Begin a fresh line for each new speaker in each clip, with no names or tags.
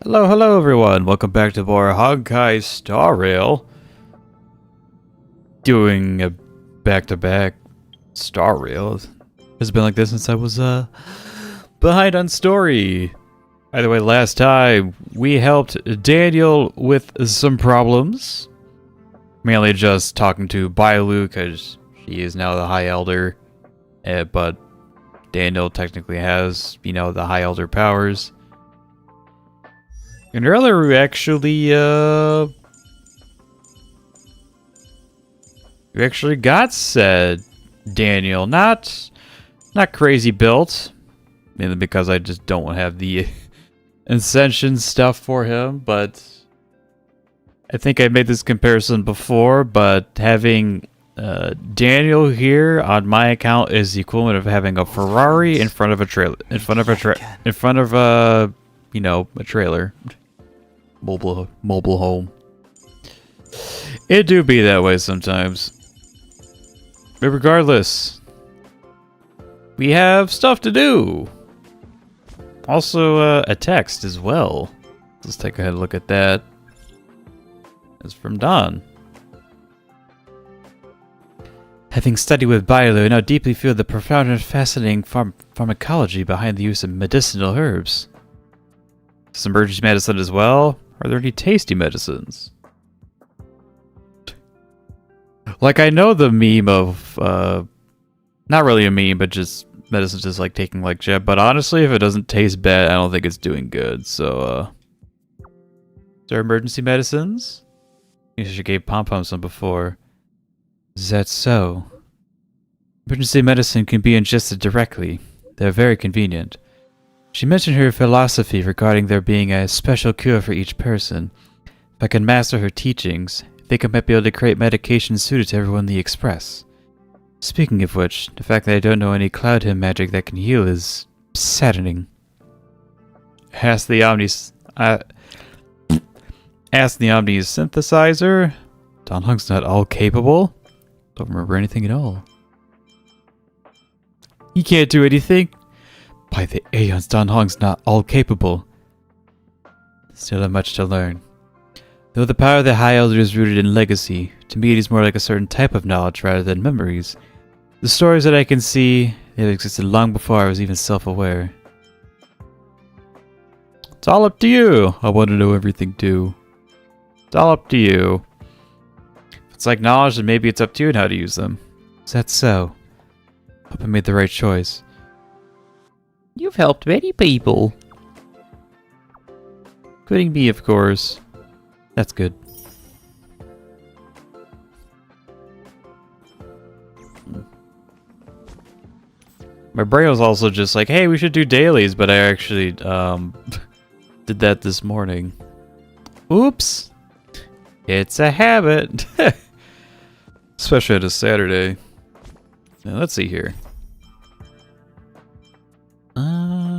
Hello everyone. Welcome back to more Honkai Star Rail. Doing a back-to-back Star Rail. It's been like this since I was behind on story. Either way, last time we helped Daniel with some problems. Mainly just talking to Bailu because she is now the High Elder. But Daniel technically has, the High Elder powers. And earlier we actually got said Daniel, not crazy built, mainly because I just don't have the ascension stuff for him, but I think I made this comparison before, but having Daniel here on my account is the equivalent of having a Ferrari in front of a trailer, a trailer. Mobile home. It do be that way sometimes. But regardless, we have stuff to do. Also, a text as well. Let's take a look at that. It's from Don. Having studied with Bailu, I now deeply feel the profound and fascinating pharmacology behind the use of medicinal herbs. Some emergency medicine as well. Are there any tasty medicines? Like, I know the meme of, not really a meme, but just medicine just like taking like Jeb, but honestly, if it doesn't taste bad, I don't think it's doing good, so, is there emergency medicines? You should gave Pom Pom some before. Is that so? Emergency medicine can be ingested directly. They're very convenient. She mentioned her philosophy regarding there being a special cure for each person. If I can master her teachings, I think I might be able to create medication suited to everyone in the Express. Speaking of which, the fact that I don't know any cloud hymn magic that can heal is saddening. Ask the Omni synthesizer. Don Hung's not all capable. Don't remember anything at all. He can't do anything. By the aeons, Don Hong's not all capable. Still have much to learn. Though the power of the High Elder is rooted in legacy, to me it is more like a certain type of knowledge rather than memories. The stories that I can see, they have existed long before I was even self-aware. It's all up to you. I want to know everything too. It's all up to you. If it's like knowledge, then maybe it's up to you on how to use them. Is that so? Hope I made the right choice. You've helped many people. Including me, of course. That's good. My brain was also just like, hey, we should do dailies, but I actually did that this morning. Oops. It's a habit. Especially on a Saturday. Now, let's see here.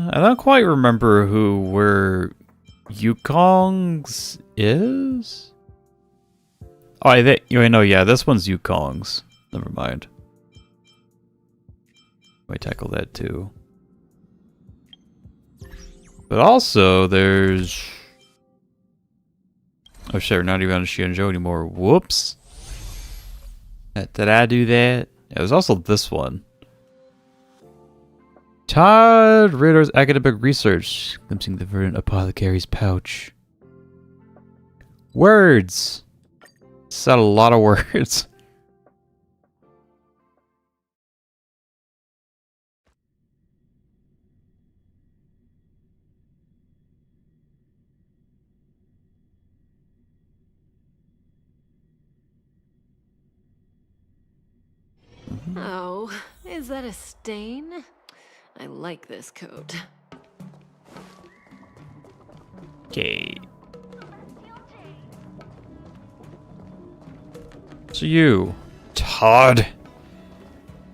I don't quite remember where Yukong's is? Oh, yeah, this one's Yukong's. Never mind. I tackle that too. But also, there's... Oh shit, we're not even on Xianzhou anymore. Whoops. Did I do that? Yeah, there's also this one. Todd Ritter's academic research, glimpsing the verdant apothecary's pouch. Words! Said a lot of words.
Oh, is that a stain? I like this coat.
Okay. So you, Todd.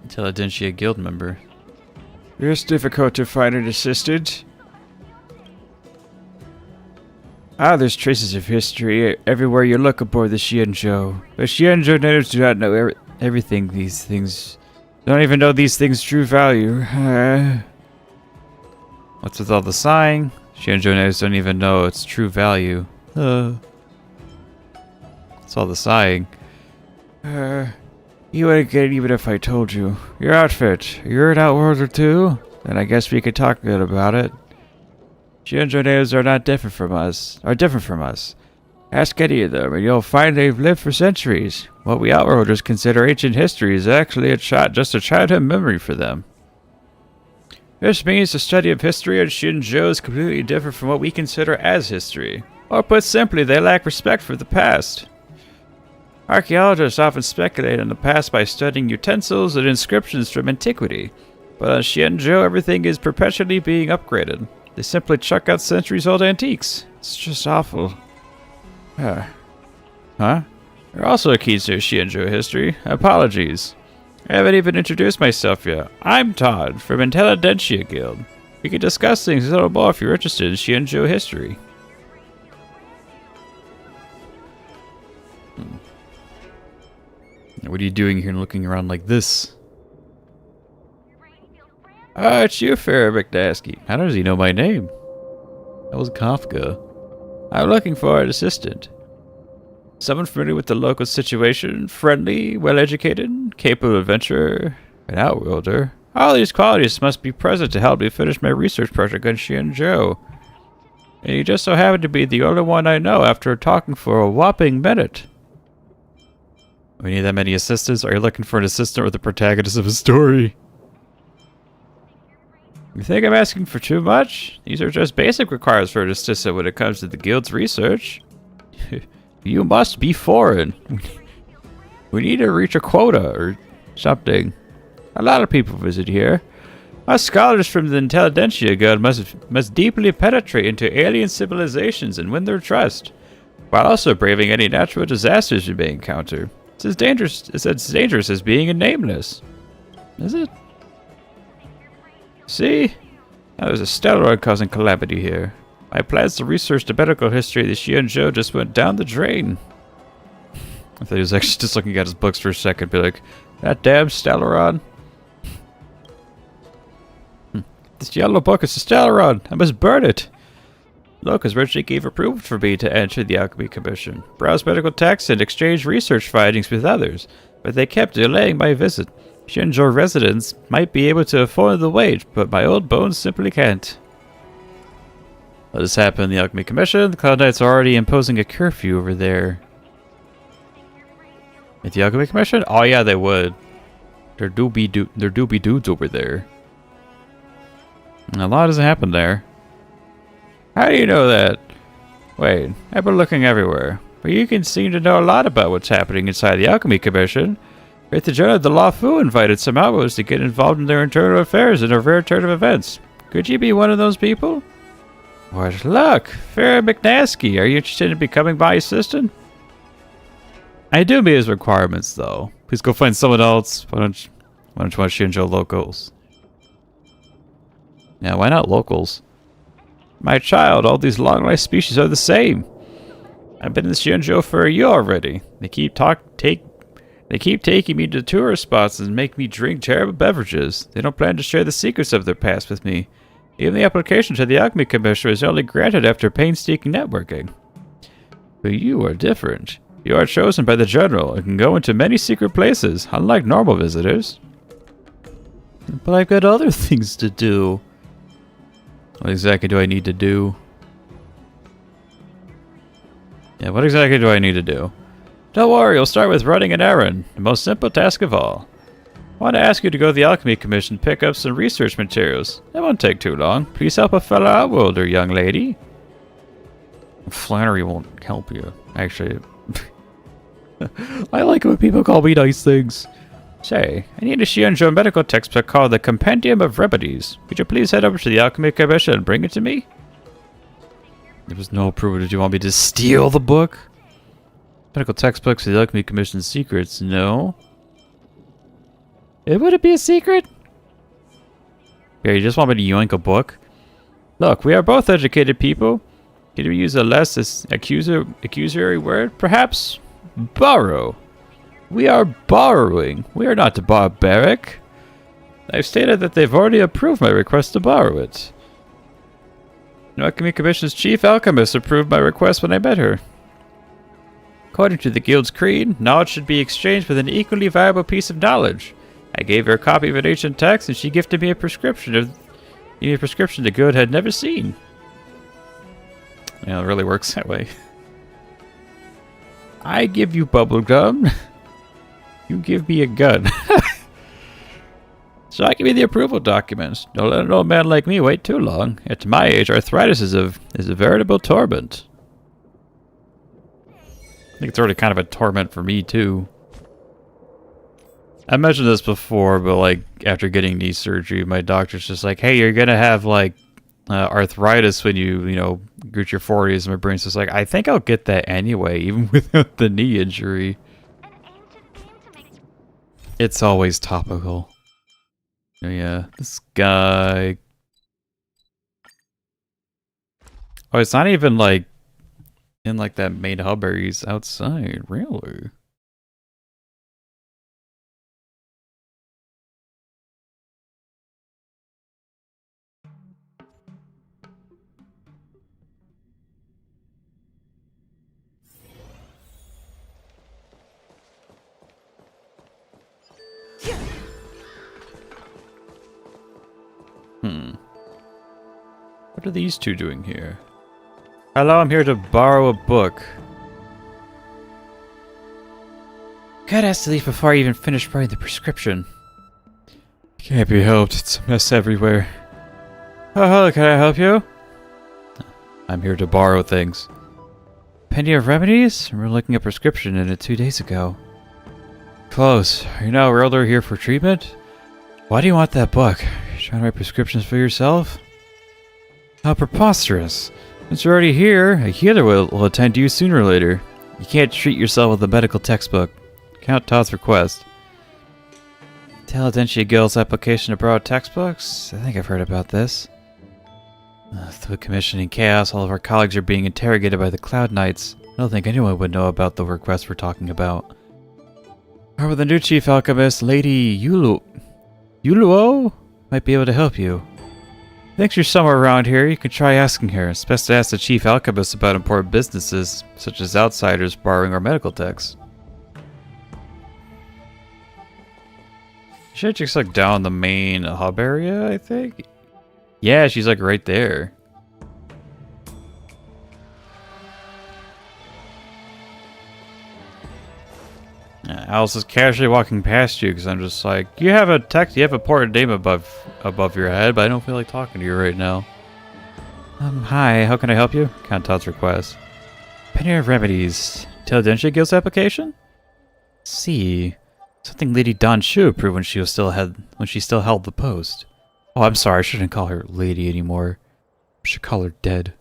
Intelligentsia guild member. It's difficult to find an assistant. There's traces of history everywhere you look aboard the xianzhou. But xianzhou natives do not know everything these things. Don't even know these things' true value. What's with all the sighing? Xianzhou natives don't even know its true value. It's all the sighing. You wouldn't get it even if I told you. Your outfit. You're an outworlder too? Then I guess we could talk good about it. Xianzhou natives are different from us. Ask any of them, and you'll find they've lived for centuries. What we outworlders consider ancient history is actually just a childhood memory for them. This means the study of history in Xianzhou is completely different from what we consider as history. Or put simply, they lack respect for the past. Archaeologists often speculate on the past by studying utensils and inscriptions from antiquity. But on Xianzhou, everything is perpetually being upgraded. They simply chuck out centuries-old antiques. It's just awful. Huh? You're also a keen to Xianzhou history. Apologies. I haven't even introduced myself yet. I'm Todd, from Intelligentsia Guild. We can discuss things a little more if you're interested in Xianzhou history. What are you doing here and looking around like this? Oh, it's you, Firo McNosky. How does he know my name? That was Kafka. I'm looking for an assistant. Someone familiar with the local situation, friendly, well-educated, capable adventurer, an outworlder. All these qualities must be present to help me finish my research project on Xianzhou. And you just so happen to be the only one I know after talking for a whopping minute. We need that many assistants? Are you looking for an assistant or the protagonist of a story? You think I'm asking for too much? These are just basic requirements for an assistant when it comes to the guild's research. You must be foreign. We need to reach a quota or something. A lot of people visit here. Us scholars from the Intelligentsia Guild must deeply penetrate into alien civilizations and win their trust, while also braving any natural disasters we may encounter. It's as dangerous as being a nameless. Is it? See? Now there's a steroid causing calamity here. My plans to research the medical history of the Xianzhou just went down the drain. I thought he was actually just looking at his books for a second, be like, that damn Stellaron. This yellow book is a Stellaron. I must burn it. Locals originally gave approval for me to enter the Alchemy Commission, browse medical texts, and exchange research findings with others, but they kept delaying my visit. Xianzhou residents might be able to afford the wait, but my old bones simply can't. Let this happen in the Alchemy Commission. The Cloud Knights are already imposing a curfew over there. At the Alchemy Commission? Oh yeah, they would. There do be dudes over there. And a lot doesn't happen there. How do you know that? Wait, I've been looking everywhere. But you can seem to know a lot about what's happening inside the Alchemy Commission. Great the General of the luofu invited some outlaws to get involved in their internal affairs in a rare turn of events. Could you be one of those people? What luck! Firo McNosky, are you interested in becoming my assistant? I do meet his requirements, though. Please go find someone else. Why don't you want Xianzhou locals? Yeah, why not locals? My child, all these long-life species are the same. I've been in Xianzhou for a year already. They keep taking me to tourist spots and make me drink terrible beverages. They don't plan to share the secrets of their past with me. Even the application to the Alchemy Commission is only granted after painstaking networking. But you are different. You are chosen by the General and can go into many secret places, unlike normal visitors. But I've got other things to do. What exactly do I need to do? Yeah, what exactly do I need to do? Don't worry, you'll start with running an errand, the most simple task of all. I want to ask you to go to the Alchemy Commission and pick up some research materials. It won't take too long. Please help a fellow outworlder, young lady. Flannery won't help you, actually. I like it when people call me nice things. Say, I need a Xianzhou medical textbook called the Compendium of Remedies. Could you please head over to the Alchemy Commission and bring it to me? There was no approval. Did you want me to steal the book? Medical textbooks of the Alchemy Commission's secrets? No. Would it be a secret? Yeah, you just want me to yoink a book? Look, we are both educated people. Can you use a less accusatory word? Perhaps borrow. We are borrowing. We are not barbaric. I've stated that they've already approved my request to borrow it. The Alchemy Commission's chief alchemist approved my request when I met her. According to the guild's creed, knowledge should be exchanged with an equally valuable piece of knowledge. I gave her a copy of an ancient text, and she gifted me a prescription the guild had never seen. Yeah, it really works that way. I give you bubblegum. You give me a gun. So I give you the approval documents. Don't let an old man like me wait too long. At my age, arthritis is a veritable torment. I think it's already kind of a torment for me too. I mentioned this before, but like after getting knee surgery, my doctor's just like, "Hey, you're gonna have like arthritis when you reach your 40s." And my brain's just like, "I think I'll get that anyway, even without the knee injury." It's always topical. Yeah, this guy. Oh, it's not even like in like that main hub area. He's outside, really. What are these two doing here? Hello, I'm here to borrow a book. God has to leave before I even finish writing the prescription. Can't be helped. It's a mess everywhere. Oh, hello, can I help you? I'm here to borrow things. Penny of remedies? We're looking at prescription in it 2 days ago. Close. Are you now older here for treatment? Why do you want that book? Are you trying to write prescriptions for yourself? How preposterous. Since you're already here, a healer will attend to you sooner or later. You can't treat yourself with a medical textbook. Count Todd's request. Intelligentsia Guild's application to borrow textbooks? I think I've heard about this. Through commissioning chaos, all of our colleagues are being interrogated by the Cloud Knights. I don't think anyone would know about the request we're talking about. However, the new chief alchemist, Lady Yuluo, might be able to help you. Thinks you're somewhere around here, you can try asking her. It's best to ask the chief alchemist about important businesses, such as outsiders borrowing our medical texts. Should just like down the main hub area, I think? Yeah, she's like right there. Alice is casually walking past you because I'm just like, you have a important name above your head, but I don't feel like talking to you right now. Hi, how can I help you? Count Todd's request. Penny of remedies. Intelligentsia Guild's application? See. Something Lady Don Shu approved when she still held the post. Oh, I'm sorry, I shouldn't call her lady anymore. I should call her dead.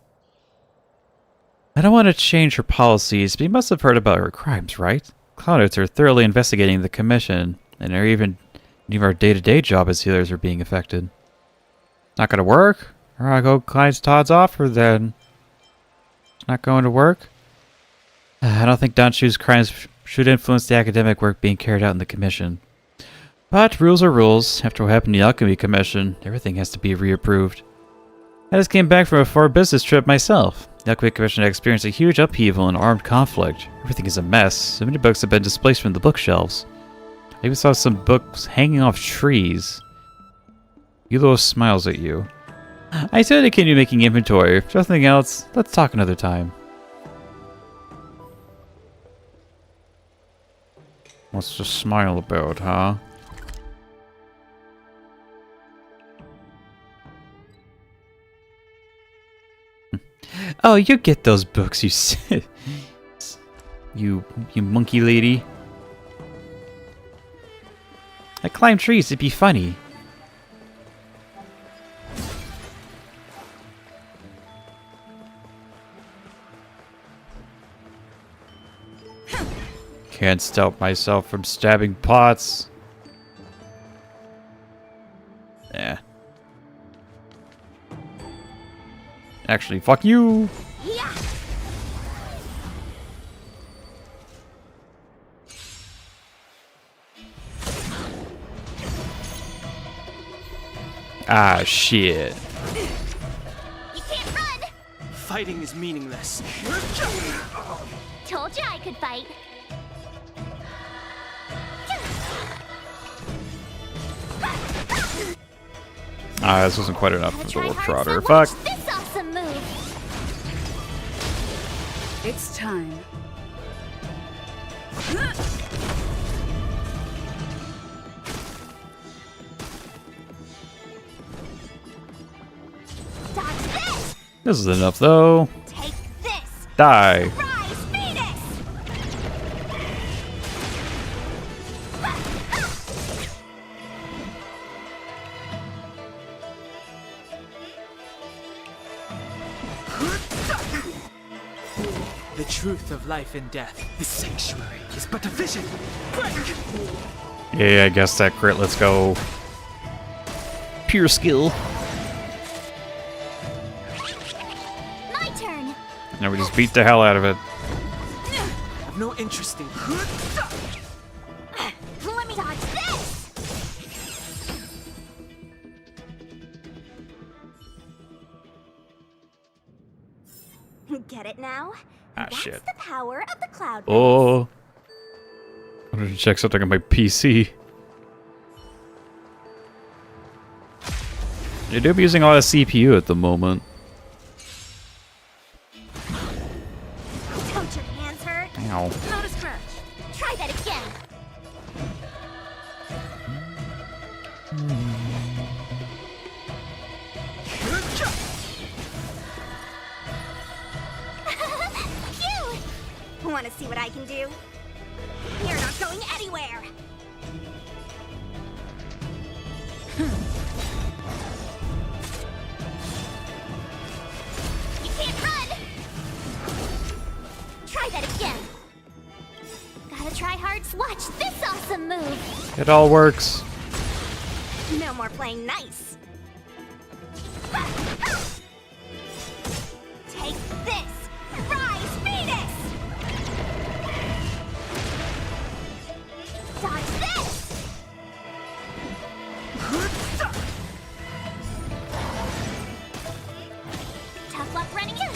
I don't want to change her policies, but you must have heard about her crimes, right? Clouders are thoroughly investigating the commission, and even our day-to-day job as healers are being affected. Not gonna work? Or I go climb Todd's offer then. It's not going to work? I don't think Don Shu's crimes should influence the academic work being carried out in the commission. But rules are rules. After what happened in the Alchemy Commission, everything has to be reapproved. I just came back from a foreign business trip myself. The Alchemy Commission has experienced a huge upheaval and armed conflict. Everything is a mess. So many books have been displaced from the bookshelves. I even saw some books hanging off trees. Yulo smiles at you. I said I can be making inventory. If nothing else, let's talk another time. What's the smile about, huh? Oh, you get those books, you monkey lady. I climb trees, it'd be funny. Can't stop myself from stabbing pots. Yeah. Actually, fuck you. Yeah. Ah, shit.
You can't run. Fighting is meaningless.
Told you I could fight.
Ah, this wasn't quite enough for the
Try
wolf
hard,
trotter.
so watch
Fuck.
this awesome move.
It's time.
Dodge this.
This is enough, though.
Take this.
Die.
Rise, Venus.
The truth of life and death. This sanctuary is but a vision. Quick!
Yeah, I guess that crit. Let's go. Pure skill.
My turn.
Now we just beat the hell out of it.
I've no interest in.
Let me dodge this. Get it now?
Ah,
That's
shit.
the power of the cloud.
Oh. I wanted to check something on my PC. I do be using a lot of CPU at the moment.
Don't your hands hurt?
Ow.
Not a scratch. Try that again. Cute! Want to see what I can do? You're not going anywhere. You can't run. Try that again. Gotta try hard. Watch this awesome move.
It all works.
No more playing nice. Take this. Rise, Venus. Dodge this. Tough luck running in.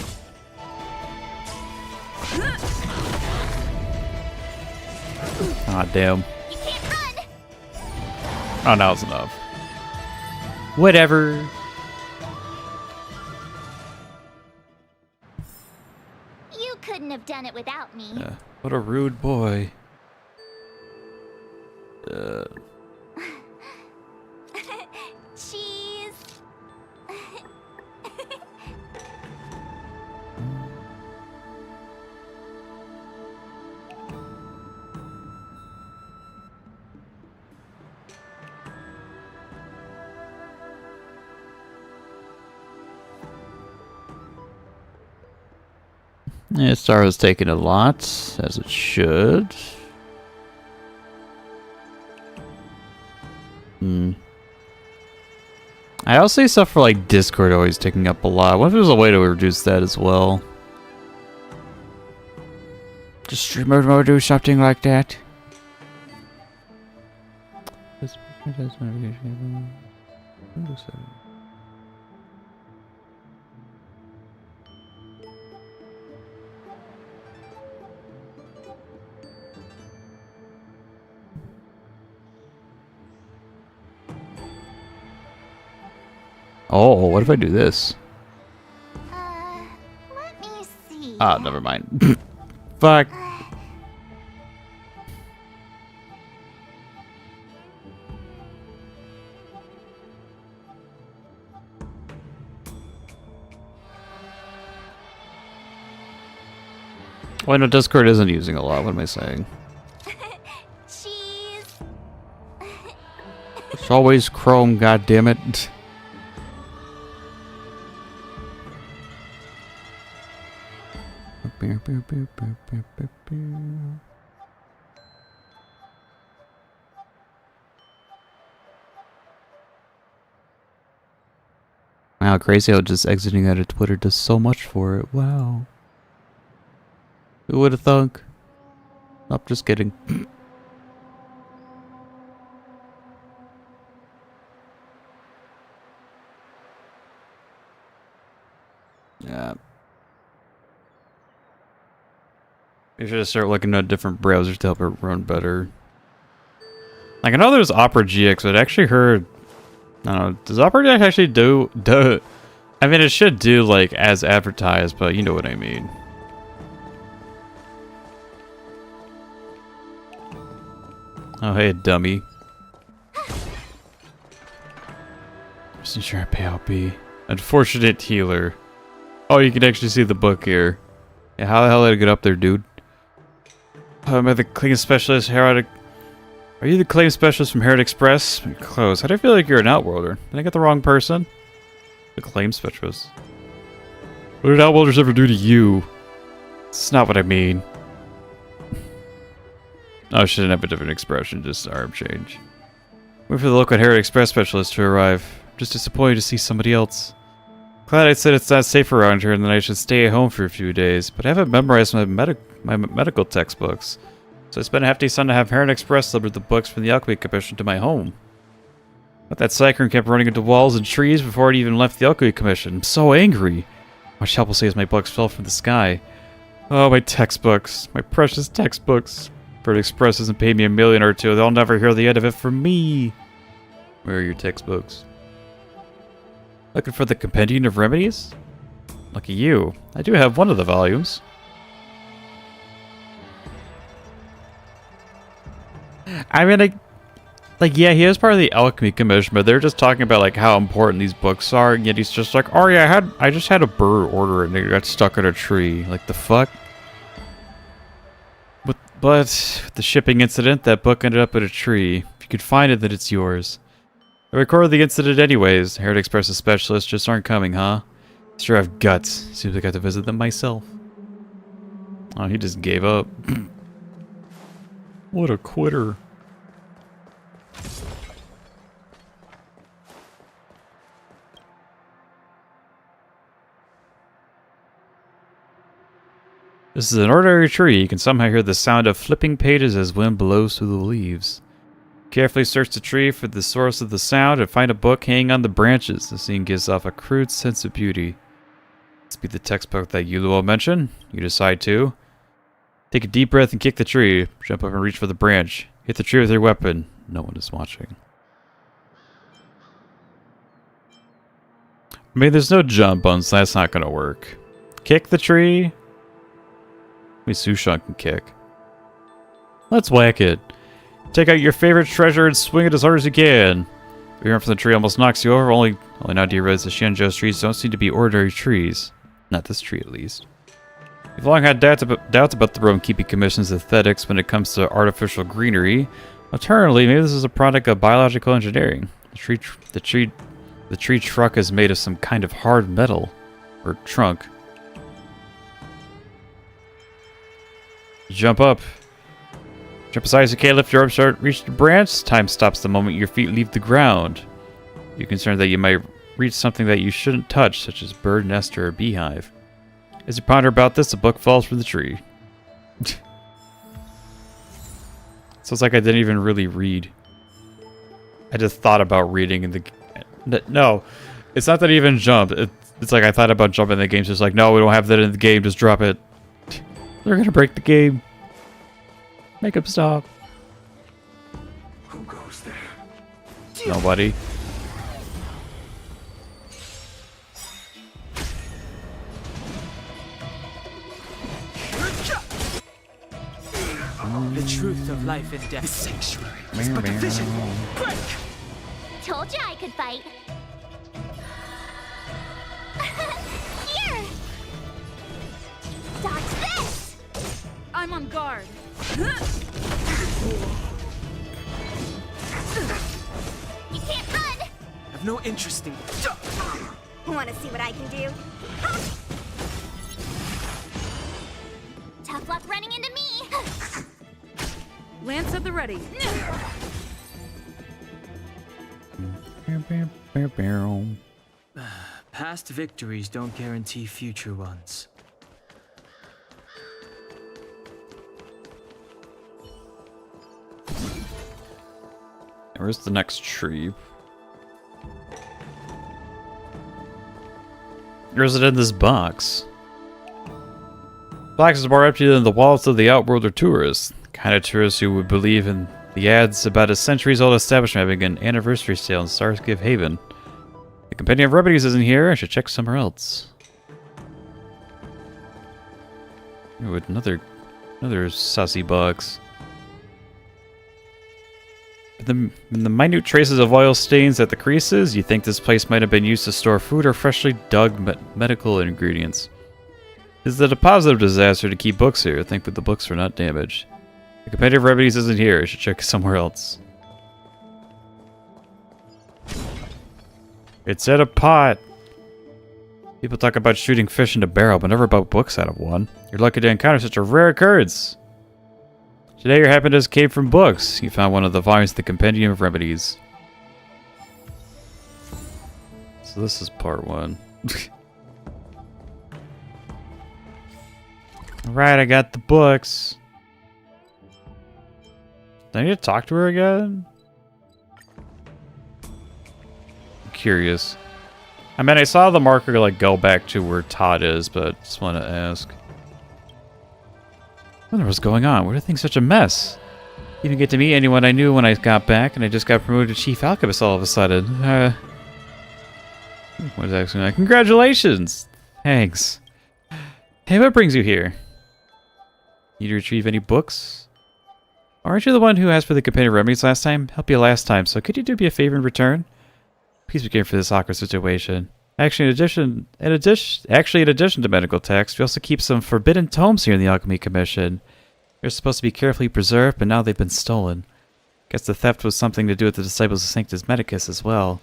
Ah, damn.
You can't run.
Oh, now it's enough. Whatever.
You couldn't have done it without me.
Yeah. What a rude boy.
Cheese.
Yeah, Star has taken a lot, as it should. I also see stuff for like Discord always taking up a lot. What if there's a way to reduce that as well? Just streamer mode do something like that. Oh, what if I do this?
Let me see.
Ah, never mind. Fuck. Why no, Discord isn't using a lot. What am I saying?
Cheese.
It's always Chrome, goddammit. Wow, crazy how just exiting out of Twitter does so much for it. Wow. Who would have thunk? Nope, just kidding. Yeah. We should start looking at different browsers to help it run better. Like, I know there's Opera GX, but I actually heard... I don't know, does Opera GX actually do... I mean, it should do, like, as advertised, but you know what I mean. Oh, hey, dummy. Just sure I payout B. Unfortunate healer. Oh, you can actually see the book here. Yeah, how the hell did I get up there, dude? Am I the claim specialist, Herod? Are you the claim specialist from Herod Express? Close. How do I feel like you're an outworlder? Did I get the wrong person? The claim specialist. What did outworlders ever do to you? It's not what I mean. Oh, I shouldn't have a different expression, just arm change. Wait for the local Herod Express specialist to arrive. Just disappointed to see somebody else. Glad I said it's not safe around here and that I should stay at home for a few days, but I haven't memorized my medical textbooks. So I spent a hefty sum to have Herod Express deliver the books from the Alchemy Commission to my home. But that cyclone kept running into walls and trees before it even left the Alchemy Commission. I'm so angry. Much help will say as my books fell from the sky. Oh, my textbooks. My precious textbooks. Herod Express hasn't paid me $1 million or two. They'll never hear the end of it from me. Where are your textbooks? Looking for the Compendium of Remedies? Lucky you. I do have one of the volumes. I mean, yeah, he is part of the Alchemy Commission, but they're just talking about like how important these books are, and yet he's just like, oh yeah, I just had a bird order and it got stuck in a tree. Like, the fuck? But the shipping incident, that book ended up in a tree. If you could find it, then it's yours. I recorded the incident anyways. Herod Express's specialists just aren't coming, huh? Sure have guts. Seems like I have to visit them myself. Oh, he just gave up. What a quitter. This is an ordinary tree. You can somehow hear the sound of flipping pages as wind blows through the leaves. Carefully search the tree for the source of the sound and find a book hanging on the branches. The scene gives off a crude sense of beauty. This be the textbook that Yuluo mentioned. You decide to. Take a deep breath and kick the tree. Jump up and reach for the branch. Hit the tree with your weapon. No one is watching. I mean, there's no jump button, so that's not going to work. Kick the tree. Maybe sushang can kick. Let's whack it. Take out your favorite treasure and swing it as hard as you can. The arm from the tree almost knocks you over. Only now do you realize the xianzhou trees don't seem to be ordinary trees. Not this tree, at least. You've long had doubts about the Rome keeping commission's aesthetics when it comes to artificial greenery. Alternatively, maybe this is a product of biological engineering. The tree trunk is made of some kind of hard metal, or trunk. Jump up. Jump as high as you can, lift your arms, reach the branch. Time stops the moment your feet leave the ground. You're concerned that you might reach something that you shouldn't touch, such as bird nest or a beehive. As you ponder about this, a book falls from the tree. So it's like I didn't even really read. I just thought about reading in the... No, it's not that I even jumped. It's like I thought about jumping in the game. So it's like, no, we don't have that in the game. Just drop it. They're gonna break the game. Make him stop.
Who goes there?
Nobody.
The truth of life and death. The sanctuary is but a vision. Break!
Told you I could fight. Here! Dodge this!
I'm on guard.
You can't run!
I've no interest in...
Wanna see what I can do? Tough luck running into me!
Lance at the ready.
Past victories don't guarantee future ones.
Where's the next tree? Or is it in this box? Blacks is more empty than the wallets of the outworlder tourists. The kind of tourists who would believe in the ads about a centuries-old establishment having an anniversary sale in Starskiff Haven. The Compendium of Remedies isn't here. I should check somewhere else. Ooh, another sussy box. In the minute traces of oil stains at the creases, you think this place might have been used to store food or freshly dug medical ingredients. Is it a positive disaster to keep books here? I think that the books are not damaged. The Compendium of Remedies isn't here. I should check somewhere else. It's in a pot. People talk about shooting fish in a barrel, but never about books out of one. You're lucky to encounter such a rare occurrence. Today your happiness came from books. You found one of the volumes of the Compendium of Remedies. So this is part 1. Alright, I got the books. Do I need to talk to her again? I'm curious. I mean, I saw the marker like go back to where Todd is, but just want to ask. I wonder what's going on. Why are things such a mess? Didn't get to meet anyone I knew when I got back, and I just got promoted to Chief Alchemist all of a sudden. What is actually like? Congratulations! Thanks. Hey, what brings you here? Need to retrieve any books? Aren't you the one who asked for the Compendium of Remedies last time? Helped you last time, so could you do me a favor in return? Please be careful for this awkward situation. Actually, in addition to medical texts, we also keep some forbidden tomes here in the Alchemy Commission. They're supposed to be carefully preserved, but now they've been stolen. Guess the theft was something to do with the disciples of Sanctus Medicus as well.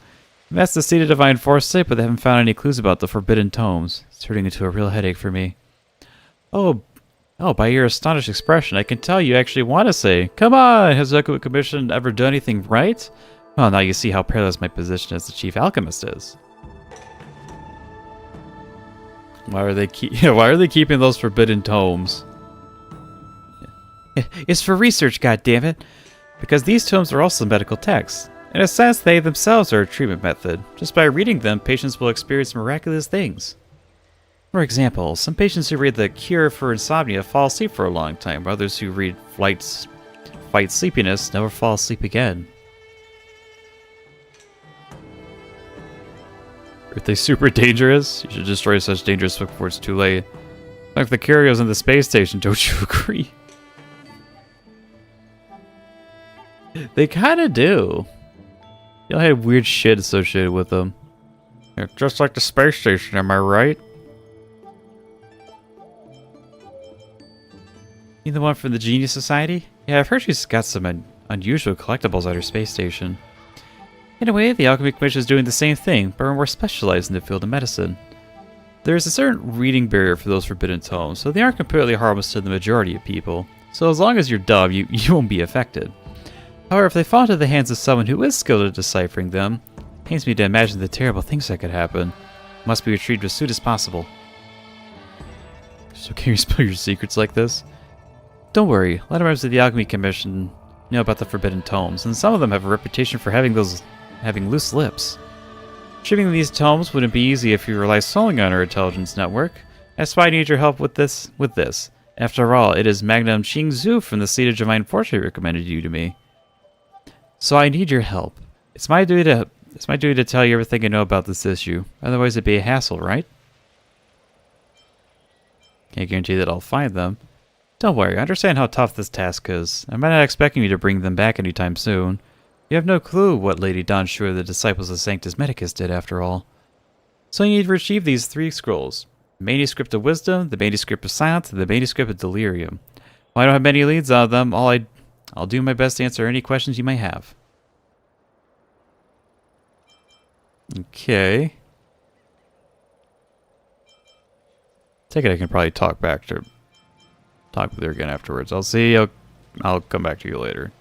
I've asked the Seat of Divine Foresight, but they haven't found any clues about the forbidden tomes. It's turning into a real headache for me. Oh, by your astonished expression, I can tell you actually want to say, come on, has the Alchemy Commission ever done anything right? Well, now you see how perilous my position as the Chief Alchemist is. Why are they keeping those forbidden tomes? It's for research, goddammit. Because these tomes are also medical texts. In a sense, they themselves are a treatment method. Just by reading them, patients will experience miraculous things. For example, some patients who read The Cure for Insomnia fall asleep for a long time, while others who read Fight Sleepiness never fall asleep again. Are they super dangerous? You should destroy such dangerous book before it's too late. Like the Curios in the space station, don't you agree? They kinda do. Y'all had weird shit associated with them. Yeah, just like the space station, am I right? You the one from the Genius Society? Yeah, I've heard she's got some unusual collectibles at her space station. In a way, the Alchemy Commission is doing the same thing, but we're more specialized in the field of medicine. There is a certain reading barrier for those forbidden tomes, so they aren't completely harmless to the majority of people. So as long as you're dumb, you won't be affected. However, if they fall into the hands of someone who is skilled at deciphering them, it pains me to imagine the terrible things that could happen. Must be retrieved as soon as possible. So can you spill your secrets like this? Don't worry, a lot of members of the Alchemy Commission know about the forbidden tomes, and some of them have a reputation for having loose lips. Retrieving these tomes wouldn't be easy if you rely solely on our intelligence network. That's why I need your help with this. After all, it is Magnum xianzhou from the Seat of Divine Foresight who recommended you to me. So I need your help. It's my duty to tell you everything I know about this issue. Otherwise it'd be a hassle, right? Can't guarantee that I'll find them. Don't worry, I understand how tough this task is. I'm not expecting you to bring them back anytime soon. You have no clue what Lady Donshur, the disciples of Sanctus Medicus, did after all. So you need to retrieve these 3 scrolls. The Manuscript of Wisdom, the Manuscript of Silence, and the Manuscript of Delirium. Well, I don't have many leads on them. I'll do my best to answer any questions you may have. Okay. Take it I can probably talk with her again afterwards. I'll come back to you later.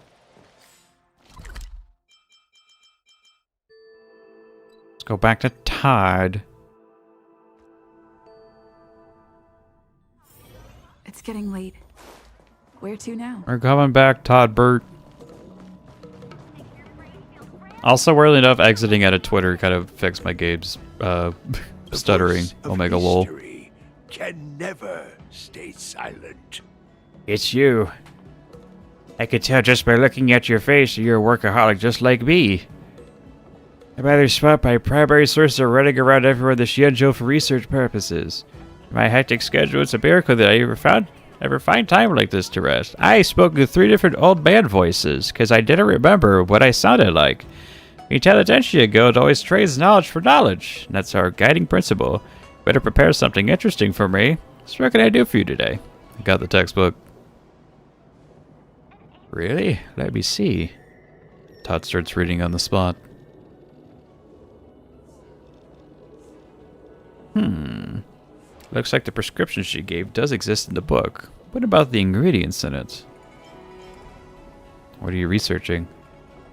Let's go back to Todd.
It's getting late. Where to now?
We're coming back, Todd Burt. Also, weirdly enough, exiting out of Twitter kind of fixed my game's stuttering. Omega lol.
can never stay silent.
It's you. I could tell just by looking at your face that you're a workaholic just like me. I rather spot my primary sources are running around everywhere in the xianzhou for research purposes. In my hectic schedule, it's a miracle that I ever find time like this to rest. I spoke with 3 different old man voices, because I didn't remember what I sounded like. Intelligentsia Guild always trades knowledge for knowledge, and that's our guiding principle. Better prepare something interesting for me. So what can I do for you today? I got the textbook. Really? Let me see. Todd starts reading on the spot. Looks like the prescription she gave does exist in the book. What about the ingredients in it? What are you researching?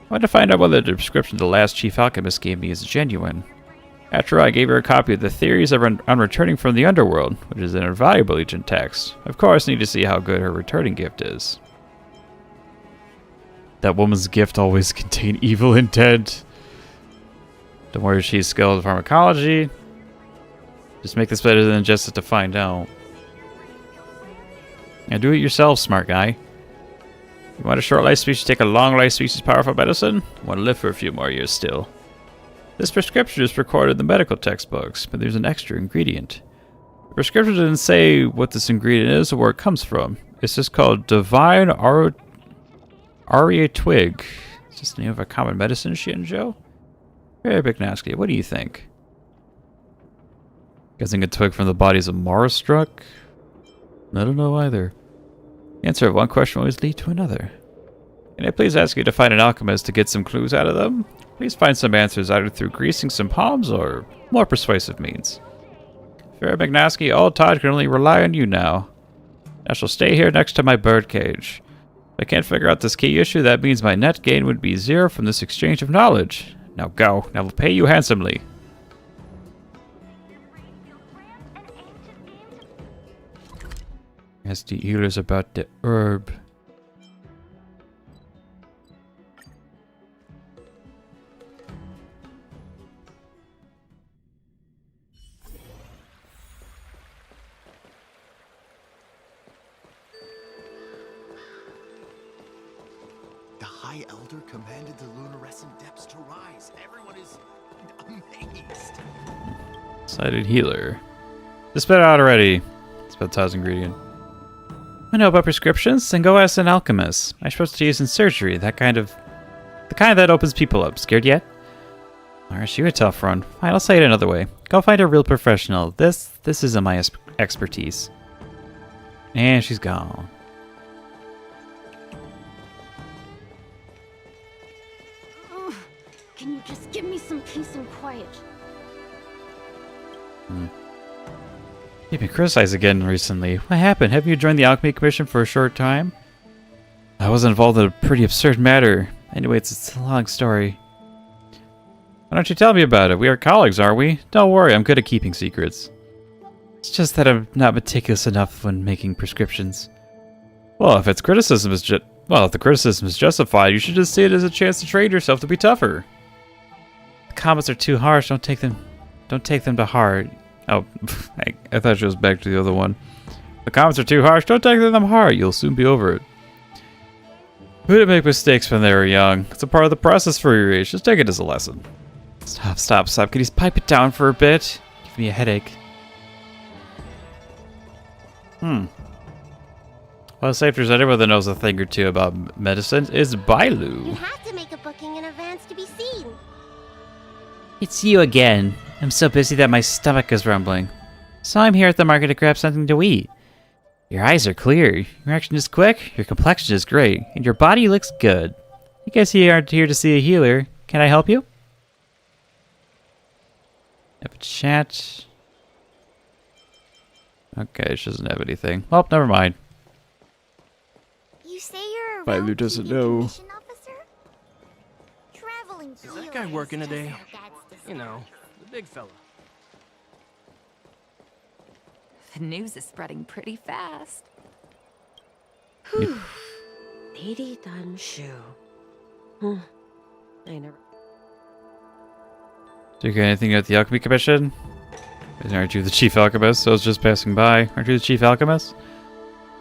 I want to find out whether the prescription the last chief alchemist gave me is genuine. After all, I gave her a copy of the Theories on Returning from the Underworld, which is an invaluable ancient text. Of course, I need to see how good her returning gift is. That woman's gift always contained evil intent. Don't worry, she's skilled in pharmacology. Just make this better than just to find out. Now do it yourself, smart guy. You want a short life species, take a long life species powerful medicine? You want to live for a few more years still. This prescription is recorded in the medical textbooks, but there's an extra ingredient. The prescription didn't say what this ingredient is or where it comes from. It's just called Divine Aria Twig. Is this the name of a common medicine, xianzhou? Hey, McNosky, what do you think? Guessing a twig from the bodies of Mara struck? I don't know either. The answer of one question will always lead to another. Can I please ask you to find an alchemist to get some clues out of them? Please find some answers either through greasing some palms or more persuasive means. Firo McNosky, old Todd can only rely on you now. I shall stay here next to my birdcage. If I can't figure out this key issue, that means my net gain would be 0 from this exchange of knowledge. Now go, and I will pay you handsomely. Ask the healers about the herb.
The High Elder commanded the lunarescent depths to rise. Everyone is amazed.
Sighted healer. Just spit it out already. It's about Todd's ingredient. I know about prescriptions, then go ask an alchemist. I'm supposed to use in surgery, the kind that opens people up. Scared yet? Aren't you a tough one? Fine, I'll say it another way. Go find a real professional. This isn't my expertise. And she's gone.
Can you just give me some peace and quiet?
You've been criticized again recently. What happened? Haven't you joined the Alchemy Commission for a short time? I was involved in a pretty absurd matter. Anyway, it's a long story. Why don't you tell me about it? We are colleagues, aren't we? Don't worry, I'm good at keeping secrets. It's just that I'm not meticulous enough when making prescriptions. Well, if the criticism is justified, you should just see it as a chance to train yourself to be tougher. The comments are too harsh. Don't take them to heart. Oh, I thought she was back to the other one. The comments are too harsh. Don't take them to heart. You'll soon be over it. Who didn't make mistakes when they were young? It's a part of the process for your age. Just take it as a lesson. Stop. Can you pipe it down for a bit? Give me a headache. Well, say if there's anyone that knows a thing or two about medicine, it's Bailu.
You have to make a booking in advance to be seen.
It's you again. I'm so busy that my stomach is rumbling. So I'm here at the market to grab something to eat. Your eyes are clear, your reaction is quick, your complexion is great, and your body looks good. I guess you aren't here to see a healer. Can I help you? Have a chat. Okay, she doesn't have anything. Well, never mind.
You say you're a
Bailu
round
doesn't
TV
know.
commission officer? Traveling
Is that
healer
guy working
is
today?
just how that's
You know, the big fella.
The news is spreading pretty fast.
Lady Dan Shu. I never.
Do you get anything at the Alchemy Commission? Aren't you the chief alchemist? I was just passing by. Aren't you the chief alchemist?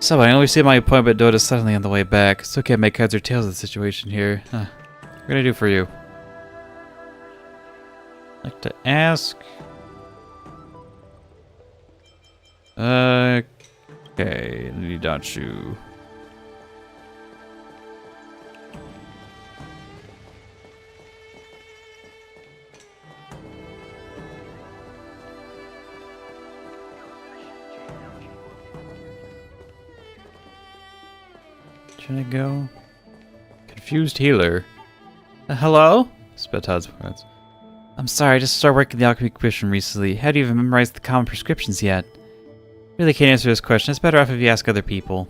So I only see my appointment notice suddenly on the way back. Still can't make heads or tails of the situation here. What can I do for you? I'd like to ask. Okay, Nidachu. Should I go? Confused healer. Hello? Spit Todd's words. I'm sorry, I just started working the Alchemy Commission recently. How do you even memorize the common prescriptions yet? Really can't answer this question. It's better off if you ask other people.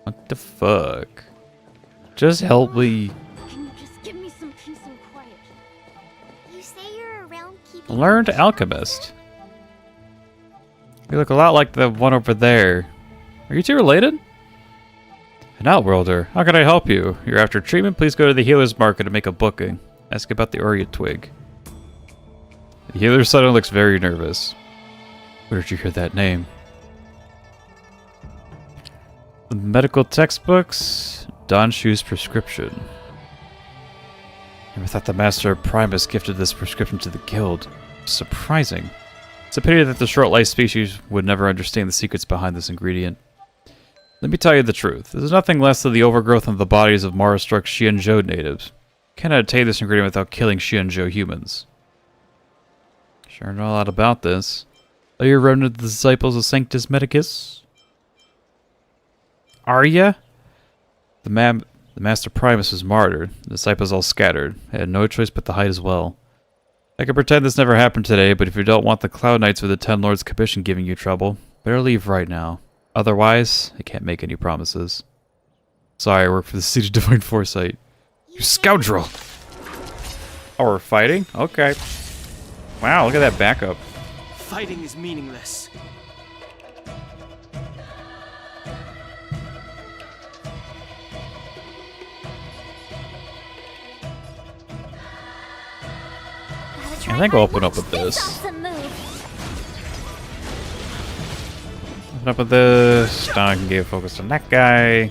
What the fuck? Just help me.
Can you just give me some peace and quiet? You say you're around keeping...
Learned alchemist. You look a lot like the one over there. Are you two related? An Outworlder. How can I help you? You're after treatment? Please go to the healer's market and make a booking. Ask about the Aurea twig. The healer suddenly looks very nervous. Where did you hear that name? The medical textbooks? Don Shu's prescription. Never thought the Master Primus gifted this prescription to the guild. Surprising. It's a pity that the short-life species would never understand the secrets behind this ingredient. Let me tell you the truth. This is nothing less than the overgrowth of the bodies of Mara-struck xianzhou natives. You cannot obtain this ingredient without killing xianzhou humans. Sure know a lot about this. Are you a remnant of the disciples of Sanctus Medicus? Are ya? The Master Primus was martyred. The disciples all scattered. I had no choice but to hide as well. I can pretend this never happened today, but if you don't want the Cloud Knights or the Ten Lords Commission giving you trouble, better leave right now. Otherwise, I can't make any promises. Sorry, I work for the Siege of Divine Foresight. You scoundrel! Oh, we're fighting? Okay. Wow, look at that backup.
Fighting is meaningless.
I think I'll open up with this. Open up with this. Now I can get focused on that guy.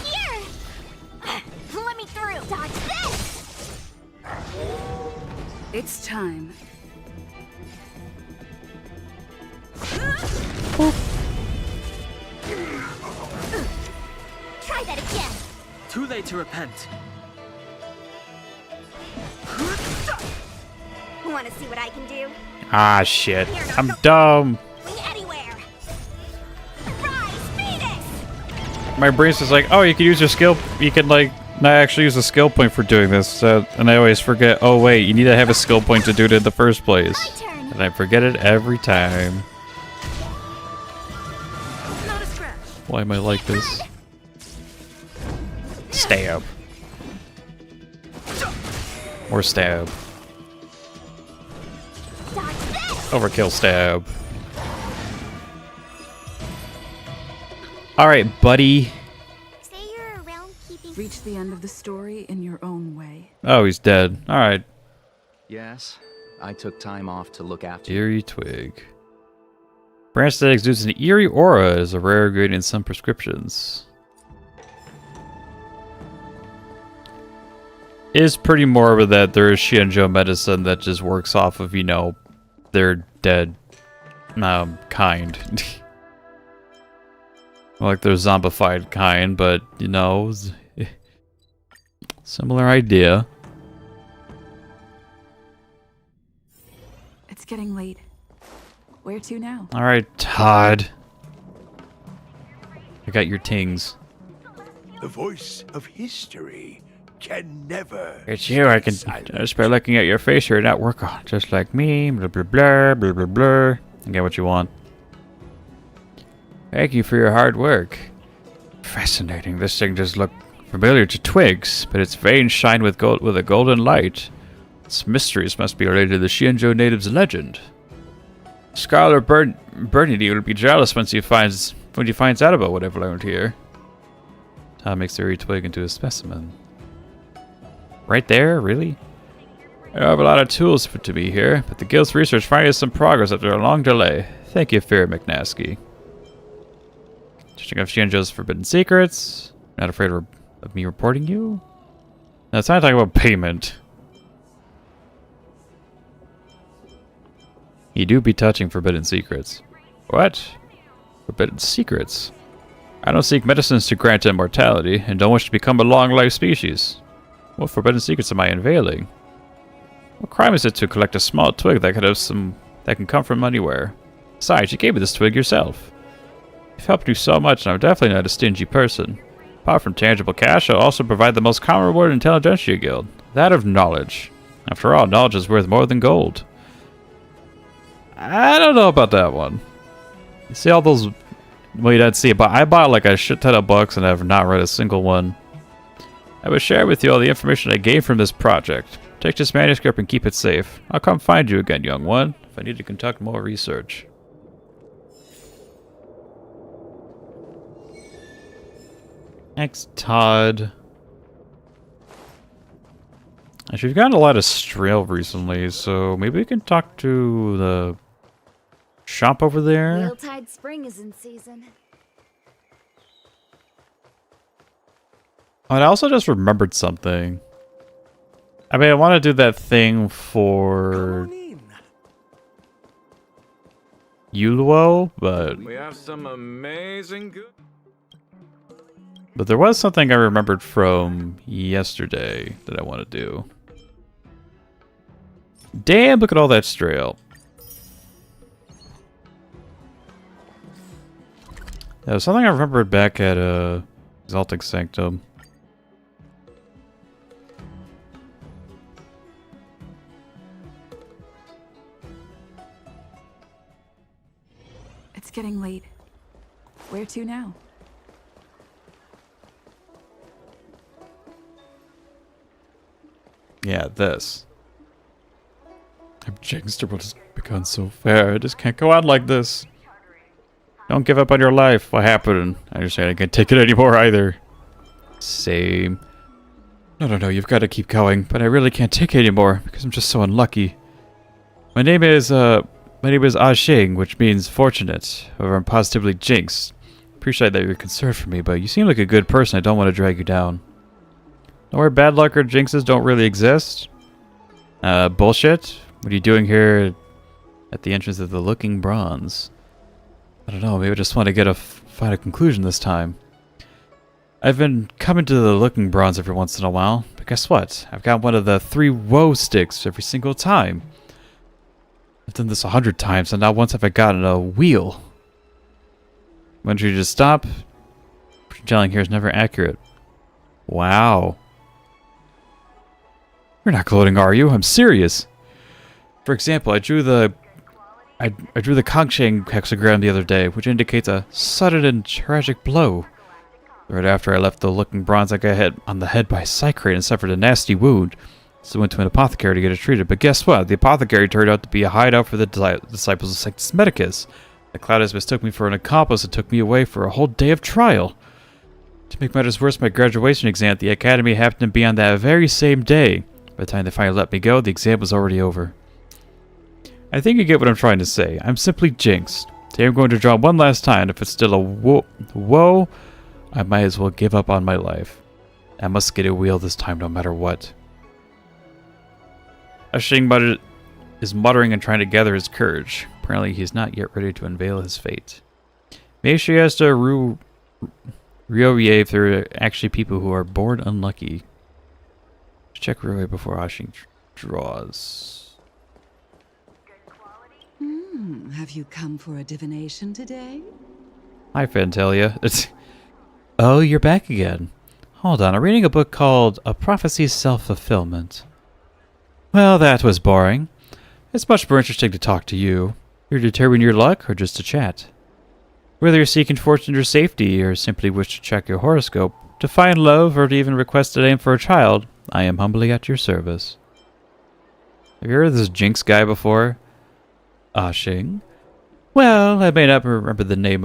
Here! Let me through! Dodge this!
It's time.
Try that again!
Too late to repent.
Want to see what I can do?
Ah, shit. I'm dumb.
Anywhere! Rise, Venus!
My brain's just like, oh, you can use your skill. You can, like, not actually use a skill point for doing this. And I always forget, oh, wait, you need to have a skill point to do it in the first place.
My turn!
And I forget it every time.
Not a scratch!
Why am I like this? Stab. Or stab.
Dodge this!
Overkill stab. Alright, buddy.
Say you're around keeping...
Reach the end of the story in your own way.
Oh, he's dead. Alright.
Yes, I took time off to look after you.
Eerie twig. Branch that exudes an eerie aura is a rare ingredient in some prescriptions. Is pretty morbid that there is xianzhou medicine that just works off of, you know, their dead kind. Like their zombified kind, but, you know, similar idea.
It's getting late. Where to now?
Alright, Todd. I got your tings.
The voice of history can never.
It's you, I can just by looking at your face, you're not working just like me, blah blah blah, blah blah blah. You get what you want. Thank you for your hard work. Fascinating, this thing does look familiar to twigs, but its veins shine with a golden light. Its mysteries must be related to the xianzhou native's legend. Scholar Bernity will be jealous when he finds out about what I've learned here. makes every twig into a specimen. Right there? Really? I have a lot of tools to be here, but the Guild's research finally has some progress after a long delay. Thank you, Firo McNosky. Checking out xianzhou's forbidden secrets. Not afraid of me reporting you? No, it's not talking about payment. You do be touching forbidden secrets. What? Forbidden secrets? I don't seek medicines to grant immortality, and don't wish to become a long-life species. What forbidden secrets am I unveiling? What crime is it to collect a small twig that can come from anywhere? Besides, you gave me this twig yourself. You've helped me so much, and I'm definitely not a stingy person. Apart from tangible cash, I'll also provide the most common reward in Intelligentsia Guild. That of knowledge. After all, knowledge is worth more than gold. I don't know about that one. You see all those... Well, you didn't see it, but I bought like a shit ton of books and I've not read a single one. I will share with you all the information I gained from this project. Take this manuscript and keep it safe. I'll come find you again, young one, if I need to conduct more research. Next, Todd. Actually, we've gotten a lot of strail recently, so maybe we can talk to the shop over there.
Yuletide spring is in season.
Oh, and I also just remembered something. I mean, I want to do that thing for Yuluo, but
we have some amazing good.
But there was something I remembered from yesterday that I want to do. Damn, look at all that strail. That was something I remembered back at Exalted Sanctum.
It's getting late. Where to now?
Yeah, this. I'm jinxed, but it's become so fair. I just can't go on like this. Don't give up on your life. What happened? I understand I can't take it anymore either. Same. No, you've got to keep going, but I really can't take it anymore because I'm just so unlucky. My name is Xing, which means fortunate. However, I'm positively jinxed. Appreciate that you're concerned for me, but you seem like a good person. I don't want to drag you down. Don't worry, bad luck or jinxes don't really exist. Bullshit. What are you doing here at the entrance of the Looking Bronze? I don't know, maybe I just want to find a conclusion this time. I've been coming to the Looking Bronze every once in a while, but guess what? I've got one of the 3 woe sticks every single time. I've done this 100 times, and not once have I gotten a wheel. Why don't you just stop? Telling here is never accurate. Wow. You're not gloating, are you? I'm serious. For example, I drew the Kangsheng hexagram the other day, which indicates a sudden and tragic blow. Right after I left the Looking Bronze, I got hit on the head by a cycrane and suffered a nasty wound. So I went to an apothecary to get it treated. But guess what? The apothecary turned out to be a hideout for the disciples of Sanctus Medicus. The Cloudus mistook me for an accomplice and took me away for a whole day of trial. To make matters worse, my graduation exam at the academy happened to be on that very same day. By the time they finally let me go, the exam was already over. I think you get what I'm trying to say. I'm simply jinxed. Today I'm going to draw one last time. If it's still a woe, I might as well give up on my life. I must get a wheel this time no matter what. Xing is muttering and trying to gather his courage. Apparently he's not yet ready to unveil his fate. Maybe she has to Ryoye if there are actually people who are born unlucky. Check Ryoye before Xing draws.
Have you come for a divination today?
Hi, Fantalia. Oh, you're back again. Hold on, I'm reading a book called A Prophecy's Self-Fulfillment. Well, that was boring. It's much more interesting to talk to you. You're determining your luck or just to chat? Whether you're seeking fortune or safety or simply wish to check your horoscope, to find love or to even request a name for a child, I am humbly at your service. Have you heard of this Jinx guy before? Xing? Well, I may not remember the name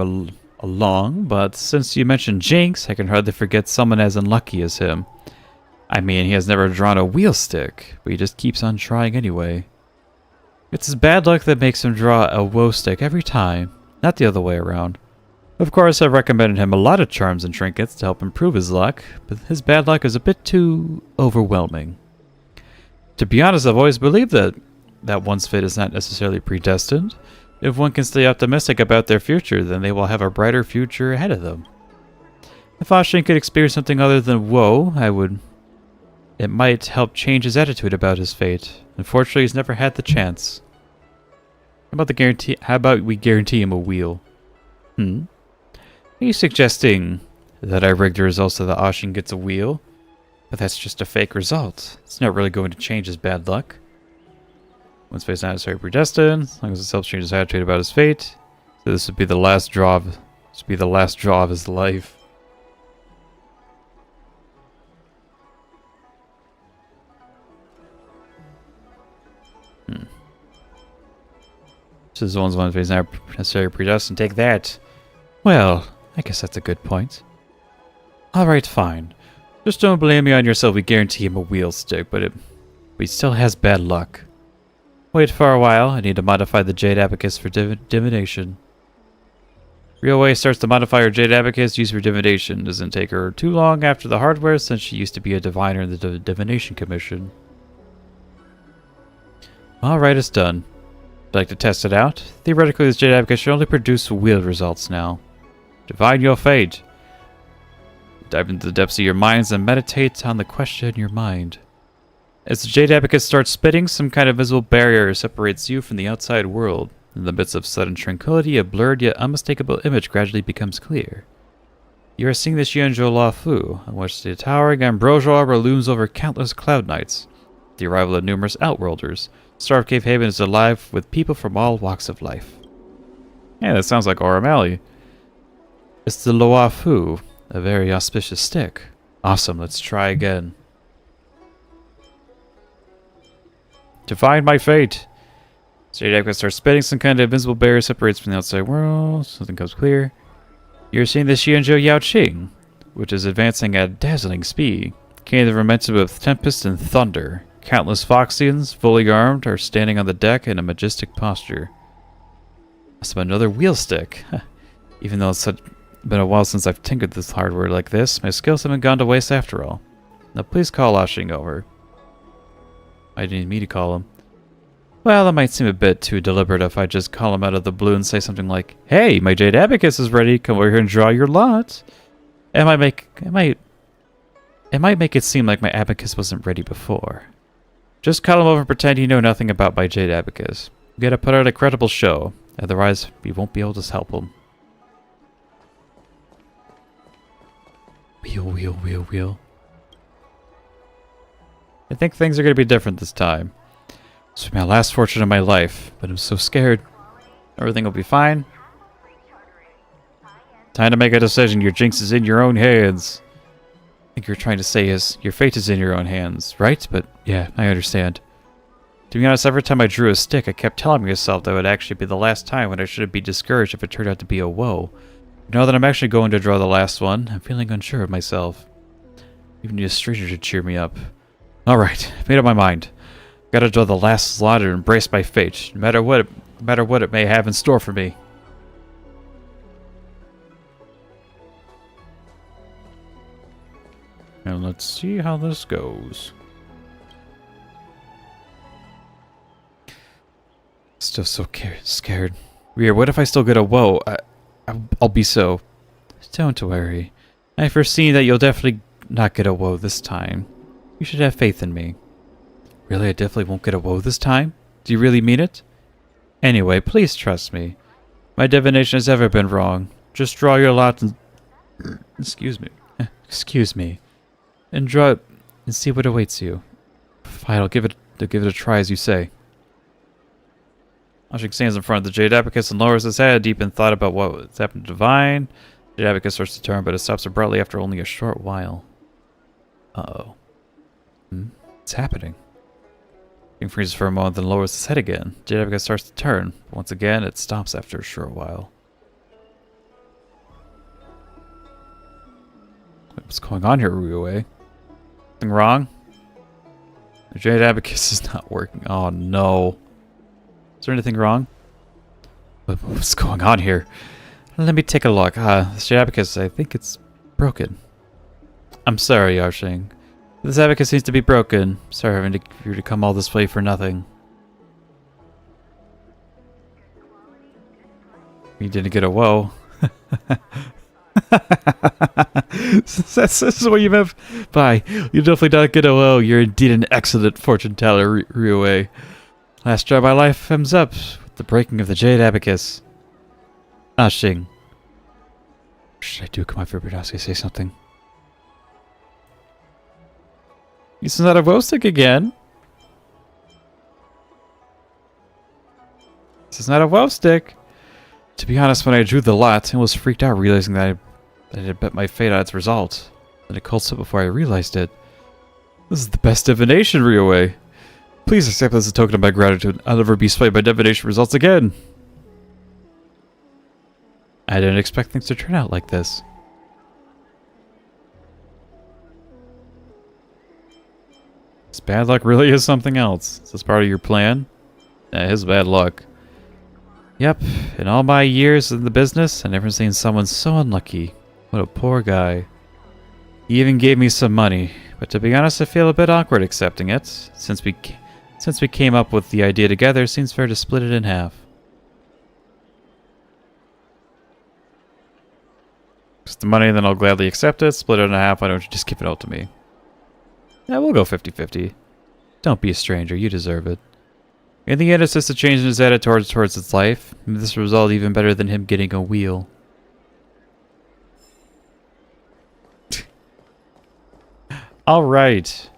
along, but since you mentioned Jinx, I can hardly forget someone as unlucky as him. I mean, he has never drawn a wheel stick, but he just keeps on trying anyway. It's his bad luck that makes him draw a woe stick every time, not the other way around. Of course, I've recommended him a lot of charms and trinkets to help improve his luck, but his bad luck is a bit too overwhelming. To be honest, I've always believed that one's fate is not necessarily predestined. If one can stay optimistic about their future, then they will have a brighter future ahead of them. If Ashin could experience something other than woe, it might help change his attitude about his fate. Unfortunately, he's never had the chance. How about we guarantee him a wheel? Are you suggesting that I rigged the results so that Ashin gets a wheel? But that's just a fake result. It's not really going to change his bad luck. One's fate is not necessarily predestined, as long as it helps change his attitude about his fate. So this would be the last draw of his life. So this one's fate is not necessarily predestined. Take that. Well, I guess that's a good point. Alright, fine. Just don't blame me on yourself. We guarantee him a wheel stick, but he still has bad luck. Wait for a while. I need to modify the Jade Abacus for divination. Real Way starts to modify her Jade Abacus used for divination. Doesn't take her too long after the hardware, since she used to be a diviner in the Divination Commission. Alright, it's done. Would you like to test it out? Theoretically, this Jade Abacus should only produce wheeled results now. Divine your fate. Dive into the depths of your minds and meditate on the question in your mind. As the Jade Abacus starts spitting, some kind of visible barrier separates you from the outside world. In the midst of sudden tranquility, a blurred yet unmistakable image gradually becomes clear. You are seeing the xianzhou luofu, on which the towering ambrosial arbor looms over countless cloud nights. The arrival of numerous outworlders. Starved Cave Haven is alive with people from all walks of life. Yeah, that sounds like Aurum Alley. It's the luofu, a very auspicious stick. Awesome, let's try again. To find my fate. Jade Abacus starts spitting, some kind of invisible barrier separates from the outside world. Something comes clear. You're seeing the xianzhou yaoqing, which is advancing at dazzling speed. Carrying the momentum of tempest and thunder. Countless Foxians, fully armed, are standing on the deck in a majestic posture. Must have another wheel stick. Even though it's been a while since I've tinkered this hardware like this, my skills haven't gone to waste after all. Now please call Ashin over. I didn't need me to call him. Well, that might seem a bit too deliberate if I just call him out of the blue and say something like, "Hey, my Jade Abacus is ready. Come over here and draw your lot." It might make it seem like my abacus wasn't ready before. Just call him over and pretend you know nothing about my Jade Abacus. You gotta put out a credible show, otherwise we won't be able to help him. Wheel, wheel, wheel, wheel. I think things are going to be different this time. This will be my last fortune of my life, but I'm so scared. Everything will be fine. Time to make a decision. Your jinx is in your own hands. I think you're trying to say is your fate is in your own hands, right? But yeah, I understand. To be honest, every time I drew a stick, I kept telling myself that would actually be the last time when I shouldn't be discouraged if it turned out to be a woe. Now that I'm actually going to draw the last one, I'm feeling unsure of myself. Even need a stranger to cheer me up. Alright, made up my mind. Gotta draw the last slot and embrace my fate, no matter what it may have in store for me. And let's see how this goes. Still so scared. Weird, what if I still get a woe? I'll be so... Don't worry. I foresee that you'll definitely not get a woe this time. You should have faith in me. Really, I definitely won't get a woe this time? Do you really mean it? Anyway, please trust me. My divination has ever been wrong. Just draw your lot and... Excuse me. And draw it and see what awaits you. Fine, I'll give it a try as you say. Ashin stands in front of the Jade Abacus and lowers his head, deep in thought about what's happened to Divine. Jade Abacus starts to turn, but it stops abruptly after only a short while. Uh-oh. What's happening? King freezes for a moment, then lowers his head again. Jade Abacus starts to turn, but once again, it stops after a short while. What's going on here, Ryue? Something wrong? The Jade Abacus is not working. Oh no. Is there anything wrong? What's going on here? Let me take a look. This Jade Abacus, I think it's broken. I'm sorry, Yarshing. This abacus seems to be broken. Sorry having for you to come all this way for nothing. You didn't get a woe. This is what you meant by you definitely don't get a woe. You're indeed an excellent fortune teller, Ryue. Last job of my life comes up with the breaking of the Jade Abacus. Shing. What should I do? Come on, McNosky, say something. This is not a woe stick again. This is not a woe stick. To be honest, when I drew the lot, I was freaked out realizing that I had bet my fate on its result. Then it called so before I realized it. This is the best divination, Ryue. Please accept this as a token of my gratitude. I'll never be swayed by divination results again. I didn't expect things to turn out like this. This bad luck really is something else. Is this part of your plan? His bad luck. Yep, in all my years in the business, I've never seen someone so unlucky. What a poor guy. He even gave me some money, but to be honest, I feel a bit awkward accepting it. Since we came up with the idea together, it seems fair to split it in half. Just the money, then I'll gladly accept it. Split it in half, why don't you just give it out to me? Yeah, we'll go 50-50. Don't be a stranger, you deserve it. In the end, it's just a change in his attitude towards its life. Maybe this will result even better than him getting a wheel. Alright.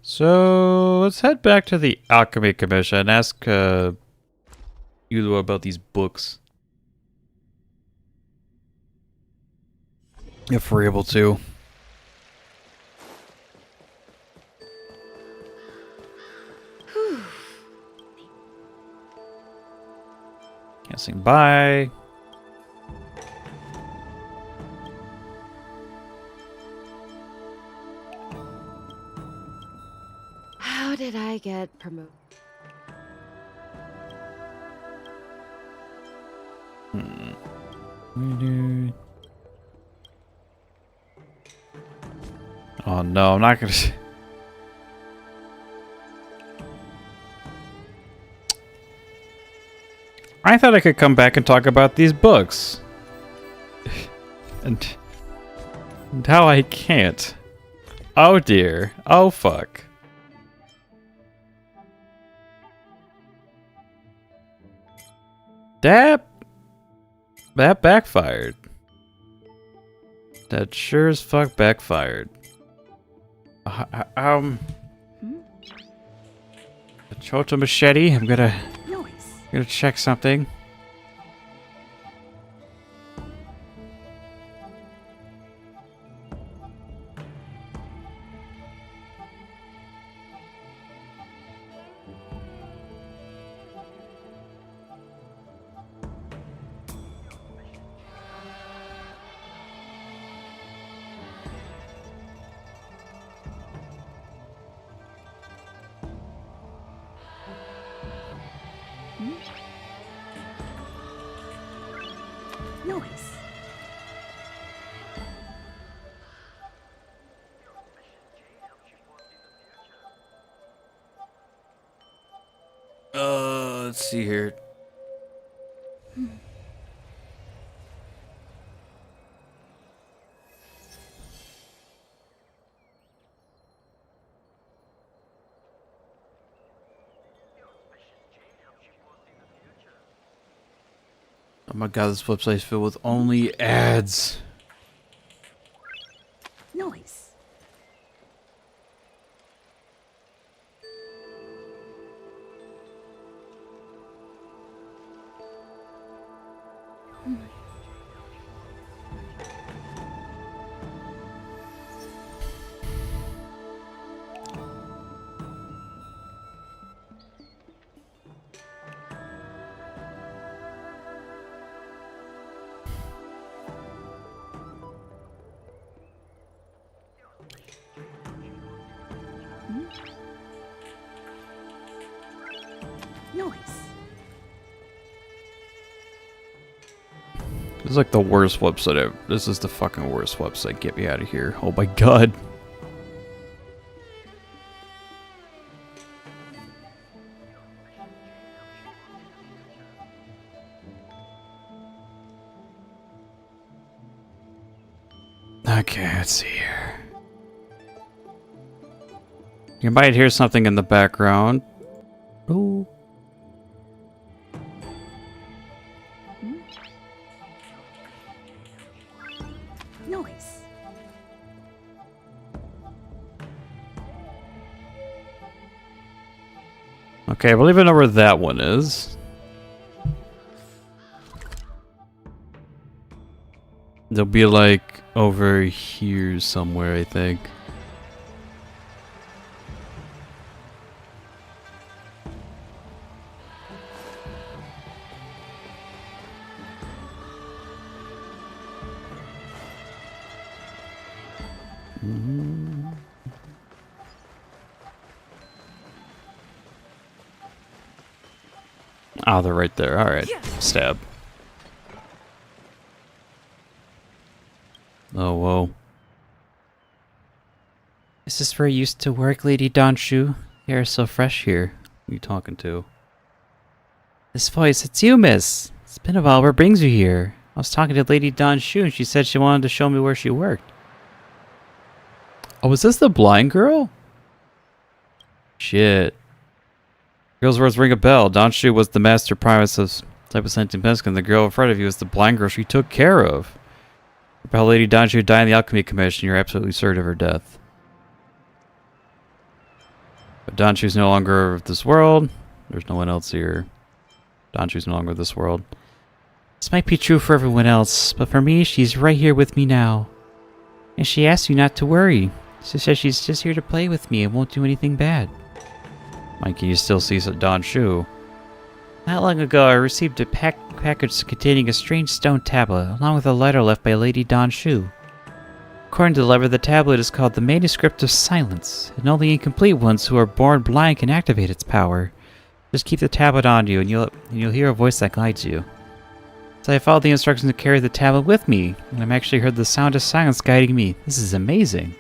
So, let's head back to the Alchemy Commission and ask Yulu about these books. If we're able to. Guessing bye.
How did I get promoted?
Oh no, I'm not gonna. I thought I could come back and talk about these books. and how I can't. Oh dear. Oh fuck. That backfired. That sure as fuck backfired. A Chota machete. I'm gonna check something. Let's see here. Oh my god, this website is filled with only ads.
Noise.
This is like the worst website ever. This is the fucking worst website. Get me out of here. Oh my god. Okay, let's see here. You might hear something in the background. Ooh. Okay, I believe I know where that one is. They'll be like over here somewhere, I think. Oh, they're right there. Alright. Stab. Oh, whoa.
Is this where you used to work, Lady Donshu? The air is so fresh here.
Who are you talking to?
This voice, it's you, miss. It's been a while. What brings you here? I was talking to Lady Donshu and she said she wanted to show me where she worked.
Oh, was this the blind girl? Shit. Girl's words ring a bell. Donshu was the master primus of type of sentient Pensk, and the girl in front of you was the blind girl she took care of. About Lady Donshu died in the Alchemy Commission, you're absolutely certain of her death. But Donshu's no longer of this world. There's no one else here. Donshu's no longer of this world.
This might be true for everyone else, but for me, she's right here with me now. And she asked you not to worry. She says she's just here to play with me and won't do anything bad.
Mike, can you still see Donshu?
Not long ago, I received a package containing a strange stone tablet, along with a letter left by Lady Donshu. According to the letter, the tablet is called the Manuscript of Silence, and only incomplete ones who are born blind can activate its power. Just keep the tablet on you, and you'll hear a voice that guides you. So I followed the instructions to carry the tablet with me, and I've actually heard the sound of silence guiding me. This is amazing.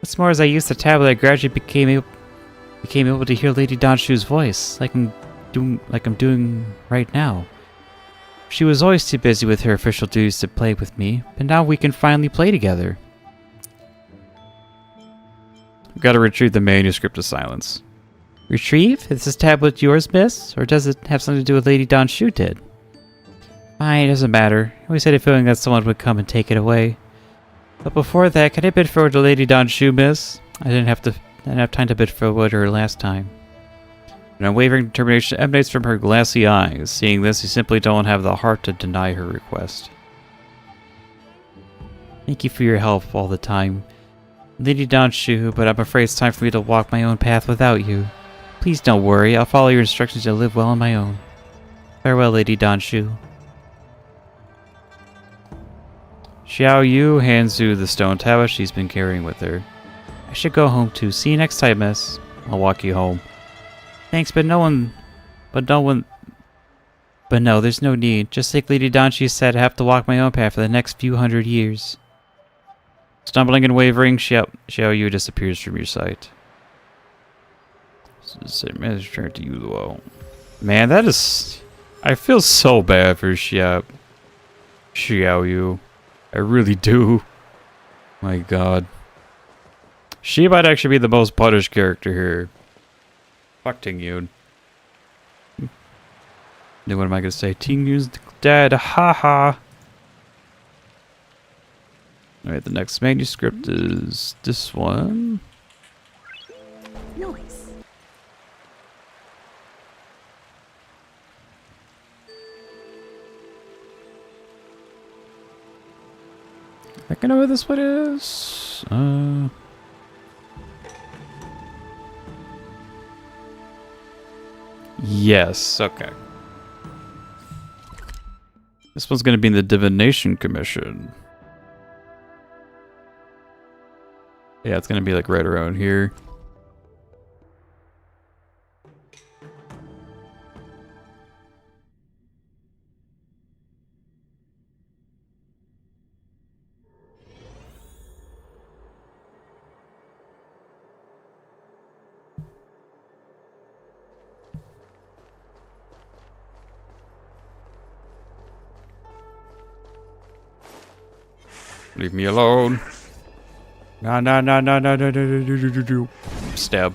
What's more, as I used the tablet, I gradually became able to hear Lady Donshu's voice, like I'm doing right now. She was always too busy with her official duties to play with me, but now we can finally play together.
We've got to retrieve the Manuscript of Silence.
Retrieve? Is this tablet yours, miss? Or does it have something to do with Lady Donshu did? Fine, it doesn't matter. I always had a feeling that someone would come and take it away. But before that, can I bid forward to Lady Donshu, miss? I didn't have time to bid forward her last time. An unwavering determination emanates from her glassy eyes. Seeing this, you simply don't have the heart to deny her request. Thank you for your help all the time, Lady Donshu, but I'm afraid it's time for me to walk my own path without you. Please don't worry, I'll follow your instructions to live well on my own. Farewell, Lady Donshu.
Xiao Yu hands you the stone tablet she's been carrying with her.
I should go home too. See you next time, miss.
I'll walk you home.
Thanks, but no, there's no need. Just like Lady Donshu said, I have to walk my own path for the next few hundred years.
Stumbling and wavering, Xiao Yu disappears from your sight. Turn to you, Luo. Man, that is... I feel so bad for Xiao Yu. I really do. My god. She might actually be the most punished character here. Fuck Ting Yun. Then what am I gonna say? Ting Yun's dead. Haha. Alright, the next manuscript is this one.
Nice.
I think I know where this one is. Yes, okay. This one's gonna be in the Divination Commission. Yeah, it's gonna be like right around here. Leave me alone. No, no, no, no, no, no, no, no, no, no, no. Stab.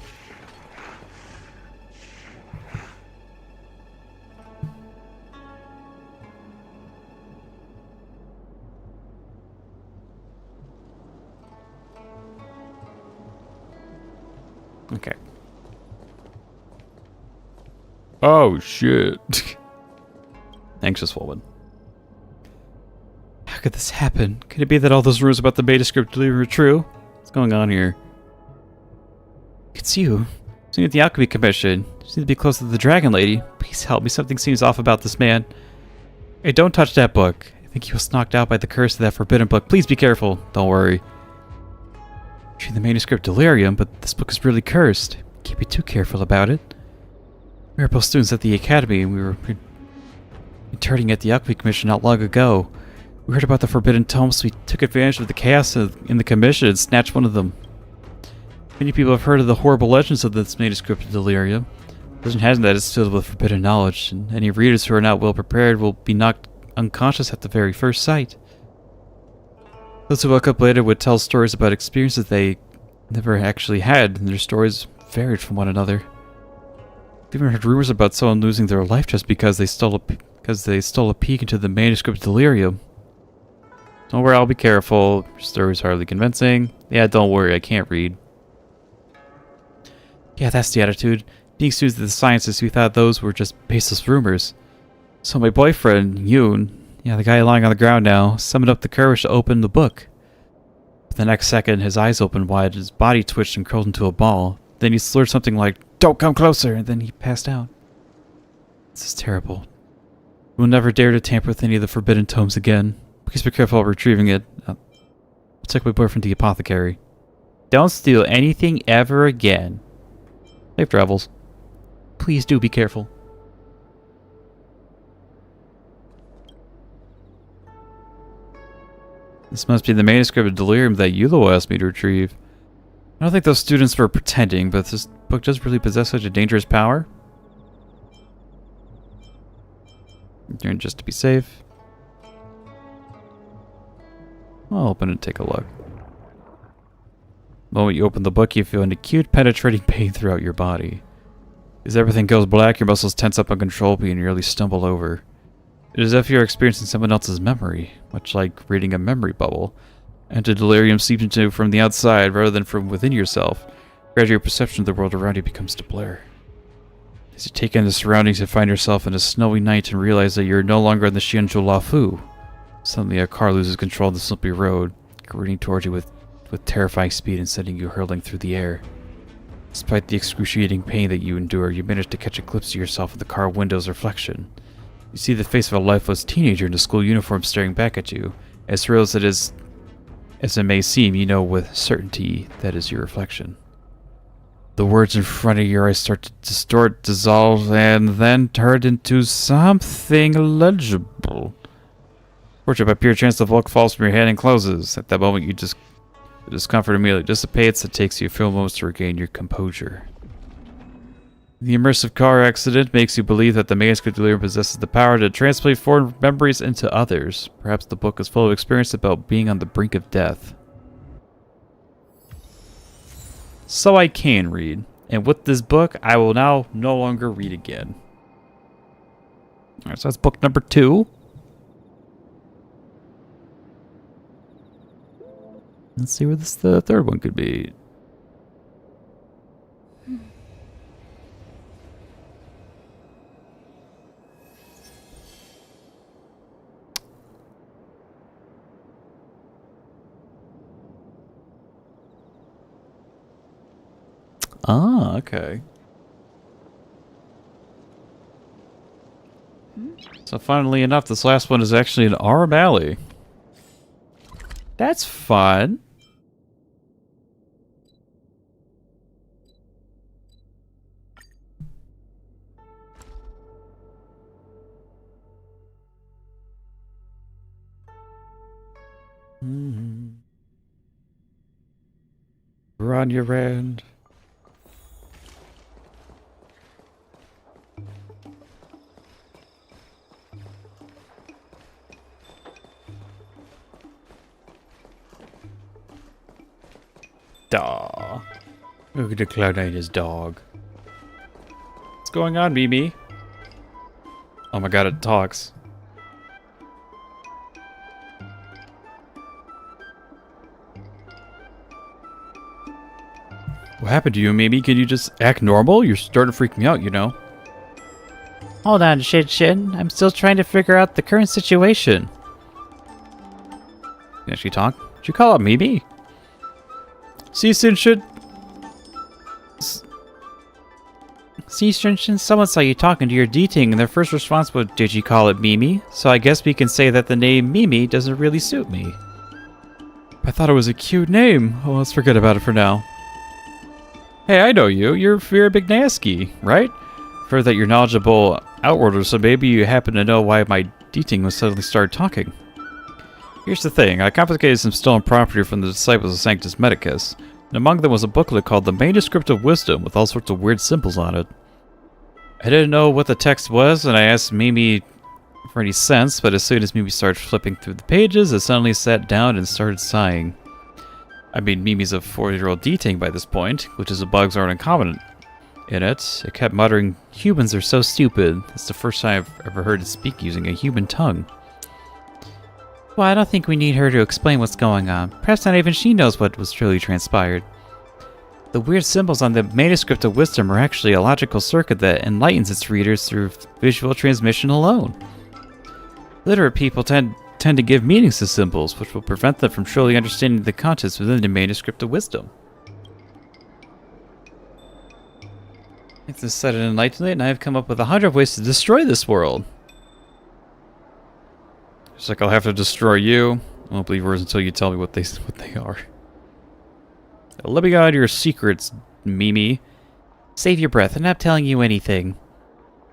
Okay. Oh, shit. Anxious woman. How could this happen? Could it be that all those rumors about the manuscript delivery were true? What's going on here? It's you. Sitting at the Alchemy Commission. You seem to be close to the Dragon Lady. Please help me. Something seems off about this man. Hey, don't touch that book. I think he was knocked out by the curse of that forbidden book. Please be careful. Don't worry. The manuscript delirium, but this book is really cursed. Can't be too careful about it. We were both students at the academy, and we were interning at the Alchemy Commission not long ago. We heard about the forbidden tomes, so we took advantage of the chaos in the commission and snatched one of them. Many people have heard of the horrible legends of this manuscript delirium. Legend has it that it's filled with forbidden knowledge, and any readers who are not well prepared will be knocked unconscious at the very first sight. Those who woke up later would tell stories about experiences they never actually had, and their stories varied from one another. I've even heard rumors about someone losing their life just because they stole a peek into the manuscript delirium. Don't worry, I'll be careful. Your story's hardly convincing. Yeah, don't worry, I can't read. Yeah, that's the attitude. Being students of the sciences, we thought those were just baseless rumors. So my boyfriend, Yuan, yeah, the guy lying on the ground now, summoned up the courage to open the book. But the next second, his eyes opened wide, his body twitched and curled into a ball. Then he slurred something like, "Don't come closer," and then he passed out. This is terrible. We'll never dare to tamper with any of the forbidden tomes again. Please be careful while retrieving it. I'll take my boyfriend to the apothecary. Don't steal anything ever again. Safe travels. Please do be careful. This must be the manuscript of delirium that Yulo asked me to retrieve. I don't think those students were pretending, but this book does really possess such a dangerous power. Just to be safe. I'll open it and take a look. The moment you open the book, you feel an acute, penetrating pain throughout your body. As everything goes black, your muscles tense up uncontrollably and nearly stumble over. It is as if you're experiencing someone else's memory, much like reading a memory bubble. And the delirium seeps into you from the outside rather than from within yourself. Gradually, your perception of the world around you becomes to blur. As you take in the surroundings, you find yourself in a snowy night and realize that you're no longer in the xianzhou luofu. Suddenly, a car loses control of the slippery road, careening towards you with terrifying speed and sending you hurtling through the air. Despite the excruciating pain that you endure, you manage to catch a glimpse of yourself in the car window's reflection. You see the face of a lifeless teenager in a school uniform staring back at you. As real as it may seem, you know with certainty that is your reflection. The words in front of your eyes start to distort, dissolve, and then turn into something legible. Fortunately, by pure chance, the book falls from your hand and closes. At that moment, the discomfort immediately dissipates. It takes you a few moments to regain your composure. The immersive car accident makes you believe that the manuscript delirium possesses the power to translate foreign memories into others. Perhaps the book is full of experience about being on the brink of death. So I can read, and with this book, I will now no longer read again. Alright, so that's book number 2. Let's see where the third one could be. Ah, okay. So funnily enough, this last one is actually an aurum alley. That's fun. Run your errand. Aw. Look at the Cloud9 and his dog. What's going on, Mimi? Oh my god, it talks. What happened to you, Mimi? Can you just act normal? You're starting to freak me out, you know.
Hold on, Shin. I'm still trying to figure out the current situation.
Can you actually talk? Did you call out Mimi? See, Shinshin?
See, Shinshin, someone saw you talking to your D-Ting, and their first response was, did you call it Mimi? So I guess we can say that the name Mimi doesn't really suit me.
I thought it was a cute name. Oh, let's forget about it for now. Hey, I know you. You're Firo McNosky, right? I've heard that you're knowledgeable outworlder, so maybe you happen to know why my D-Ting was suddenly started talking. Here's the thing. I confiscated some stolen property from the disciples of Sanctus Medicus, and among them was a booklet called the Manuscript of Wisdom with all sorts of weird symbols on it. I didn't know what the text was, and I asked Mimi for any sense, but as soon as Mimi started flipping through the pages, it suddenly sat down and started sighing. I mean, Mimi's a 4-year-old D-Ting by this point, which is the bugs aren't uncommon in it. It kept muttering, "Humans are so stupid." That's the first time I've ever heard it speak using a human tongue.
Well, I don't think we need her to explain what's going on. Perhaps not even she knows what was truly transpired. The weird symbols on the Manuscript of Wisdom are actually a logical circuit that enlightens its readers through visual transmission alone. Literate people tend to give meanings to symbols, which will prevent them from truly understanding the contents within the Manuscript of Wisdom. It's a sudden enlightenment, and I have come up with 100 ways to destroy this world.
It's like I'll have to destroy you. I won't believe words until you tell me what they are. Let me out your secrets, Mimi.
Save your breath, I'm not telling you anything.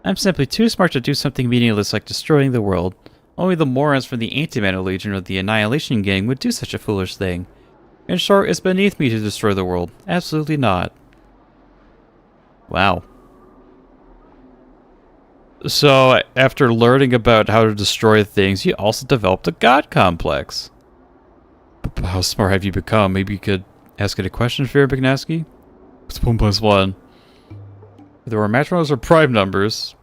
I'm simply too smart to do something meaningless like destroying the world. Only the morons from the Antimatter Legion or the Annihilation Gang would do such a foolish thing. In short, it's beneath me to destroy the world. Absolutely not.
Wow. So, after learning about how to destroy things, you also developed a god complex. How smart have you become? Maybe you could ask it a question, Firo McNosky? What's 1 plus 1? There were match numbers or prime numbers.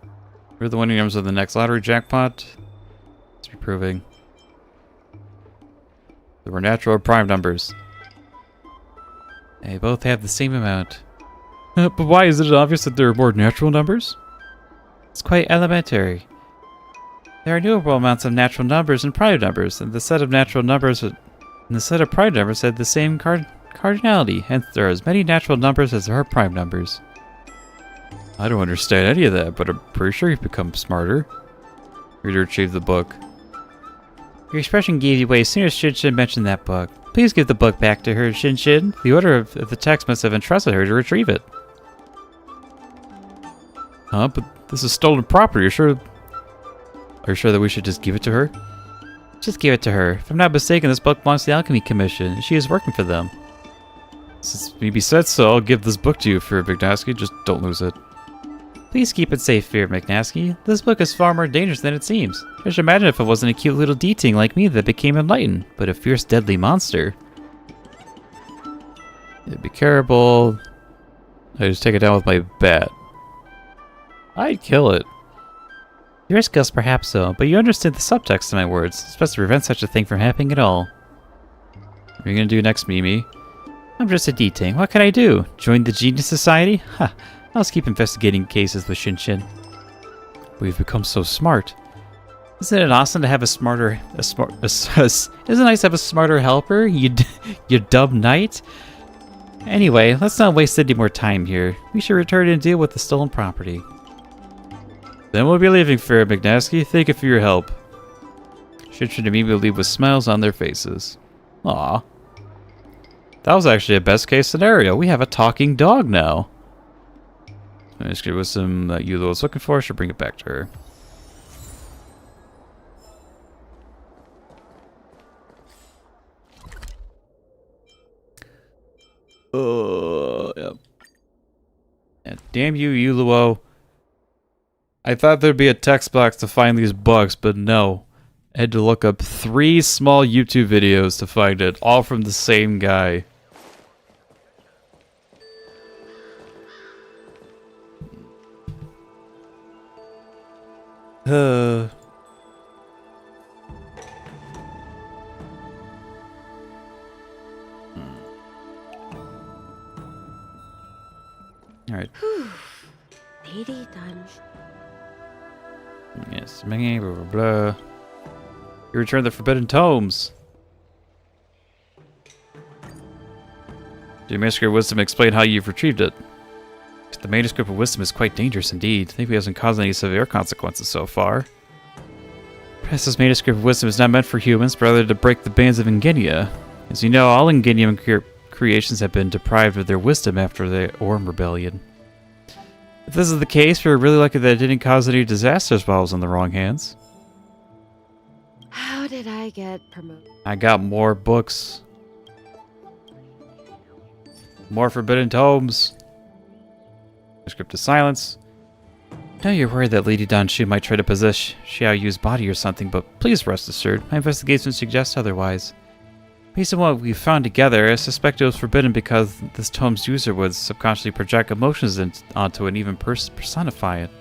What are the winning numbers of the next lottery jackpot? It's reproving. There were natural or prime numbers.
They both have the same amount.
But why is it obvious that there are more natural numbers?
It's quite elementary. There are innumerable amounts of natural numbers and prime numbers, and the set of natural numbers and the set of prime numbers had the same cardinality, hence there are as many natural numbers as there are prime numbers.
I don't understand any of that, but I'm pretty sure you've become smarter. Reader retrieve the book.
Your expression gave you away as soon as Shinshin mentioned that book. Please give the book back to her, Shinshin. The order of the text must have entrusted her to retrieve it.
Huh? But this is stolen property. Are you sure that we should just give it to her?
Just give it to her. If I'm not mistaken, this book belongs to the Alchemy Commission, and she is working for them.
Since Mimi said so, I'll give this book to you, Firo McNosky. Just don't lose it.
Please keep it safe, Firo McNosky. This book is far more dangerous than it seems. Just imagine if it wasn't a cute little D-Ting like me that became enlightened, but a fierce, deadly monster.
Yeah, be careful. I just take it down with my bat. I'd kill it.
Your skills perhaps so, but you understood the subtext of my words. It's best to prevent such a thing from happening at all.
What are you gonna do next, Mimi?
I'm just a D-Ting. What can I do? Join the Genius Society? Ha! I'll just keep investigating cases with Shinshin.
We've become so smart.
Isn't it awesome to have isn't it nice to have a smarter helper, you dumb knight? Anyway, let's not waste any more time here. We should return and deal with the stolen property.
Then we'll be leaving, Firo McNosky. Thank you for your help. Shinshin and Mimi will leave with smiles on their faces. Aw. That was actually a best case scenario. We have a talking dog now. Let's get with some that Yulo was looking for. Should bring it back to her. Yep. And damn you, Yuluo. I thought there'd be a text box to find these bugs, but no. I had to look up 3 small YouTube videos to find it, all from the same guy. Alright.
Lady done.
Yes, blah, blah, blah, blah. You return the Forbidden Tomes. The Manuscript of Wisdom explain how you've retrieved it. The Manuscript of Wisdom is quite dangerous indeed. I think it hasn't caused any severe consequences so far. Perhaps this Manuscript of Wisdom is not meant for humans, but rather to break the bands of Ingenia. As you know, all Ingenium creations have been deprived of their wisdom after the Aurum Rebellion. If this is the case, we're really lucky that it didn't cause any disasters while I was in the wrong hands.
How did I get promoted?
I got more books. More Forbidden Tomes. Manuscript of Silence. I know you're worried that Lady Danshu might try to possess Xiao Yu's body or something, but please rest assured, my investigation suggests otherwise. Based on what we found together, I suspect it was forbidden because this tome's user would subconsciously project emotions onto it and even personify it.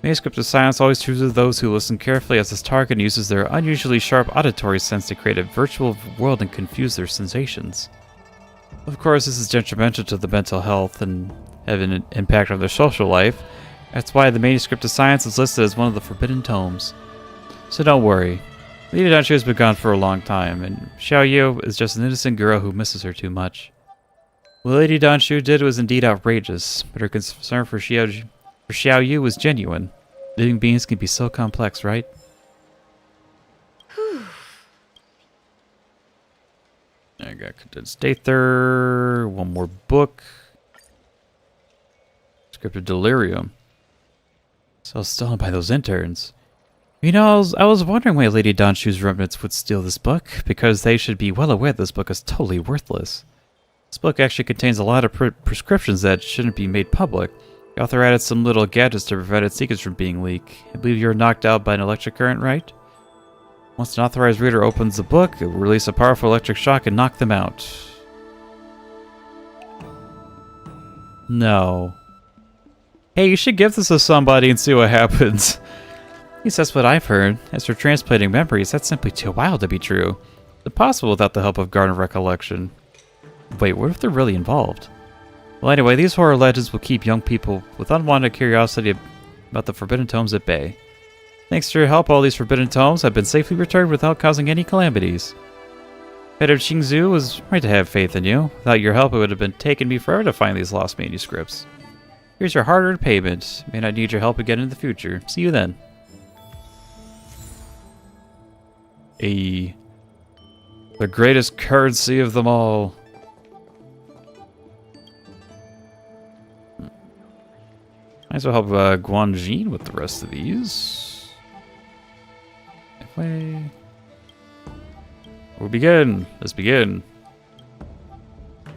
Manuscript of Silence always chooses those who listen carefully as its target and uses their unusually sharp auditory sense to create a virtual world and confuse their sensations. Of course, this is detrimental to the mental health and have an impact on their social life. That's why the Manuscript of Science is listed as one of the Forbidden Tomes. So don't worry. Lady Danshu has been gone for a long time, and Xiao Yu is just an innocent girl who misses her too much. What Lady Danshu did was indeed outrageous, but her concern for Xiao Yu was genuine. Living beings can be so complex, right? I got Condensed Aether, one more book. Script of Delirium. So stolen by those interns. You know, I was wondering why Lady Danshu's remnants would steal this book, because they should be well aware this book is totally worthless. This book actually contains a lot of prescriptions that shouldn't be made public. The author added some little gadgets to prevent its secrets from being leaked. I believe you were knocked out by an electric current, right? Once an authorized reader opens the book, it will release a powerful electric shock and knock them out. No. Hey, you should give this to somebody and see what happens. At least that's what I've heard. As for transplanting memories, that's simply too wild to be true. It's impossible without the help of Garden Recollection. Wait, what if they're really involved? Well, anyway, these horror legends will keep young people with unwanted curiosity about the Forbidden Tomes at bay. Thanks to your help, all these Forbidden Tomes have been safely returned without causing any calamities. Head of Qingzhou was right to have faith in you. Without your help, it would have been taking me forever to find these lost manuscripts. Here's your hard-earned payment. May not need your help again in the future. See you then. The greatest currency of them all. Might as well help Guanjin with the rest of these. Anyway. We'll begin. Let's begin.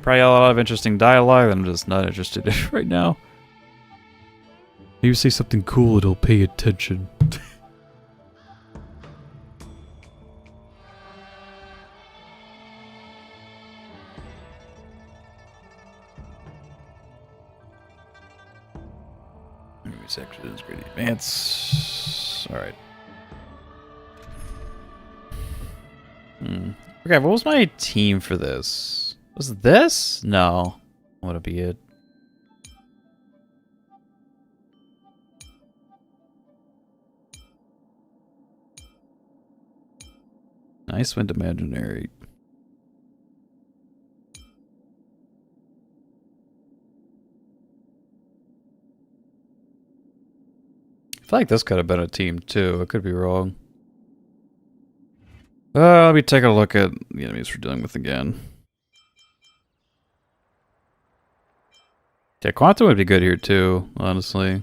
Probably a lot of interesting dialogue that I'm just not interested in right now. Maybe say something cool, it'll pay attention. Sections, great advance. Alright. Okay, what was my team for this? Was it this? No. What would be it? Nice Wind Imaginary. I feel like this could have been a team too. I could be wrong. Let me take a look at the enemies we're dealing with again. Yeah, Quantum would be good here too, honestly.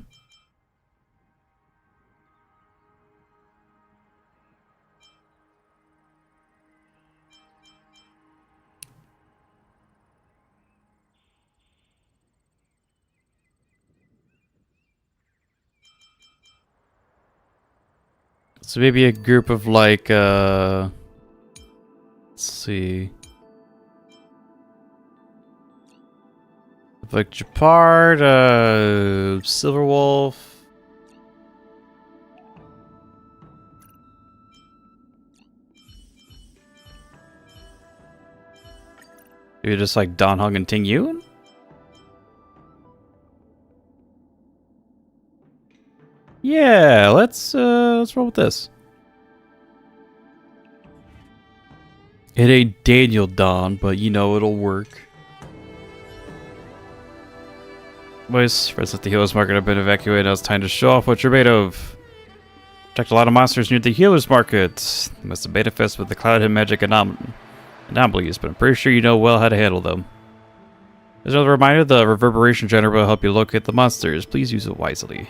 So maybe a group of like, let's see. Like Japard, Silverwolf. You just like Dan Heng and Ting Yun? Yeah, let's roll with this. It ain't Daniel Don, but you know it'll work. Boys, friends at the Healer's Market have been evacuated. Now it's time to show off what you're made of. Protect a lot of monsters near the Healer's Market. You must have made a fist with the Cloud and Magic anomalies, but I'm pretty sure you know well how to handle them. As another reminder, the reverberation generator will help you locate the monsters. Please use it wisely.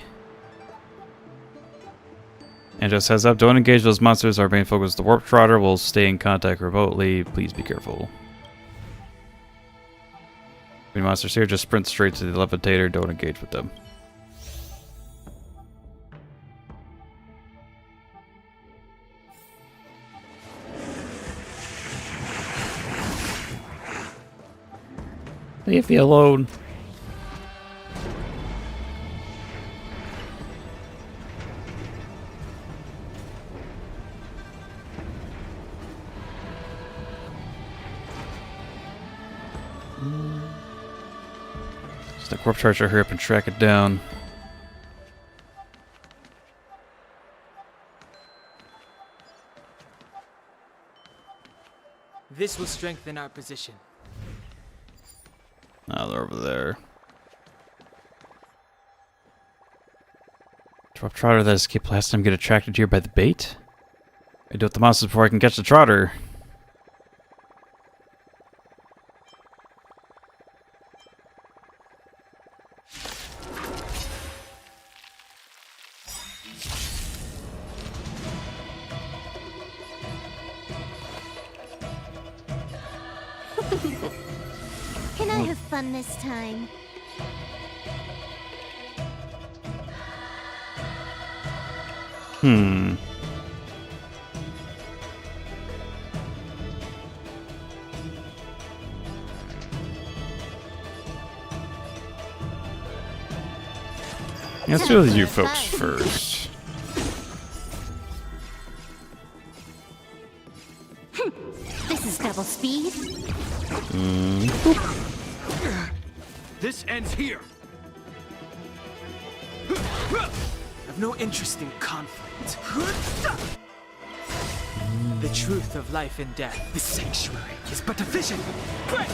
And just heads up, don't engage those monsters. Our main focus is the Warp Trotter. Will stay in contact remotely. Please be careful. Any monsters here, just sprint straight to the levitator. Don't engage with them. Leave me alone. Just the Warp Charger, hurry up and track it down.
This will strengthen our position.
Oh, they're over there. Warp Trotter that escaped last time get attracted here by the bait? I do with the monsters before I can catch the Trotter.
Can I have fun this time?
Let's do with you folks first.
This is double speed.
This ends here. I've no interest in conflict. The truth of life and death. The sanctuary is but a vision. Break!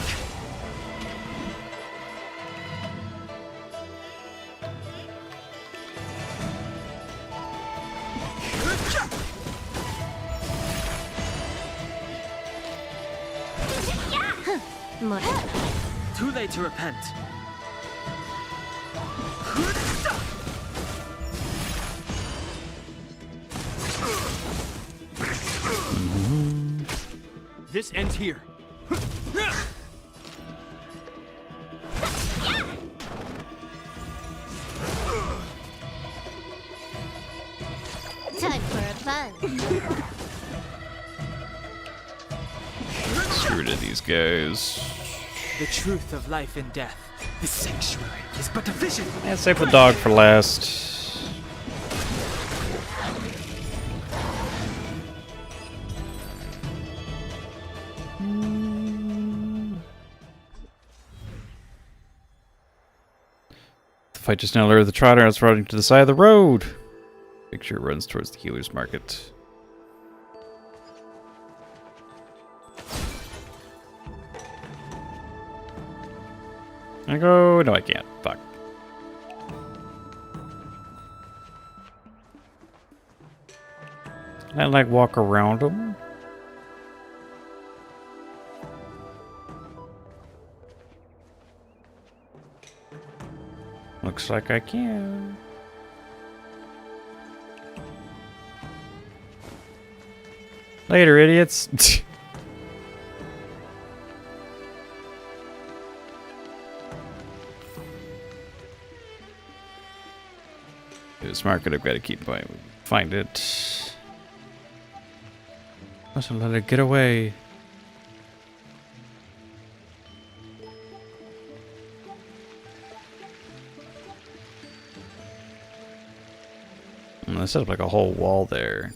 Too late to repent. This ends here.
Time for a fun.
Let's get rid of these guys.
The truth of life and death. The sanctuary is but a vision.
And save the dog for last. The fight just now lured the Trotter. It's running to the side of the road. Make sure it runs towards the Healer's Market. I go. No, I can't. Fuck. Can I like walk around them? Looks like I can. Later, idiots. This market, I've got to keep by. Find it. Mustn't let it get away. I set up like a whole wall there.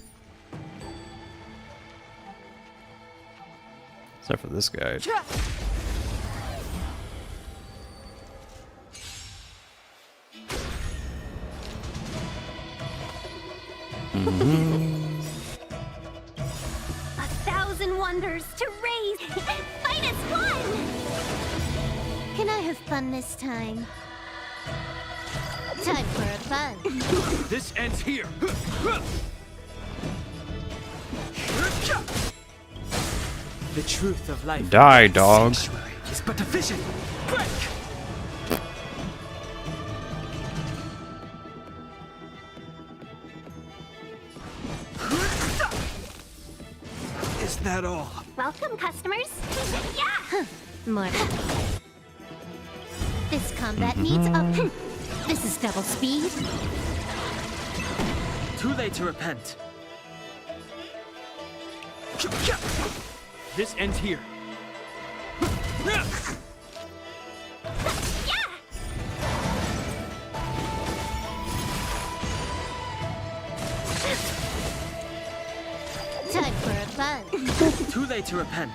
Except for this guy.
1,000 wonders to raise. Fight as one. Can I have fun this time? Time for a fun.
This ends here. The truth of life.
Die, dog.
Sanctuary is but a vision. Break. Is that all?
Welcome, customers. Yeah. More. This combat needs up. This is double speed.
Too late to repent. This ends here.
Time for a fun.
Too late to repent.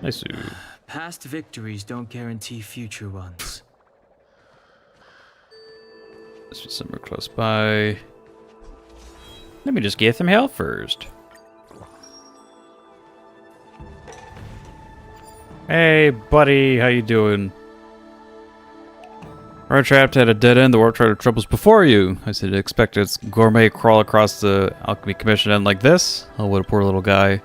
Nice.
Past victories don't guarantee future ones.
This is somewhere close by. Let me just give them hell first. Hey, buddy, how you doing? We're trapped at a dead end. The warp trader troubles before you. I said, expect its gourmet crawl across the alchemy commission end like this. Oh, what a poor little guy.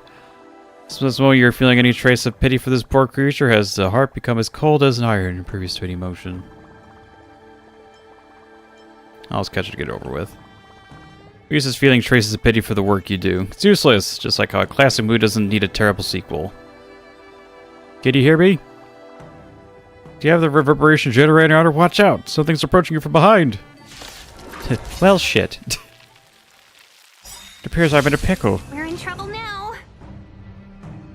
So this moment you're feeling any trace of pity for this poor creature, has the heart become as cold as an iron, impervious to any emotion. I'll just catch it to get it over with. Use this feeling traces of pity for the work you do. It's useless, just like how a classic movie doesn't need a terrible sequel. Can you hear me? Do you have the reverberation generator on, or watch out? Something's approaching you from behind. Well, shit. It appears I'm in a pickle.
We're in trouble now.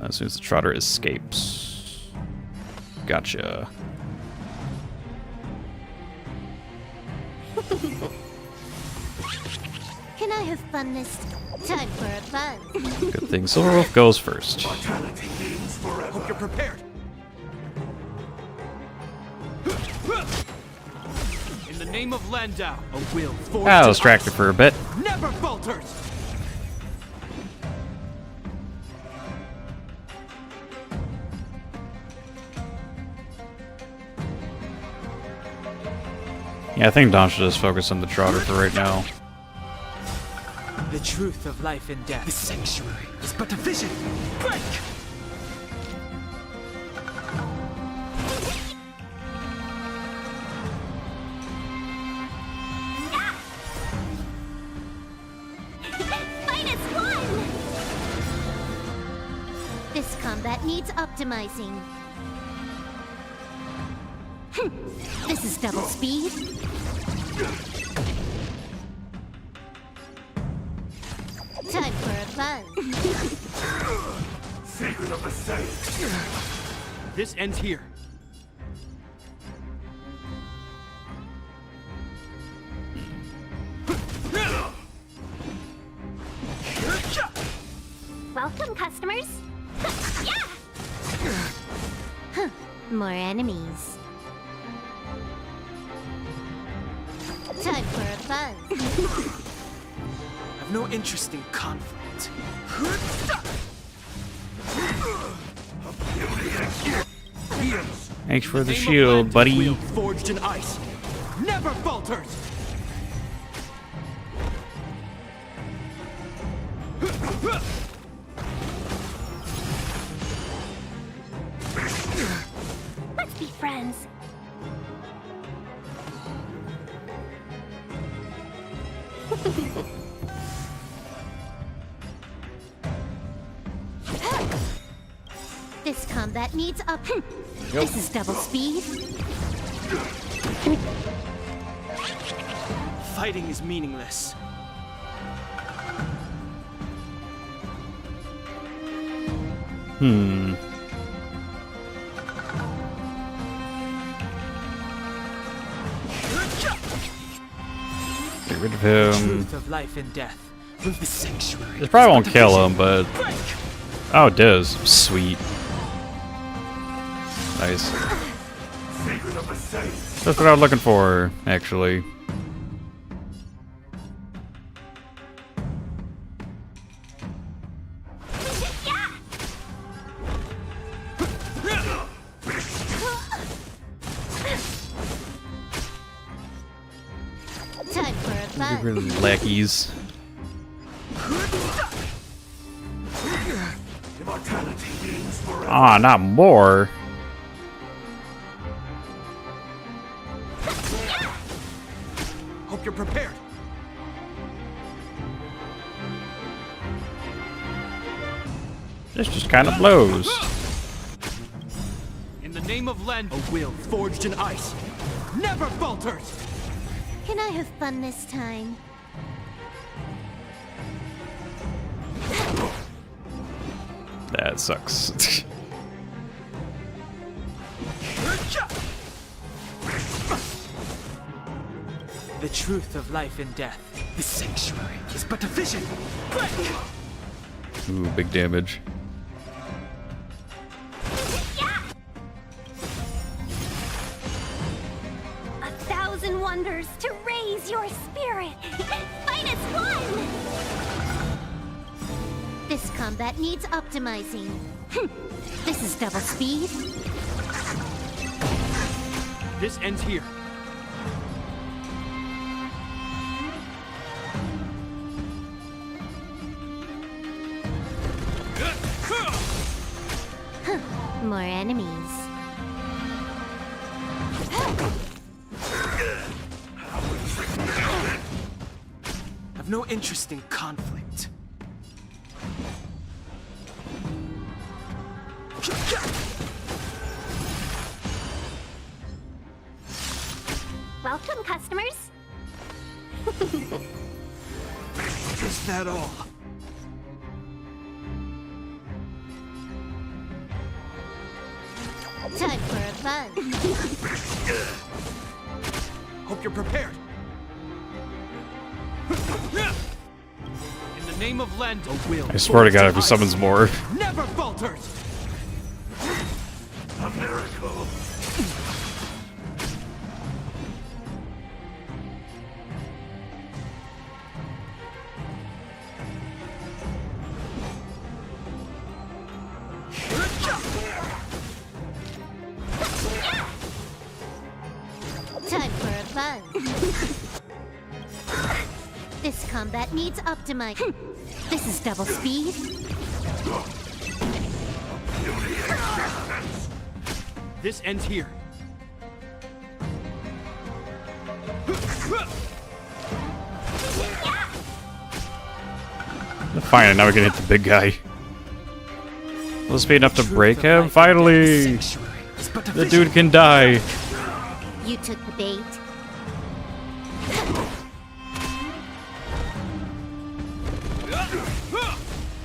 As soon as the trotter escapes. Gotcha.
Can I have fun this time for a fun?
Good thing Silver Wolf goes first.
Hope you're prepared. In the name of Landau, a will forged
I
in
was distracted
ice
for a bit.
never falters.
Yeah, I think Don should just focus on the trotter for right now.
The truth of life and death. The sanctuary is but a vision. Break!
Fight as one! This combat needs optimizing. This is double speed. Time for a fun.
Secret of the safe.
This ends here.
Welcome, customers. Yeah! More enemies. Time for a fun.
I've no interest in conflict.
Thanks for the
Name of
shield,
Landau,
buddy.
will forged in ice never falters.
Let's be friends. This combat needs up. This is double speed.
Fighting is meaningless.
Get rid of him.
Truth of life and death. The sanctuary.
This probably
is
won't
but a
kill
vision.
him, but...
Break!
Oh, it does. Sweet. Nice. That's what I was looking for, actually.
Time for a fun.
Lackeys. Ah, not more.
Hope you're prepared.
This just kind of blows.
In the name of Len, a will forged in ice never falters.
Can I have fun this time?
That sucks.
The truth of life and death. The sanctuary is but a vision.
Ooh, big damage.
A thousand wonders to raise your spirit. Fight as one! This combat needs optimizing. This is double speed.
This ends here.
More enemies.
I've no interest in conflict.
Welcome, customers.
Is that all?
Time for a fun.
Hope you're prepared. In the name of Len, a will.
I swear to God, if he summons more.
Never falters.
A miracle.
Time for a fun. This combat needs optimizing. This is double speed.
This ends here.
Fine, now we can hit the big guy. Will this be enough to break him? Finally! The dude can die.
You took the bait.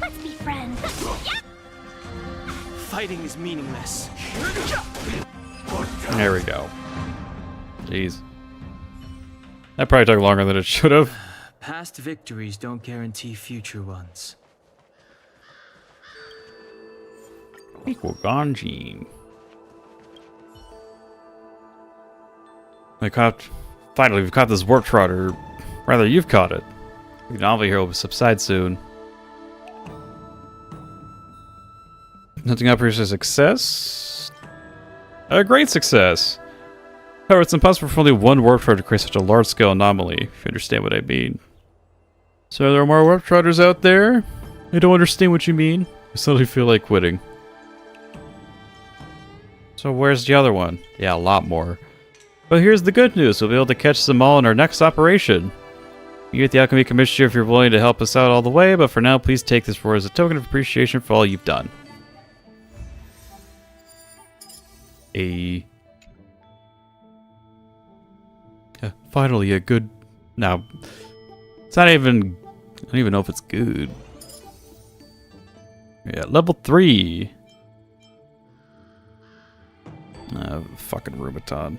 Let's be friends.
Fighting is meaningless.
There we go. Jeez. That probably took longer than it should have.
Past victories don't guarantee future ones.
Equal Ganjin. Finally, we've caught this warp trotter. Rather, you've caught it. The novelty here will subside soon. Hunting operation is a success? A great success! However, it's impossible for only one warp trotter to create such a large-scale anomaly, if you understand what I mean. So there are more warp trotters out there? I don't understand what you mean. I suddenly feel like quitting. So where's the other one? Yeah, a lot more. But here's the good news. We'll be able to catch them all in our next operation. You at the Alchemy Commissioner if you're willing to help us out all the way, but for now, please take this reward as a token of appreciation for all you've done. Finally, a good... Now, it's not even... I don't even know if it's good. Yeah, level 3. Fucking Rheumaton.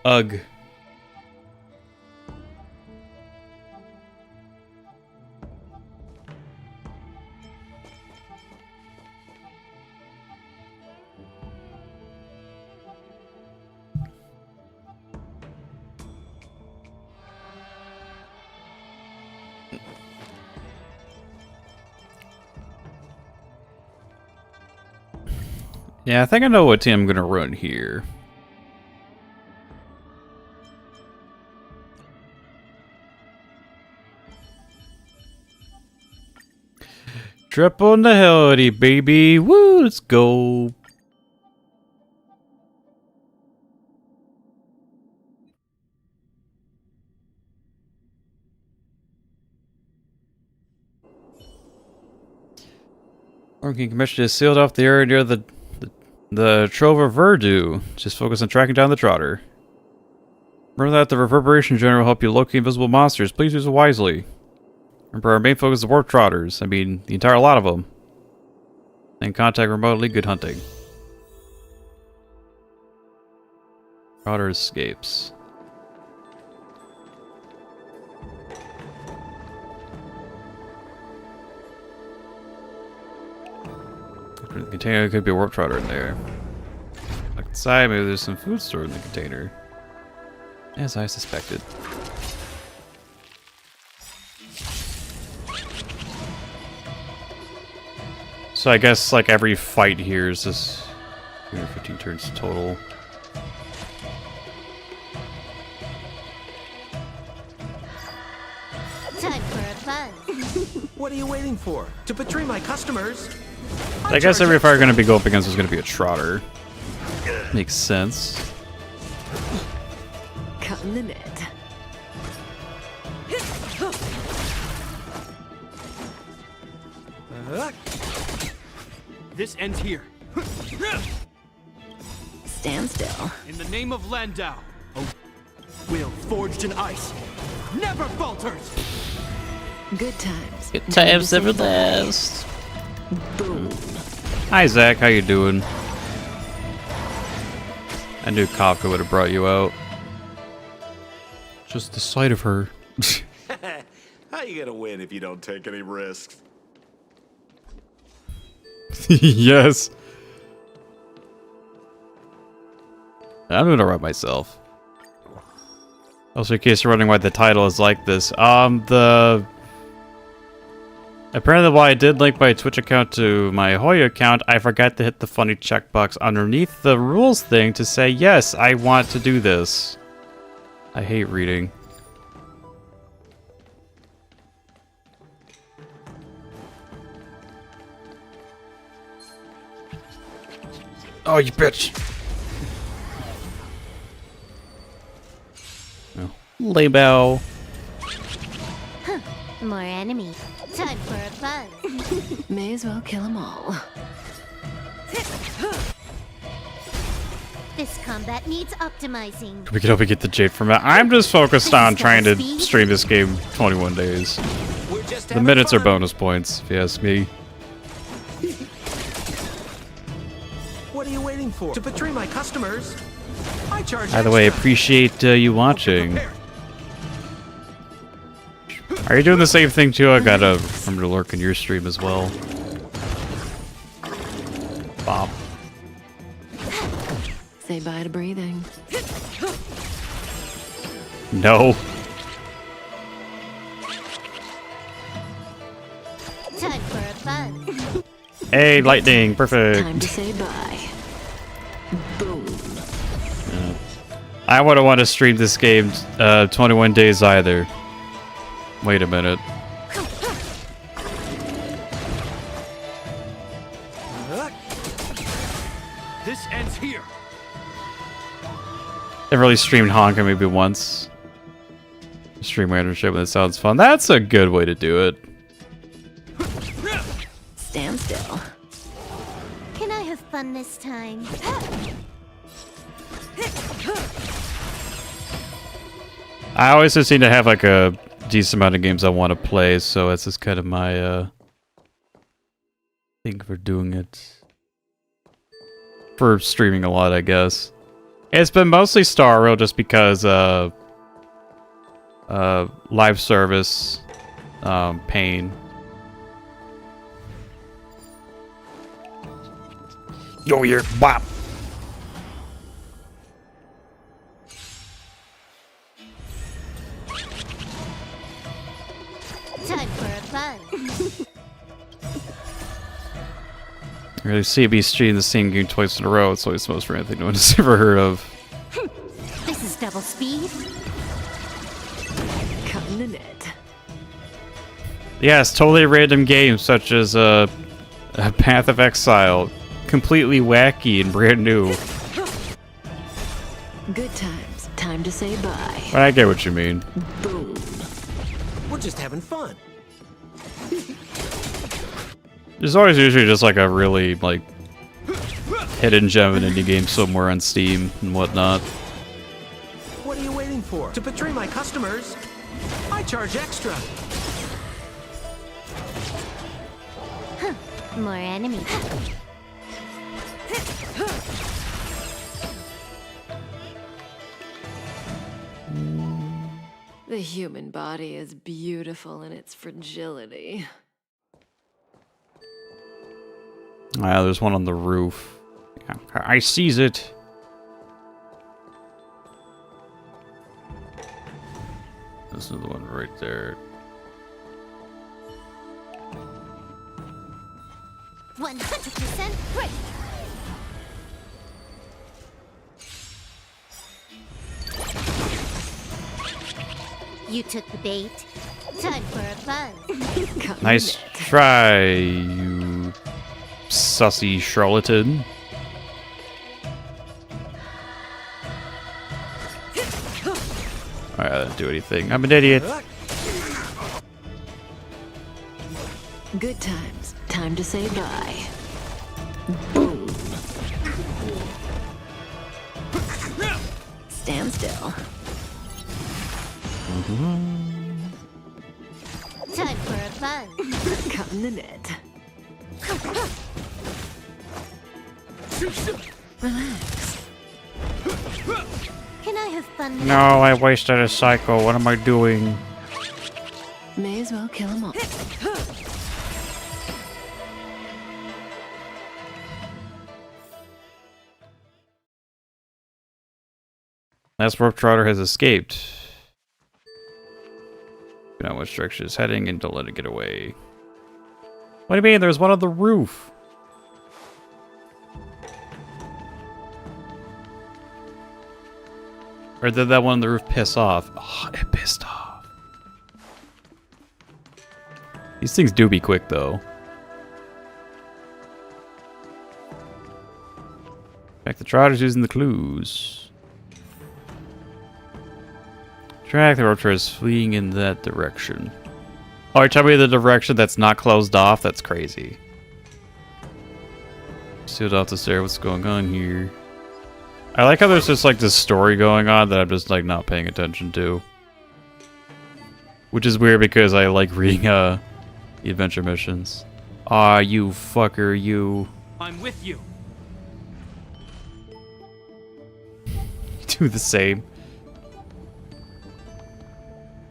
Ugh. Yeah, I think I know what team I'm gonna run here. Trip on the holiday, baby. Woo, let's go. Working Commission has sealed off the area near the Trove of Verdure. Just focus on tracking down the trotter. Remember that the reverberation generator will help you locate invisible monsters. Please use it wisely. Remember, our main focus is warp trotters. I mean, the entire lot of them. And contact remotely. Good hunting. Trotter escapes. The container could be a warp trotter in there. Look inside, maybe there's some food stored in the container. As I suspected. So I guess like every fight here is just 15 turns total.
Time for a fun.
What are you waiting for? To betray my customers?
I guess every fight you're going to be going up against is going to be a trotter. Makes sense.
Cutting the net.
This ends here.
Stand still.
In the name of Landau, a will forged in ice never falters.
Good times.
Good times never last.
Boom.
Hi Zach, how you doing? I knew Kafka would have brought you out. Just the sight of her.
How you gonna win if you don't take any risks?
Yes. I'm gonna run myself. Also, in case you're wondering why the title is like this, apparently while I did link my Twitch account to my Hoya account, I forgot to hit the funny checkbox underneath the rules thing to say, yes, I want to do this. I hate reading. Oh, you bitch! Oh. Label.
Huh. More enemies. Time for a fun.
May as well kill them all.
This combat needs optimizing.
We can help you get the jade from it. I'm just focused on trying to stream this game 21 days. The minutes are bonus points, if you ask me.
What are you waiting for? To betray my customers? I charge.
By the way, appreciate you watching. Are you doing the same thing too? I gotta remember to lurk in your stream as well. Bob.
Say bye to breathing.
No.
Time for a fun.
Hey, lightning, perfect.
Time to say bye. Boom.
I wouldn't want to stream this game 21 days either. Wait a minute.
This ends here.
I've really streamed Honkai maybe once. Stream randomship when it sounds fun. That's a good way to do it.
Stand still.
Can I have fun this time?
I always just seem to have like a decent amount of games I want to play, so that's just kind of my thing for doing it. For streaming a lot, I guess. It's been mostly Star Rail just because live service pain. Yo, you're bop.
Time for a fun.
really see me stream the same game twice in a row. It's always the most random thing no one's ever heard of.
This is double speed.
Cutting the net.
Yes, totally random games such as a Path of Exile. Completely wacky and brand new.
Good times. Time to say bye.
But I get what you mean.
Boom.
We're just having fun.
There's always usually just like a really like hidden gem in indie game somewhere on Steam and whatnot.
What are you waiting for? To betray my customers, I charge extra.
More enemies.
The human body is beautiful in its fragility.
Ah, there's one on the roof. Yeah, I sees it. This is the one right there.
100% great. You took the bait. Time for a buzz.
Nice try, you sussy charlatan. Alright, I didn't do anything. I'm an idiot.
Good times. Time to say bye. Boom. Stand still.
Time for a buzz.
Cutting the net. Relax.
Can I have fun?
No, I wasted a cycle. What am I doing?
May as well kill them all.
Last warp trotter has escaped. You know which direction it's heading and don't let it get away. What do you mean? There's one on the roof. Or did that one on the roof piss off? Oh, it pissed off. These things do be quick, though. In fact, the trotter's using the clues. Track the rotor is fleeing in that direction. Oh, you're telling me the direction that's not closed off? That's crazy. Sealed off the stair. What's going on here? I like how there's just like this story going on that I'm just like not paying attention to. Which is weird because I like reading the adventure missions. Ah, you fucker, you.
I'm with you.
Do the same.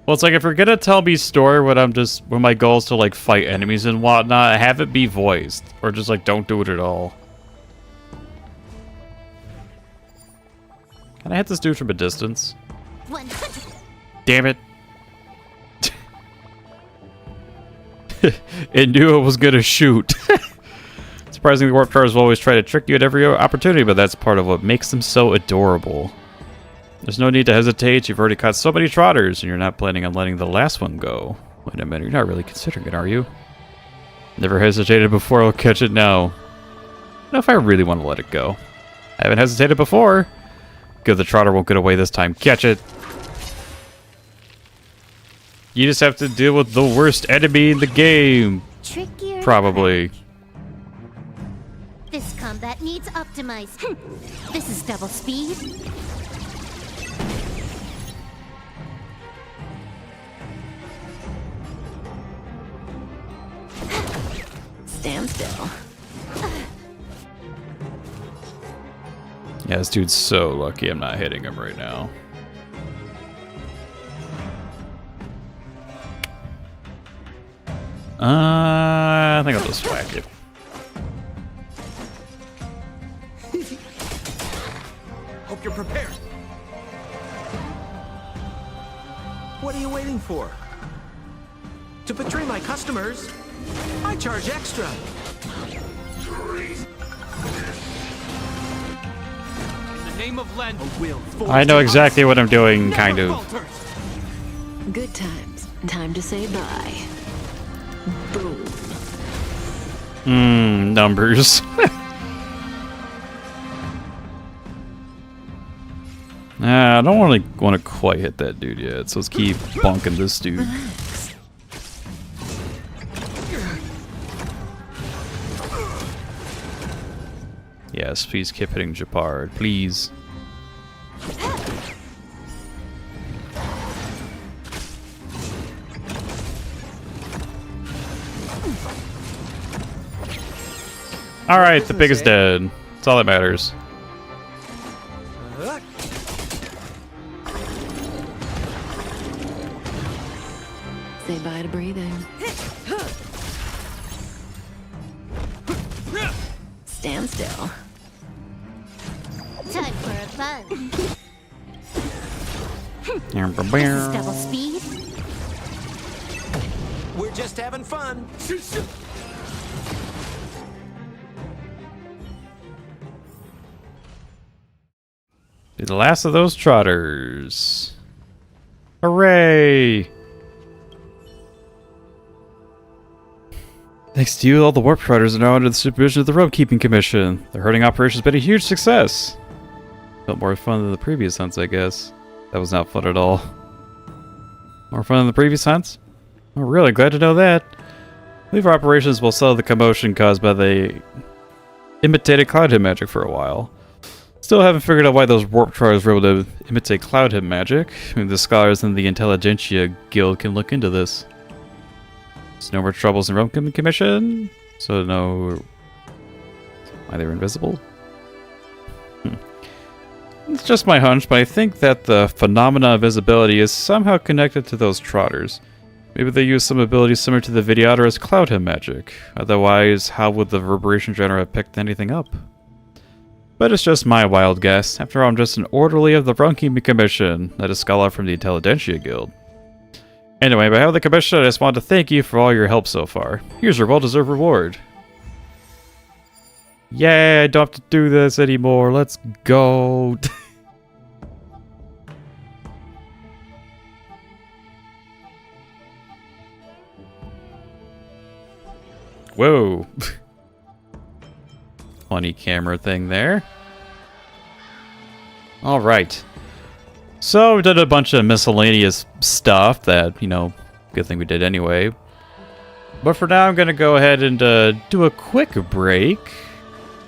Well, it's like if you're gonna tell me story when my goal is to like fight enemies and whatnot, have it be voiced. Or just like don't do it at all. Can I hit this dude from a distance?
100.
Damn it. It knew it was gonna shoot. Surprisingly, warp trotters will always try to trick you at every opportunity, but that's part of what makes them so adorable. There's no need to hesitate. You've already caught so many trotters, and you're not planning on letting the last one go. Wait a minute, you're not really considering it, are you? Never hesitated before, I'll catch it now. I don't know if I really want to let it go. I haven't hesitated before. Good, the trotter won't get away this time. Catch it! You just have to deal with the worst enemy in the game.
Trickier.
Probably.
This combat needs optimized. This is double speed.
Stand still.
Yeah, this dude's so lucky I'm not hitting him right now. I think I'll just whack it.
Hope you're prepared. What are you waiting for? To betray my customers, I charge extra. name of Len, a will
I know exactly what I'm doing, kind
never
of.
falters.
Good times. Time to say bye. Boom.
Numbers. Nah, I don't want to quite hit that dude yet, so let's keep bonking this dude. Yes, please keep hitting Japard, please. Alright, the pig is dead. That's all that matters.
Say bye to breathing. Stand still.
Time for a fun. This is double speed.
We're just having fun.
Be the last of those trotters. Hooray! Thanks to you, all the warp trotters are now under the supervision of the Rope Keeping Commission. Their herding operation has been a huge success. Felt more fun than the previous hunts, I guess. That was not fun at all. More fun than the previous hunts? I'm really glad to know that. Leave our operations will settle the commotion caused by the imitated cloud-hit magic for a while. Still haven't figured out why those warp trotters were able to imitate cloud-hit magic. Maybe the scholars in the Intelligentsia Guild can look into this. There's no more troubles in Rope Keeping Commission, so no... Why they were invisible? It's just my hunch, but I think that the phenomena of visibility is somehow connected to those trotters. Maybe they use some ability similar to the Videotora's cloud-hit magic. Otherwise, how would the reverberation generator have picked anything up? But it's just my wild guess. After all, I'm just an orderly of the Rope Keeping Commission, not a scholar from the Intelligentsia Guild. Anyway, by behalf the Commission, I just want to thank you for all your help so far. Here's your well-deserved reward. Yay, I don't have to do this anymore. Let's go. Whoa. Funny camera thing there. Alright. So we did a bunch of miscellaneous stuff that, you know, good thing we did anyway. But for now I'm going to go ahead and do a quick break.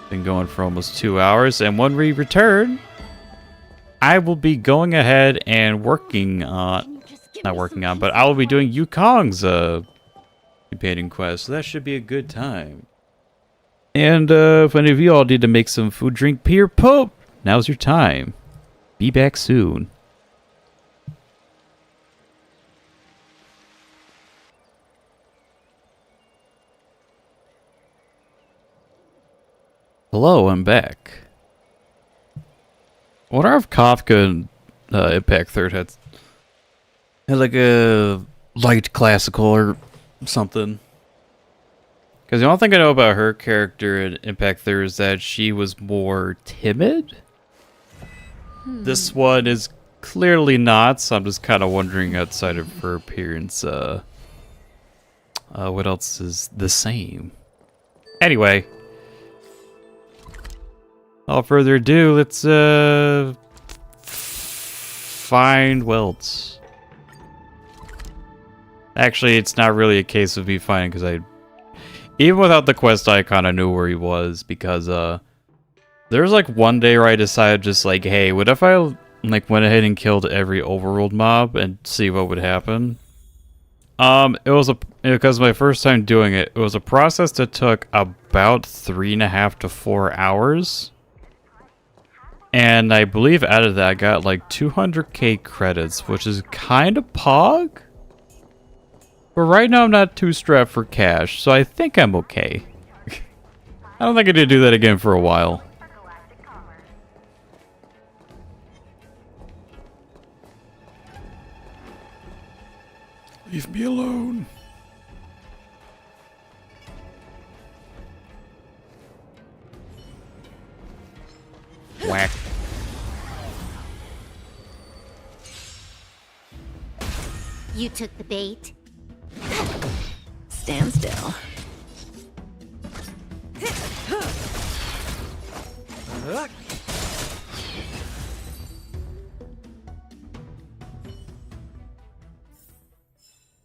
Been going for almost 2 hours, and when we return, I will be going ahead and working on... Not working on, but I will be doing Yukong's companion quest, so that should be a good time. And if any of you all need to make some food, drink, pee, or poop, now's your time. Be back soon. Hello, I'm back. I wonder if Kafka and Impact Third had like a light classical or something. Because the only thing I know about her character in Impact Third is that she was more timid. This one is clearly not, so I'm just kind of wondering outside of her appearance, what else is the same? Anyway. Without further ado, let's find Welts. Actually, it's not really a case of me finding, because even without the quest icon, I knew where he was, because there was like one day where I decided just like, hey, what if I like went ahead and killed every overworld mob and see what would happen? It was because my first time doing it, it was a process that took about 3.5 to 4 hours. And I believe out of that I got like 200k credits, which is kind of pog. But right now I'm not too strapped for cash, so I think I'm okay. I don't think I need to do that again for a while. Leave me alone. Whack.
You took the bait.
Stand still.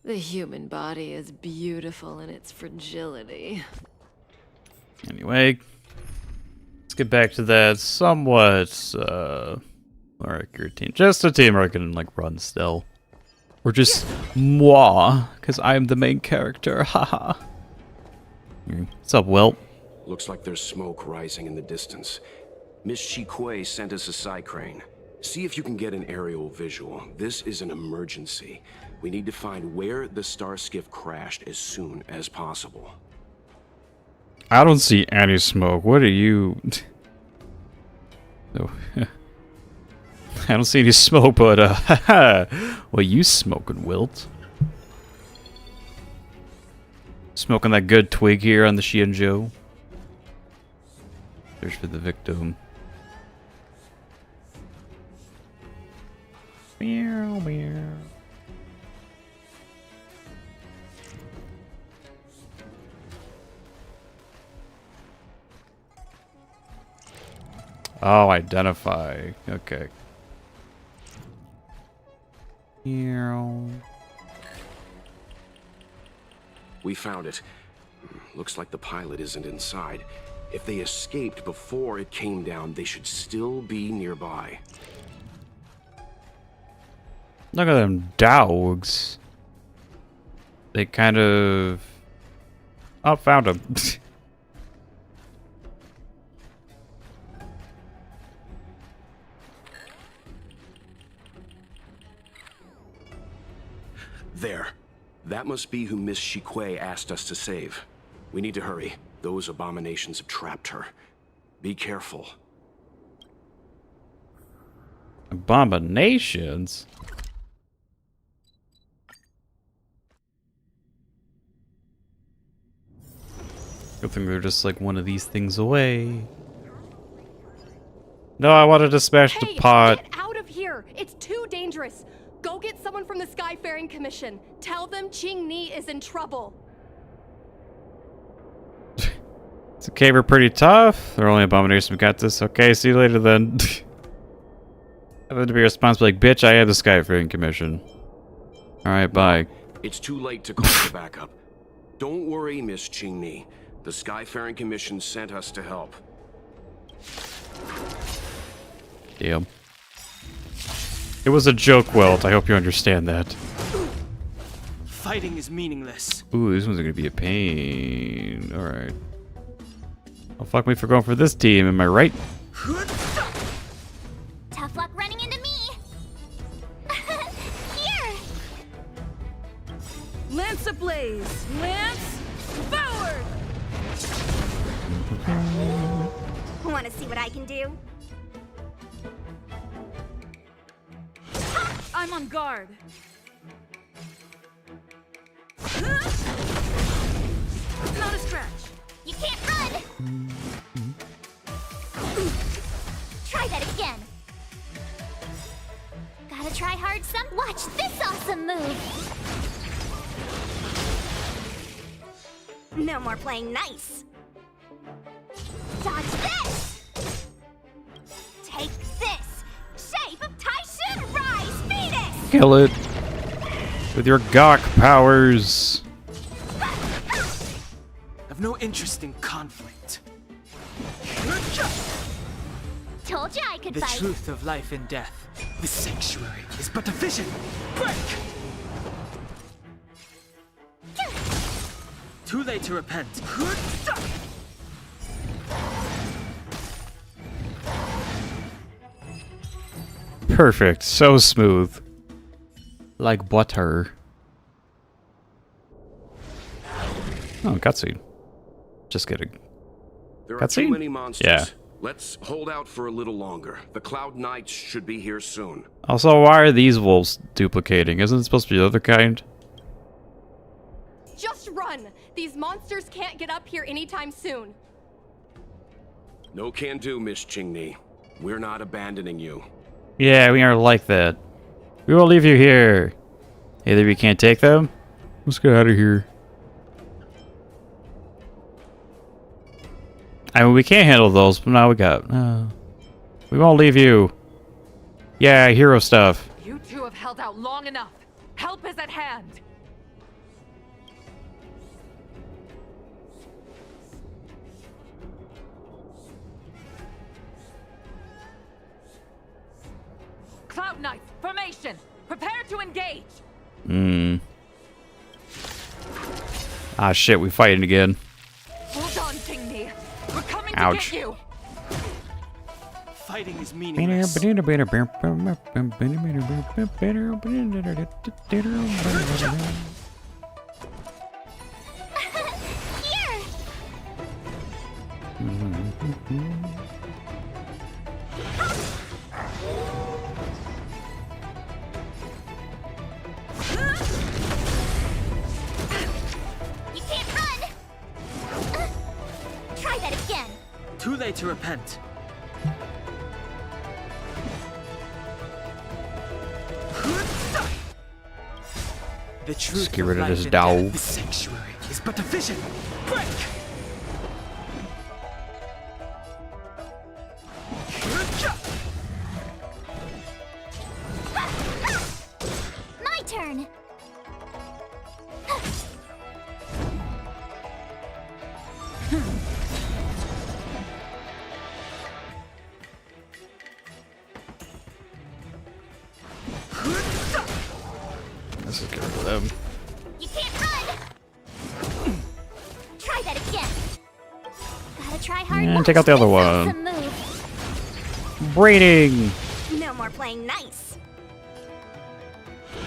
The human body is beautiful in its fragility.
Anyway, let's get back to that somewhat more accurate team. Just a team where I can like run still. Or just moi, because I'm the main character. Haha. What's up, Wilt?
Looks like there's smoke rising in the distance. Miss Shikui sent us a side crane. See if you can get an aerial visual. This is an emergency. We need to find where the starskiff crashed as soon as possible.
I don't see any smoke. What are you... Oh. I don't see any smoke, but what you smoking, Wilt? Smoking that good twig here on the xianzhou. Search for the victim. Meow, meow. Oh, identify. Okay.
We found it. Looks like the pilot isn't inside. If they escaped before it came down, they should still be nearby.
Look at them dogs. They kind of... Oh, found them.
There. That must be who Miss Shikui asked us to save. We need to hurry. Those abominations have trapped her. Be careful.
Abominations? Good thing they're just like one of these things away. No, I wanted to smash the pot.
Get out of here! It's too dangerous! Go get someone from the Skyfaring Commission. Tell them Jing is in trouble.
It's okay, we're pretty tough. They're only abominations. We got this. Okay, see you later then. I have to be responsible. Like, bitch, I have the Skyfaring Commission. Alright, bye.
It's too late to call for backup. Don't worry, Miss Jing. The Skyfaring Commission sent us to help.
Damn. It was a joke, Welt. I hope you understand that.
Fighting is meaningless.
Ooh, this one's gonna be a pain. Alright. Oh, fuck me for going for this team, am I right?
Tough luck running into me. Here.
Lance ablaze! Lance forward!
Want to see what I can do?
I'm on guard. Not a scratch.
You can't run. Try that again. Gotta try hard some. Watch this awesome move. No more playing nice. Dodge this. Take this. Shape of Taishin Rise Phoenix.
Kill it. With your gawk powers.
I've no interest in conflict.
Told you I could
The
fight.
truth of life and death. The sanctuary is but a vision. Break! Too late to repent.
Perfect. So smooth. Like butter. Oh, cutscene. Just kidding.
There are too
Cutscene?
many monsters.
Yeah.
Let's hold out for a little longer. The Cloud Knights should be here soon.
Also, why are these wolves duplicating? Isn't it supposed to be the other kind?
Just run! These monsters can't get up here anytime soon.
No can do, Miss Jing. We're not abandoning you.
Yeah, we are like that. We will leave you here. Either we can't take them. Let's get out of here. I mean, we can't handle those, but now we got... we won't leave you. Yeah, hero stuff.
You two have held out long enough. Help is at hand. Cloud Knights, formation. Prepare to engage.
Ah, shit, we fighting again.
Hold on, Jing. We're coming
Ouch.
to get you.
Fighting is meaningless.
Here! You can't run! Try that again.
Too late to repent. The truth
Let's get rid of
life
this
and
dog.
death, the sanctuary is but a vision. Break!
My turn.
Let's just get rid of them.
You can't run. Try that again. Gotta try hard.
And
once
take out the
to
other
get
one.
some move.
Breeding.
No more playing nice.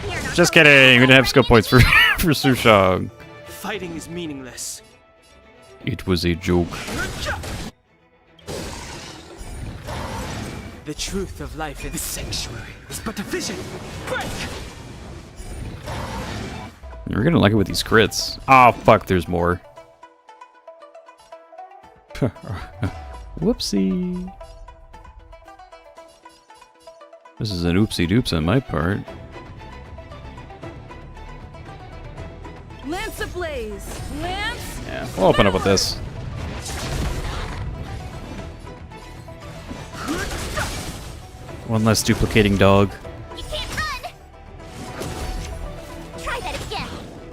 You're not
Just
going
kidding. We didn't have
anywhere
skill points for Sushang.
Fighting is meaningless.
It was a joke.
The truth of life in the sanctuary is but a vision. Break!
We're gonna like it with these crits. Oh fuck, there's more. Whoopsie. This is an oopsie doops on my part.
Lance ablaze! Lance!
Yeah, we'll open up with this. One less duplicating dog.
You can't run. Try that again.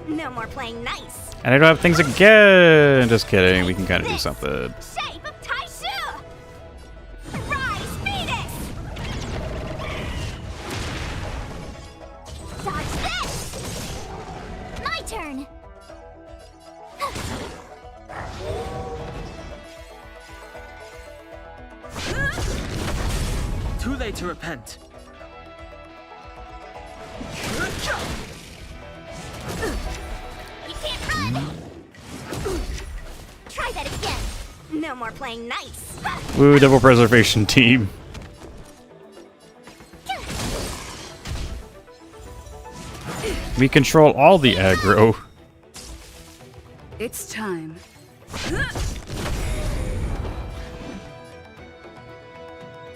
No more playing nice.
And I don't have things again! Just kidding, we can kind of do something.
Shape of Taishu. Rise, Phoenix. Dodge this. My turn.
Too late to repent.
You can't run. Try that again. No more playing nice.
Woo, double preservation team. We control all the aggro.
It's time.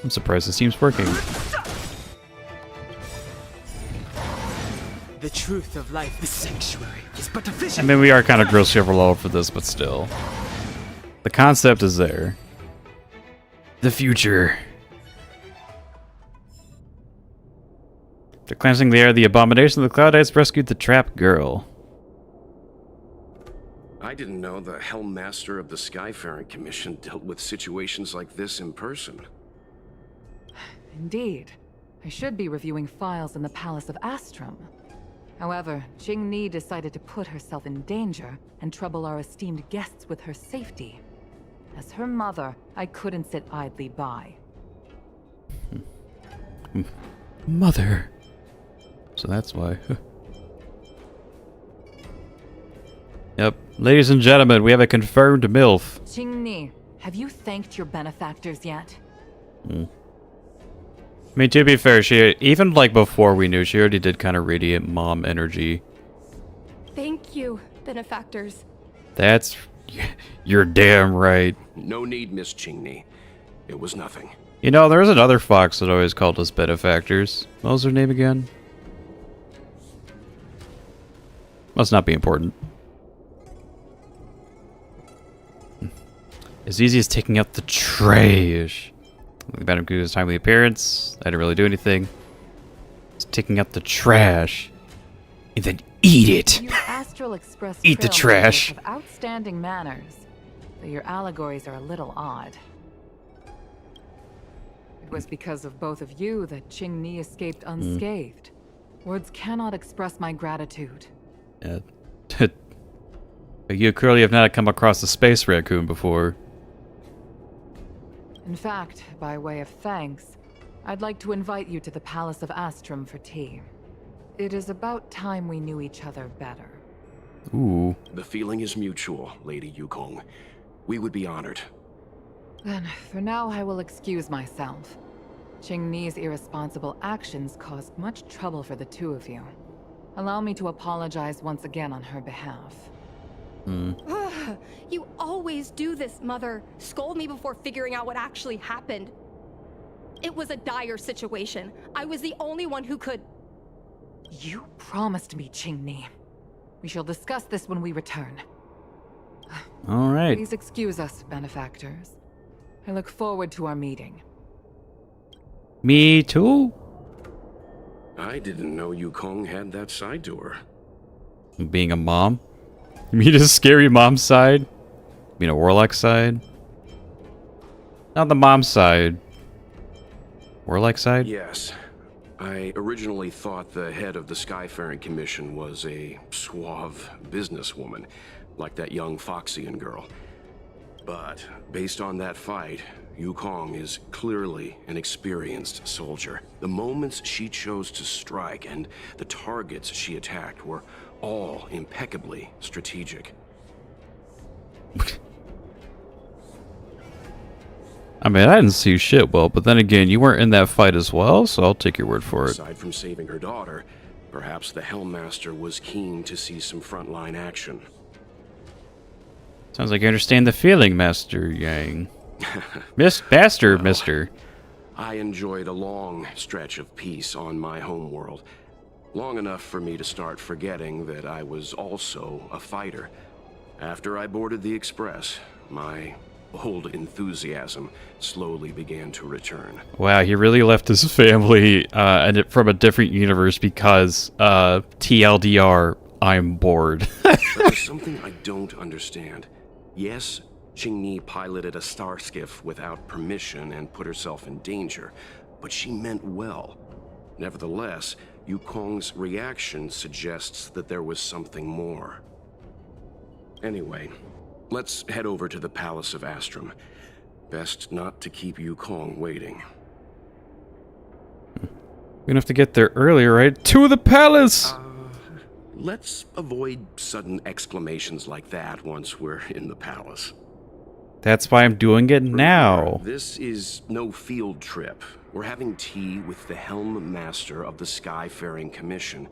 I'm surprised this team's working.
The truth of life, the sanctuary is but a vision.
I mean, we are kind of grossly overloaded for this, but still. The concept is there. The future. They're cleansing the air. The abomination of the Cloudites rescued the trapped girl.
I didn't know the Hellmaster of the Skyfaring Commission dealt with situations like this in person.
Indeed. I should be reviewing files in the Palace of Astrum. However, Jing Ni decided to put herself in danger and trouble our esteemed guests with her safety. As her mother, I couldn't sit idly by.
Mother. So that's why. Yep. Ladies and gentlemen, we have a confirmed MILF.
Jing Ni, have you thanked your benefactors yet?
I mean, to be fair, she even like before we knew, she already did kind of radiate mom energy.
Thank you, benefactors.
That's... You're damn right.
No need, Miss Jing-ni. It was nothing.
You know, there's another fox that always called us benefactors. What was her name again? Must not be important. As easy as taking out the trash. Madam Ku's timely appearance. I didn't really do anything. It's taking out the trash. And then eat it!
You Astral Express
Eat the trash.
have outstanding manners, but your allegories are a little odd. It was because of both of you that Qing Ni escaped unscathed. Words cannot express my gratitude.
Yeah. You clearly have not come across a space raccoon before.
In fact, by way of thanks, I'd like to invite you to the Palace of Astrum for tea. It is about time we knew each other better.
Ooh.
The feeling is mutual, Lady Yukong. We would be honored.
Then, for now, I will excuse myself. Qing Ni's irresponsible actions caused much trouble for the two of you. Allow me to apologize once again on her behalf.
You always do this, Mother. Scold me before figuring out what actually happened. It was a dire situation. I was the only one who could...
You promised me, Qing Ni. We shall discuss this when we return.
Alright.
Please excuse us, benefactors. I look forward to our meeting.
Me too?
I didn't know Yukong had that side to her.
Being a mom? You mean a scary mom side? You mean a warlock side? Not the mom side. Warlock side?
Yes. I originally thought the head of the Skyfaring Commission was a suave businesswoman, like that young Foxian girl. But based on that fight, Yukong is clearly an experienced soldier. The moments she chose to strike and the targets she attacked were all impeccably strategic.
I mean, I didn't see shit well, but then again, you weren't in that fight as well, so I'll take your word for it.
Aside from saving her daughter, perhaps the Helmmaster was keen to see some frontline action.
Sounds like you understand the feeling, Master Yang. Mister.
I enjoyed a long stretch of peace on my homeworld. Long enough for me to start forgetting that I was also a fighter. After I boarded the Express, my old enthusiasm slowly began to return.
Wow, he really left his family from a different universe because TLDR, I'm bored.
But there's something I don't understand. Yes, Qing Ni piloted a starskiff without permission and put herself in danger, but she meant well. Nevertheless, Yukong's reaction suggests that there was something more. Anyway, let's head over to the Palace of Astrum. Best not to keep Yukong waiting.
We're gonna have to get there earlier, right? To the palace!
Let's avoid sudden exclamations like that once we're in the palace.
That's why I'm doing it now.
This is no field trip. We're having tea with the Helm Master of the Skyfaring Commission.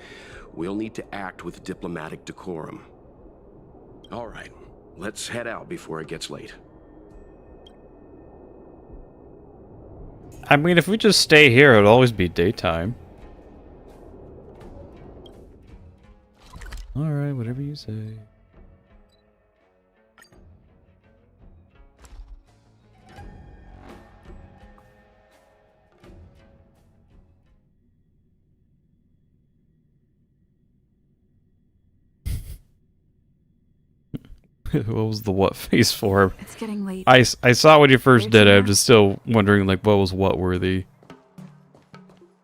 We'll need to act with diplomatic decorum. All right, let's head out before it gets late.
I mean, if we just stay here, it'll always be daytime. Alright, whatever you say. What was the what face for?
It's getting late.
I saw when you first did it. I'm just still wondering, like, what was what worthy?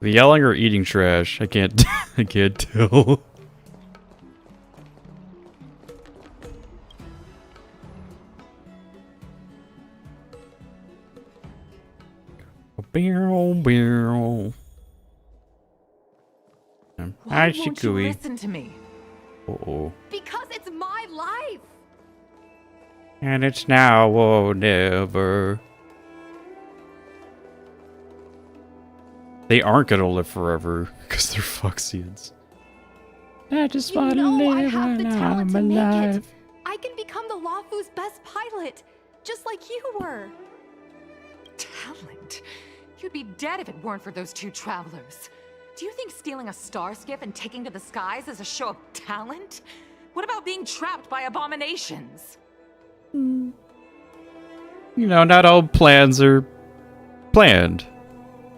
The yelling or eating trash? I can't I can't tell. Barrel.
Why won't you listen to me?
Uh-oh.
Because it's my life!
And it's now or never. They aren't gonna live forever, because they're Foxians. I just want to live
I have the
when
talent
I'm
to make
alive.
it. I can become the luofu's best pilot, just like you were.
Talent? You'd be dead if it weren't for those two travelers. Do you think stealing a starskiff and taking to the skies is a show of talent? What about being trapped by abominations?
You know, not all plans are planned.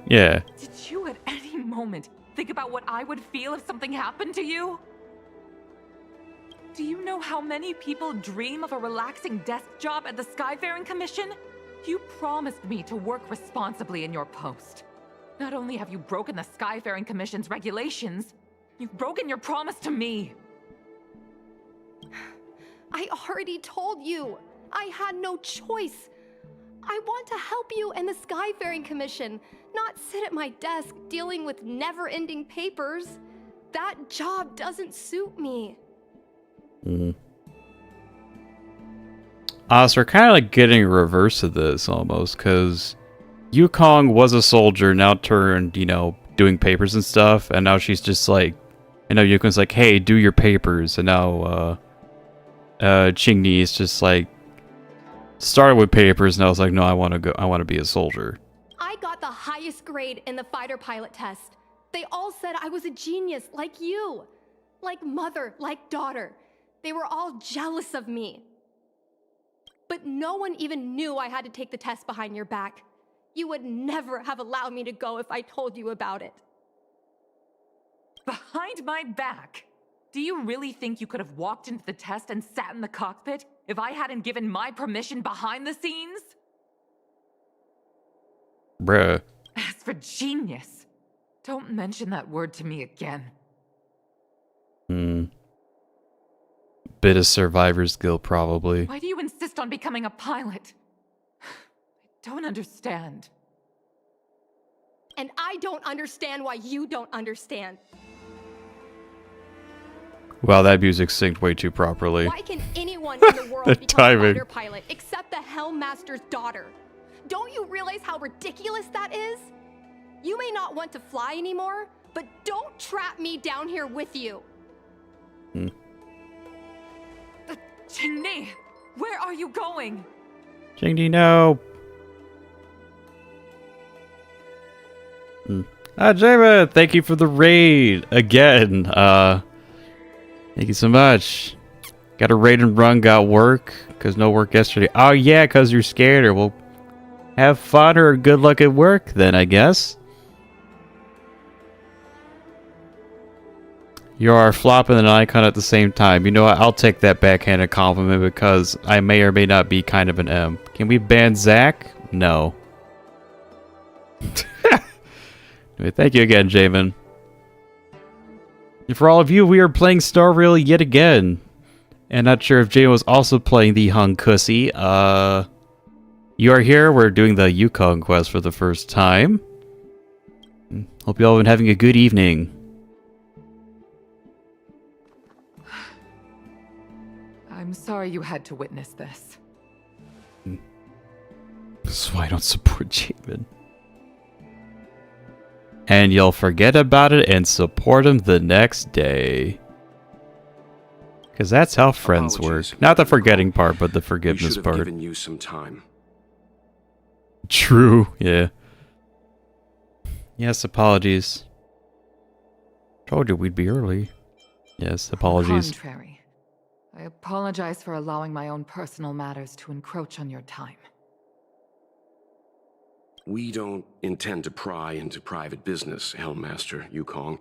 Yeah.
Did you at any moment think about what I would feel if something happened to you? Do you know how many people dream of a relaxing desk job at the Skyfaring Commission? You promised me to work responsibly in your post. Not only have you broken the Skyfaring Commission's regulations, you've broken your promise to me.
I already told you. I had no choice. I want to help you and the Skyfaring Commission, not sit at my desk dealing with never-ending papers. That job doesn't suit me.
So we're kind of like getting a reverse of this almost, because Yukong was a soldier, now turned, you know, doing papers and stuff, and now she's just like, you know, Yukong's like, hey, do your papers, and now, Qingni is just like, started with papers, and I was like, no, I want to be a soldier.
I got the highest grade in the fighter pilot test. They all said I was a genius, like you. Like mother, like daughter. They were all jealous of me. But no one even knew I had to take the test behind your back. You would never have allowed me to go if I told you about it.
Behind my back? Do you really think you could have walked into the test and sat in the cockpit if I hadn't given my permission behind the scenes?
Bruh.
As for genius, don't mention that word to me again.
Bit of survivor's guilt, probably.
Why do you insist on becoming a pilot? I don't understand.
And I don't understand why you don't understand.
Wow, that music synced way too properly.
Why can anyone in the world
The
become a
timing.
fighter pilot except the Helmmaster's daughter? Don't you realize how ridiculous that is? You may not want to fly anymore, but don't trap me down here with you.
Qingni, where are you going?
Qingni, no. Jaima, thank you for the raid again. Thank you so much. Got a raid and run, got work, because no work yesterday. Oh yeah, because you're scared, or well, have fun or good luck at work then, I guess. You are flopping an icon at the same time. You know what? I'll take that backhanded compliment because I may or may not be kind of an M. Can we ban Zach? No. Anyway, thank you again, Jamin. And for all of you, we are playing Star Rail yet again. And not sure if Jamin was also playing the Honkai. You are here. We're doing the Yukong quest for the first time. Hope you all have been having a good evening.
I'm sorry you had to witness this.
This is why I don't support Jamin. And you'll forget about it and support him the next day. Because that's how friends work. Not the forgetting part, but the forgiveness part.
We should have given you some time.
True, yeah. Yes, Told you we'd be early. Yes, apologies.
Contrary. I apologize for allowing my own personal matters to encroach on your time.
We don't intend to pry into private business, Helmmaster Yukong.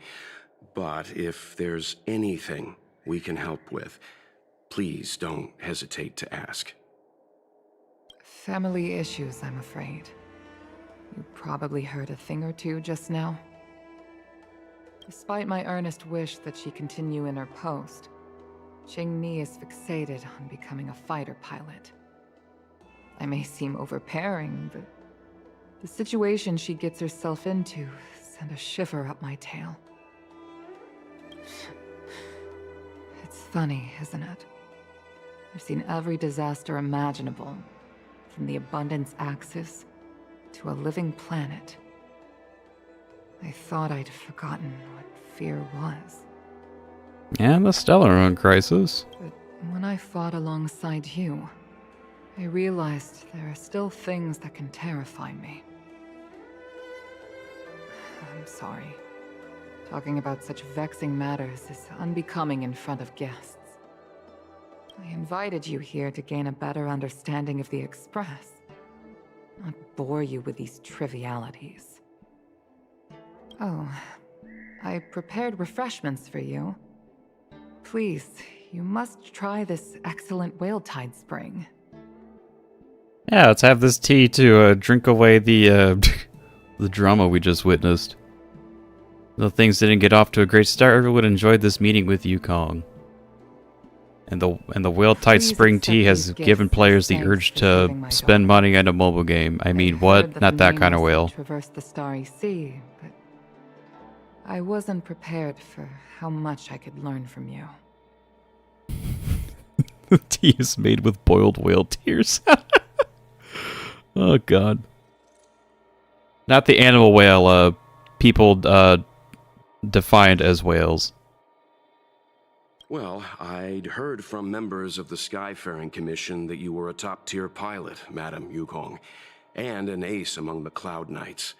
But if there's anything we can help with, please don't hesitate to ask.
Family issues, I'm afraid. You probably heard a thing or two just now. Despite my earnest wish that she continue in her post, Qingni is fixated on becoming a fighter pilot. I may seem overbearing, but the situation she gets herself into sent a shiver up my tail. It's funny, isn't it? I've seen every disaster imaginable, from the abundance axis to a living planet. I thought I'd forgotten what fear was.
And the Stellar crisis.
But when I fought alongside you, I realized there are still things that can terrify me. I'm sorry. Talking about such vexing matters is unbecoming in front of guests. I invited you here to gain a better understanding of the Express, not bore you with these trivialities. Oh, I prepared refreshments for you. Please, you must try this excellent whale tide spring.
Yeah, let's have this tea to drink away the the drama we just witnessed. Though things didn't get off to a great start, everyone enjoyed this meeting with Yukong. And the whale tide spring tea has given players the urge to spend money on a mobile game. I mean, what? Not that kind of whale.
Traverse the starry sea, but I wasn't prepared for how much I could learn from you.
The tea is made with boiled whale tears. Oh god. Not the animal whale, people defined as whales.
Well, I'd heard from members of the Skyfaring Commission that you were a top-tier pilot, Madam Yukong, and an ace among the Cloud Knights.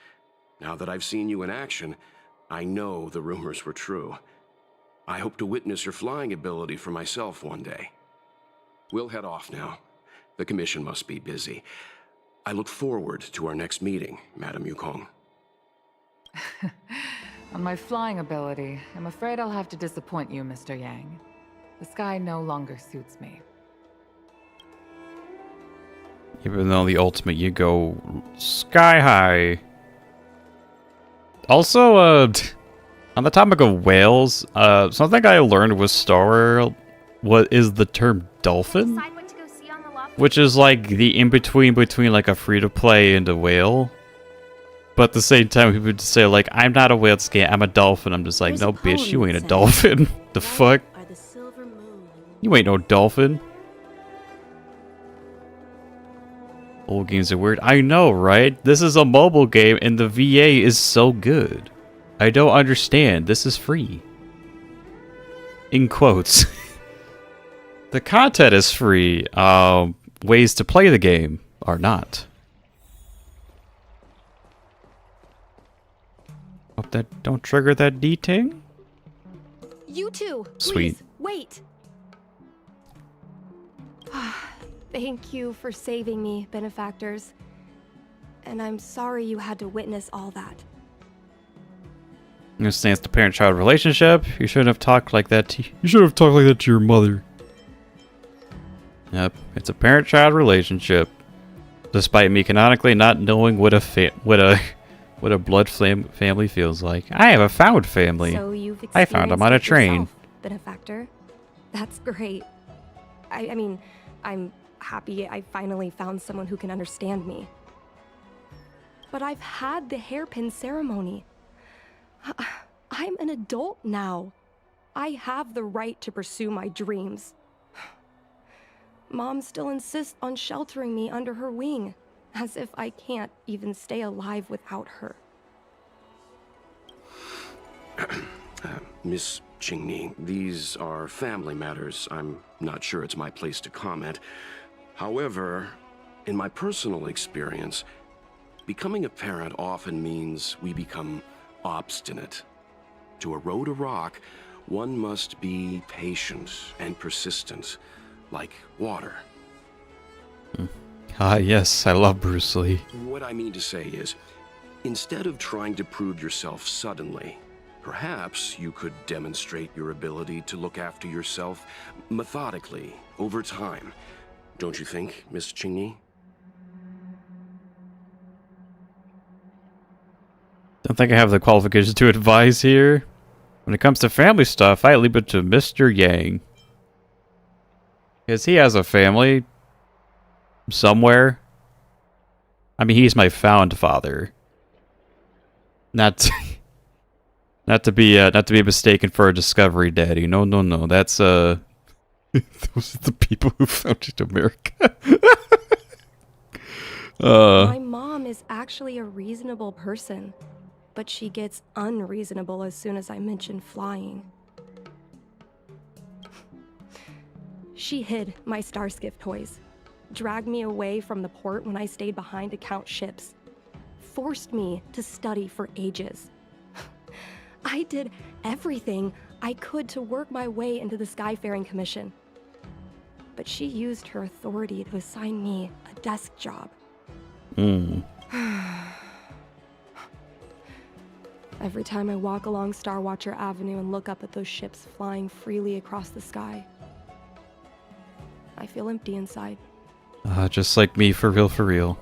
Now that I've seen you in action, I know the rumors were true. I hope to witness your flying ability for myself one day. We'll head off now. The Commission must be busy. I look forward to our next meeting, Madam Yukong.
On my flying ability, I'm afraid I'll have to disappoint you, Mr. Yang. The sky no longer suits me.
Even though the ultimate, you go sky high. Also, on the topic of whales, something I learned with Star Wars is the term dolphin, which is like the in-between between like a free-to-play and a whale. But at the same time, people just say like, I'm not a whale scan, I'm a dolphin. I'm just like, no bitch, you ain't a dolphin. The fuck? You ain't no dolphin. Old games are weird. I know, right? This is a mobile game and the VA is so good. I don't understand. This is free. In quotes. The content is free. Ways to play the game are not. Hope that don't trigger that D-ting.
You too.
Sweet.
Please, wait. Thank you for saving me, benefactors. And I'm sorry you had to witness all that.
This stands to parent-child relationship. You shouldn't have talked like that to your mother. Yep, it's a parent-child relationship. Despite me canonically not knowing what a blood family feels like. I have a found family.
So you've
I found him on a train.
yourself, benefactor. That's great. I mean, I'm happy I finally found someone who can understand me. But I've had the hairpin ceremony. I'm an adult now. I have the right to pursue my dreams. Mom still insists on sheltering me under her wing, as if I can't even stay alive without her.
Miss Jing, these are family matters. I'm not sure it's my place to comment. However, in my personal experience, becoming a parent often means we become obstinate. To erode a rock, one must be patient and persistent, like water.
Ah, yes, I love Bruce Lee.
What I mean to say is, instead of trying to prove yourself suddenly, perhaps you could demonstrate your ability to look after yourself methodically, over time. Don't you think, Miss Chingy?
Don't think I have the qualifications to advise here. When it comes to family stuff, I leave it to Mr. Yang. Because he has a family. Somewhere. I mean, he's my found father. Not to be mistaken for a discovery daddy. No. That's those are the people who founded America.
My mom is actually a reasonable person, but she gets unreasonable as soon as I mention flying. She hid my starskiff toys, dragged me away from the port when I stayed behind to count ships, forced me to study for ages. I did everything I could to work my way into the Skyfaring Commission. but she used her authority to assign me a desk job. Every time I walk along Star Watcher Avenue and look up at those ships flying freely across the sky, I feel empty inside.
Just like me, for real, for real.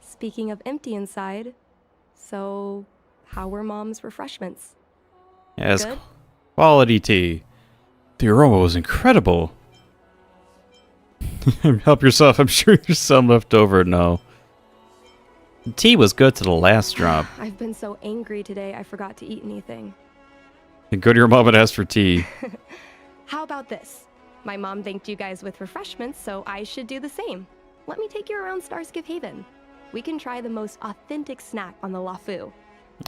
Speaking of empty inside, so how were Mom's refreshments?
Yes,
Good?
quality tea. The aroma was incredible. Help yourself, I'm sure there's some left over. No. The tea was good to the last drop.
I've been so angry today I forgot to eat anything.
And go to your mom and ask for tea.
How about this? My mom thanked you guys with refreshments, so I should do the same. Let me take you around Starskiff Haven. We can try the most authentic snack on the luofu.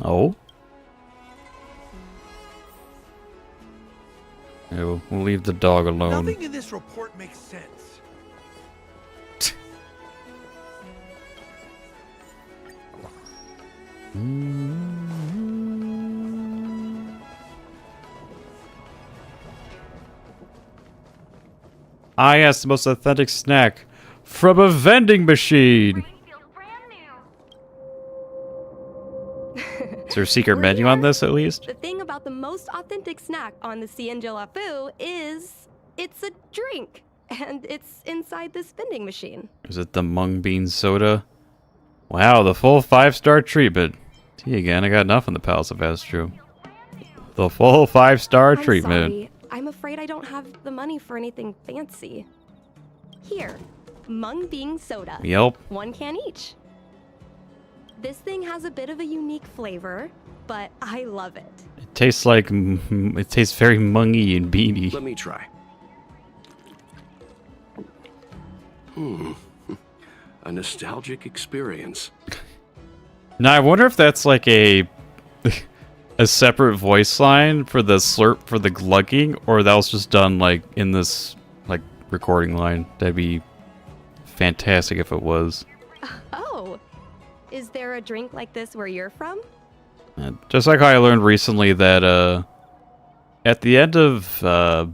Oh? Yeah, we'll leave the dog alone.
Nothing in this report makes sense.
Yes, the most authentic snack from a vending machine. Is there a secret menu on this at least?
The thing about the most authentic snack on the xianzhou luofu is it's a drink, and it's inside this vending machine.
Is it the mung bean soda? Wow, the full 5-star treatment. Tea again, I got enough in the Palace of Astro. The full 5-star treatment.
Sorry, I'm afraid I don't have the money for anything fancy. Here, mung bean soda.
Yep.
1 can each. This thing has a bit of a unique flavor, but I love it.
It tastes like, it tastes very mungy and beany.
Let me try. A nostalgic experience.
Now I wonder if that's like a separate voice line for the slurp for the glugging, or that was just done like in this like recording line. That'd be fantastic if it was.
Oh, is there a drink like this where you're from?
Just like how I learned recently that at the end of the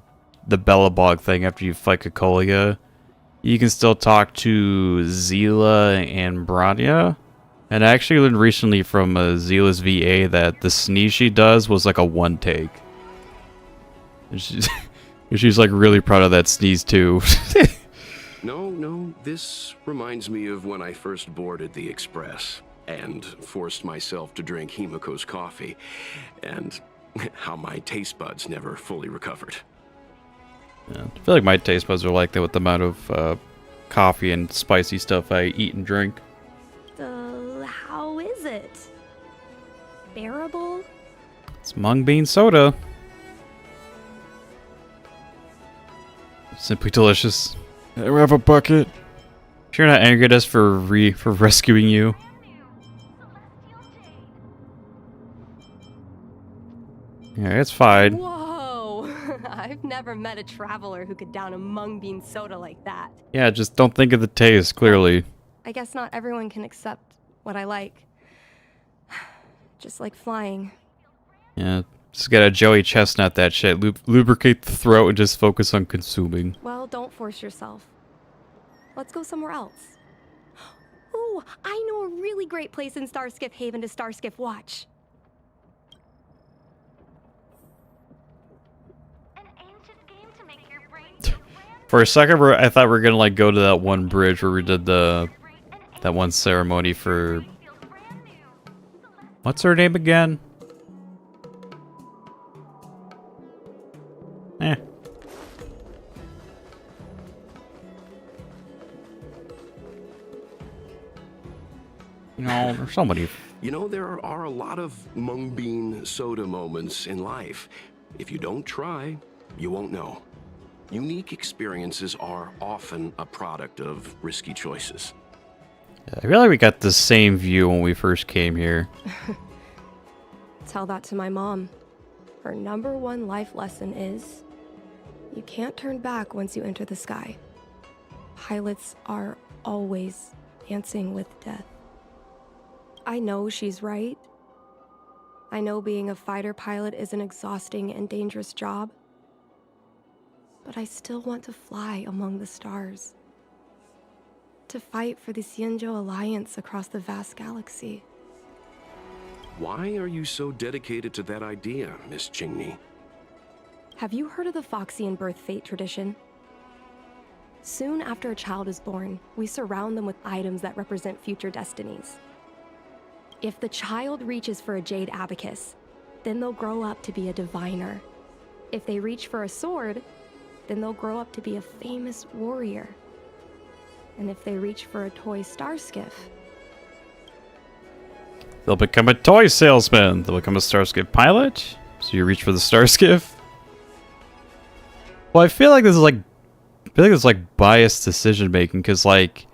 Bellabog thing, after you fight Kokolia, you can still talk to Zila and Branya. And I actually learned recently from Zila's VA that the sneeze she does was like a 1 take. And she's like really proud of that sneeze too.
No, this reminds me of when I first boarded the Express and forced myself to drink Himiko's coffee, and how my taste buds never fully recovered.
Yeah, I feel like my taste buds are like that with the amount of coffee and spicy stuff I eat and drink.
How is it? Bearable?
It's mung bean soda. Simply delicious. We have a bucket. Sure, not angry at us for rescuing you. Yeah, it's fine.
Whoa! I've never met a traveler who could down a mung bean soda like that.
Yeah, just don't think of the taste, clearly.
I guess not everyone can accept what I like. Just like flying.
Yeah, just gotta Joey Chestnut that shit. Lubricate the throat and just focus on consuming.
Well, don't force yourself. Let's go somewhere else. Ooh, I know a really great place in Starskiff Haven to Starskiff watch.
For a second, I thought we were gonna like go to that one bridge where we did that one ceremony for. What's her name again? No, there's so many.
You know, there are a lot of mung bean soda moments in life. If you don't try, you won't know. Unique experiences are often a product of risky choices.
Yeah, I feel like we got the same view when we first came here.
Tell that to my mom. Her #1 life lesson is, you can't turn back once you enter the sky. Pilots are always dancing with death. I know she's right. I know being a fighter pilot is an exhausting and dangerous job. But I still want to fly among the stars. To fight for the Xianzhou Alliance across the vast galaxy.
Why are you so dedicated to that idea, Miss Jingni?
Have you heard of the Foxian birth fate tradition? Soon after a child is born, we surround them with items that represent future destinies. If the child reaches for a jade abacus, then they'll grow up to be a diviner. If they reach for a sword, then they'll grow up to be a famous warrior. And if they reach for a toy starskiff,
they'll become a toy salesman. They'll become a starskiff pilot. So you reach for the starskiff. Well, I feel like this is like biased decision making, because like,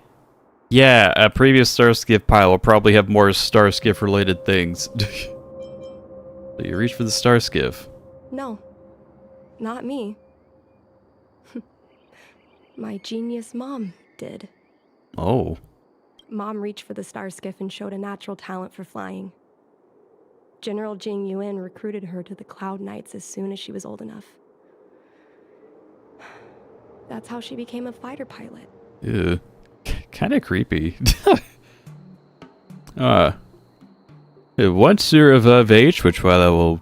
yeah, a previous starskiff pilot will probably have more starskiff related things. So you reach for the starskiff.
no, not me. My genius mom did.
Oh.
Mom reached for the starskiff and showed a natural talent for flying. General Jing Yuan recruited her to the Cloud Knights as soon as she was old enough. That's how she became a fighter pilot.
Ew. Kind of creepy. Once you're of age, which while I will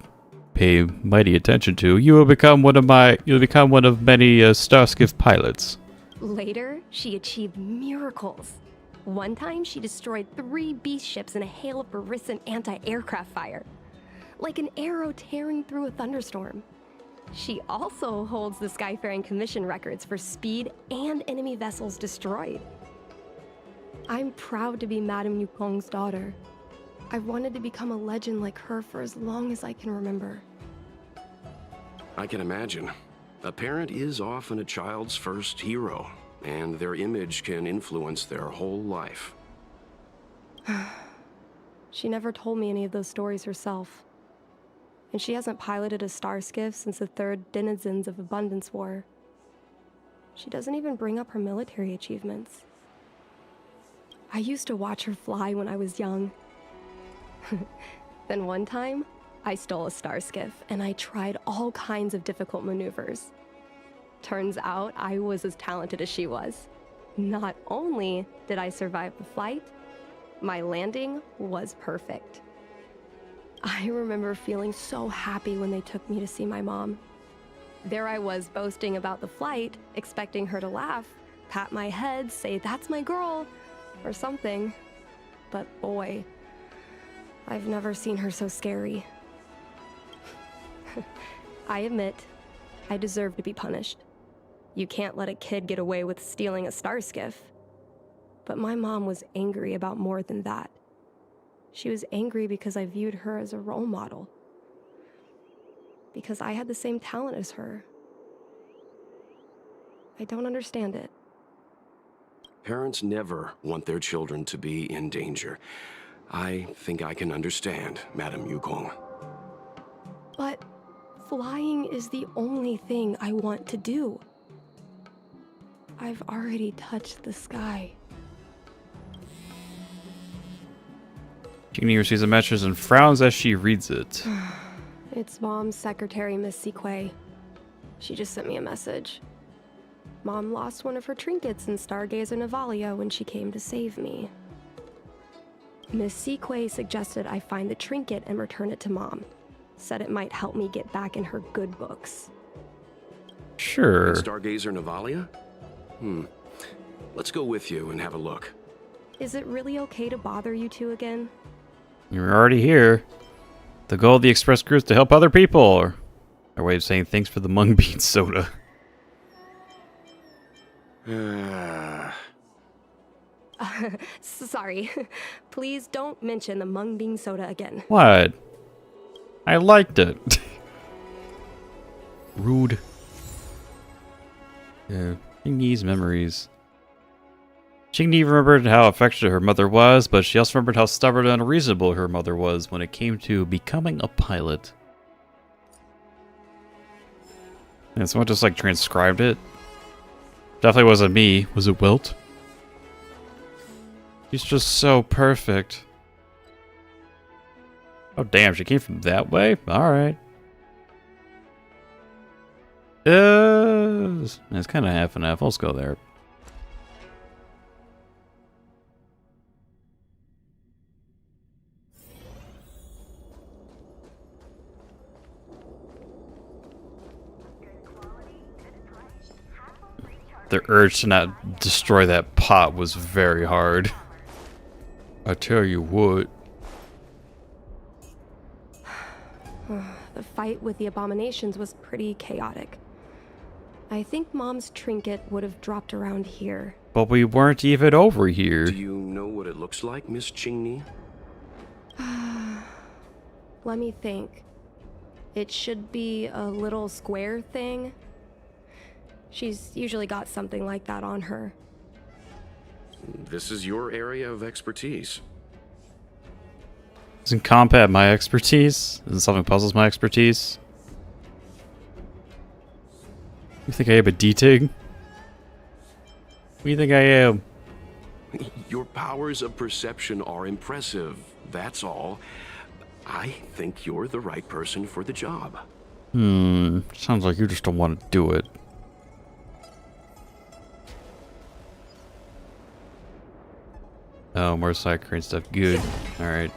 pay mighty attention to, you will become one of many starskiff pilots.
Later, she achieved miracles. One time, she destroyed 3 beast ships in a hail of Barisan anti-aircraft fire. Like an arrow tearing through a thunderstorm. She also holds the Skyfaring Commission records for speed and enemy vessels destroyed. I'm proud to be Madame Yukong's daughter. I've wanted to become a legend like her for as long as I can remember.
I can imagine. A parent is often a child's first hero, and their image can influence their whole life.
She never told me any of those stories herself. And she hasn't piloted a starskiff since the 3rd Denizens of Abundance War. She doesn't even bring up her military achievements. I used to watch her fly when I was young. Then one time, I stole a starskiff and I tried all kinds of difficult maneuvers. Turns out I was as talented as she was. Not only did I survive the flight, my landing was perfect. I remember feeling so happy when they took me to see my mom. There I was boasting about the flight, expecting her to laugh, pat my head, say, "That's my girl," or something. But boy, I've never seen her so scary. I admit, I deserve to be punished. You can't let a kid get away with stealing a starskiff. But my mom was angry about more than that. She was angry because I viewed her as a role model. Because I had the same talent as her. I don't understand it.
Parents never want their children to be in danger. I think I can understand, Madame Yukong.
But flying is the only thing I want to do. I've already touched the sky.
Jingni receives a message and frowns as she reads it.
It's Mom's secretary, Miss Sequay. She just sent me a message. Mom lost one of her trinkets in Stargazer Navalia when she came to save me. Miss Sequay suggested I find the trinket and return it to Mom. Said it might help me get back in her good books.
Sure.
Stargazer Navalia? Let's go with you and have a look.
Is it really okay to bother you two again?
You're already here. The goal of the Express Cruise to help other people. Or our way of saying thanks for the mung bean soda.
Sorry. Please don't mention the mung bean soda again.
What? I liked it. Rude. Yeah. Jingni's memories. Jingni remembered how affectionate her mother was, but she also remembered how stubborn and unreasonable her mother was when it came to becoming a pilot. And someone just like transcribed it. Definitely wasn't me. Was it Wilt? He's just so perfect. Oh damn, she came from that way? Alright. is. It's kind of half and half. Let's go there. The urge to not destroy that pot was very hard. I tell you what.
The fight with the abominations was pretty chaotic. I think Mom's trinket would have dropped around here.
But we weren't even over here.
Do you know what it looks like, Miss Qingni?
Let me think. It should be a little square thing. She's usually got something like that on her.
This is your area of expertise.
Isn't combat my expertise? Isn't solving puzzles my expertise? You think I am a D-Tig? What do you think I am?
Your powers of perception are impressive, that's all. I think you're the right person for the job.
Sounds like you just don't want to do it. Oh, more side crane stuff. Good. Alright.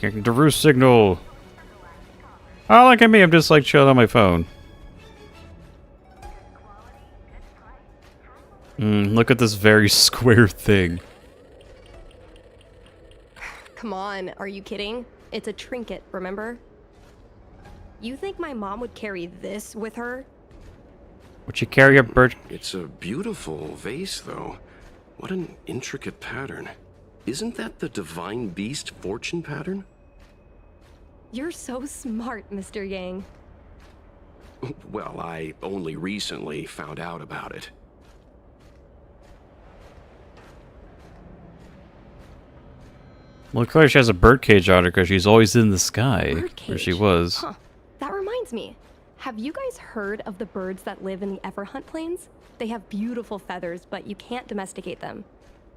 The roost signal. Oh, look at me. I'm just like chilling on my phone. Look at this very square thing.
Come on, are you kidding? It's a trinket, remember? You think my mom would carry this with her?
Would you carry a bird?
It's a beautiful vase, though. What an intricate pattern. Isn't that the divine beast fortune pattern?
You're so smart, Mr. Yang.
Well, I only recently found out about it.
Well, clearly she has a birdcage on her because she's always in the sky. Where she was.
Huh. That reminds me. Have you guys heard of the birds that live in the Everhunt Plains? They have beautiful feathers, but you can't domesticate them.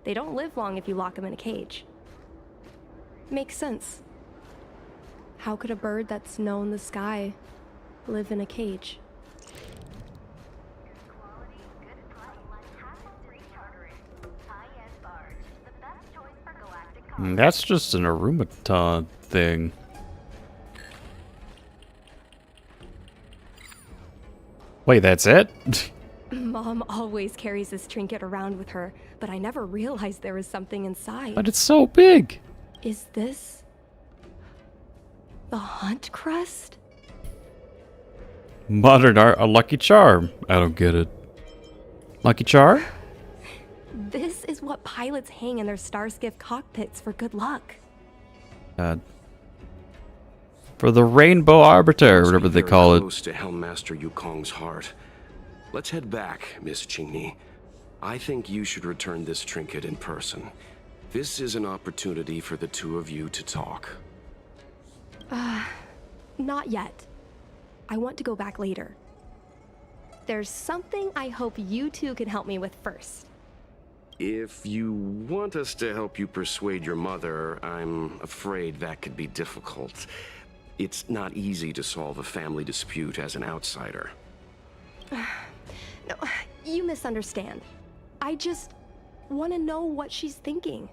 They don't live long if you lock them in a cage. Makes sense. How could a bird that's known the sky live in a cage?
That's just an automaton thing. Wait, that's it?
Mom always carries this trinket around with her, but I never realized there was something inside.
But it's so big.
Is this the hunt crest?
Modern art, a lucky charm. I don't get it. Lucky charm?
This is what pilots hang in their starskiff cockpits for good luck.
For the Rainbow Arbiter, whatever they call it.
Close to Helmmaster Yukong's heart. Let's head back, Miss Qingni. I think you should return this trinket in person. This is an opportunity for the two of you to talk.
Not yet. I want to go back later. There's something I hope you two can help me with first.
If you want us to help you persuade your mother, I'm afraid that could be difficult. It's not easy to solve a family dispute as an outsider.
No, you misunderstand. I just want to know what she's thinking.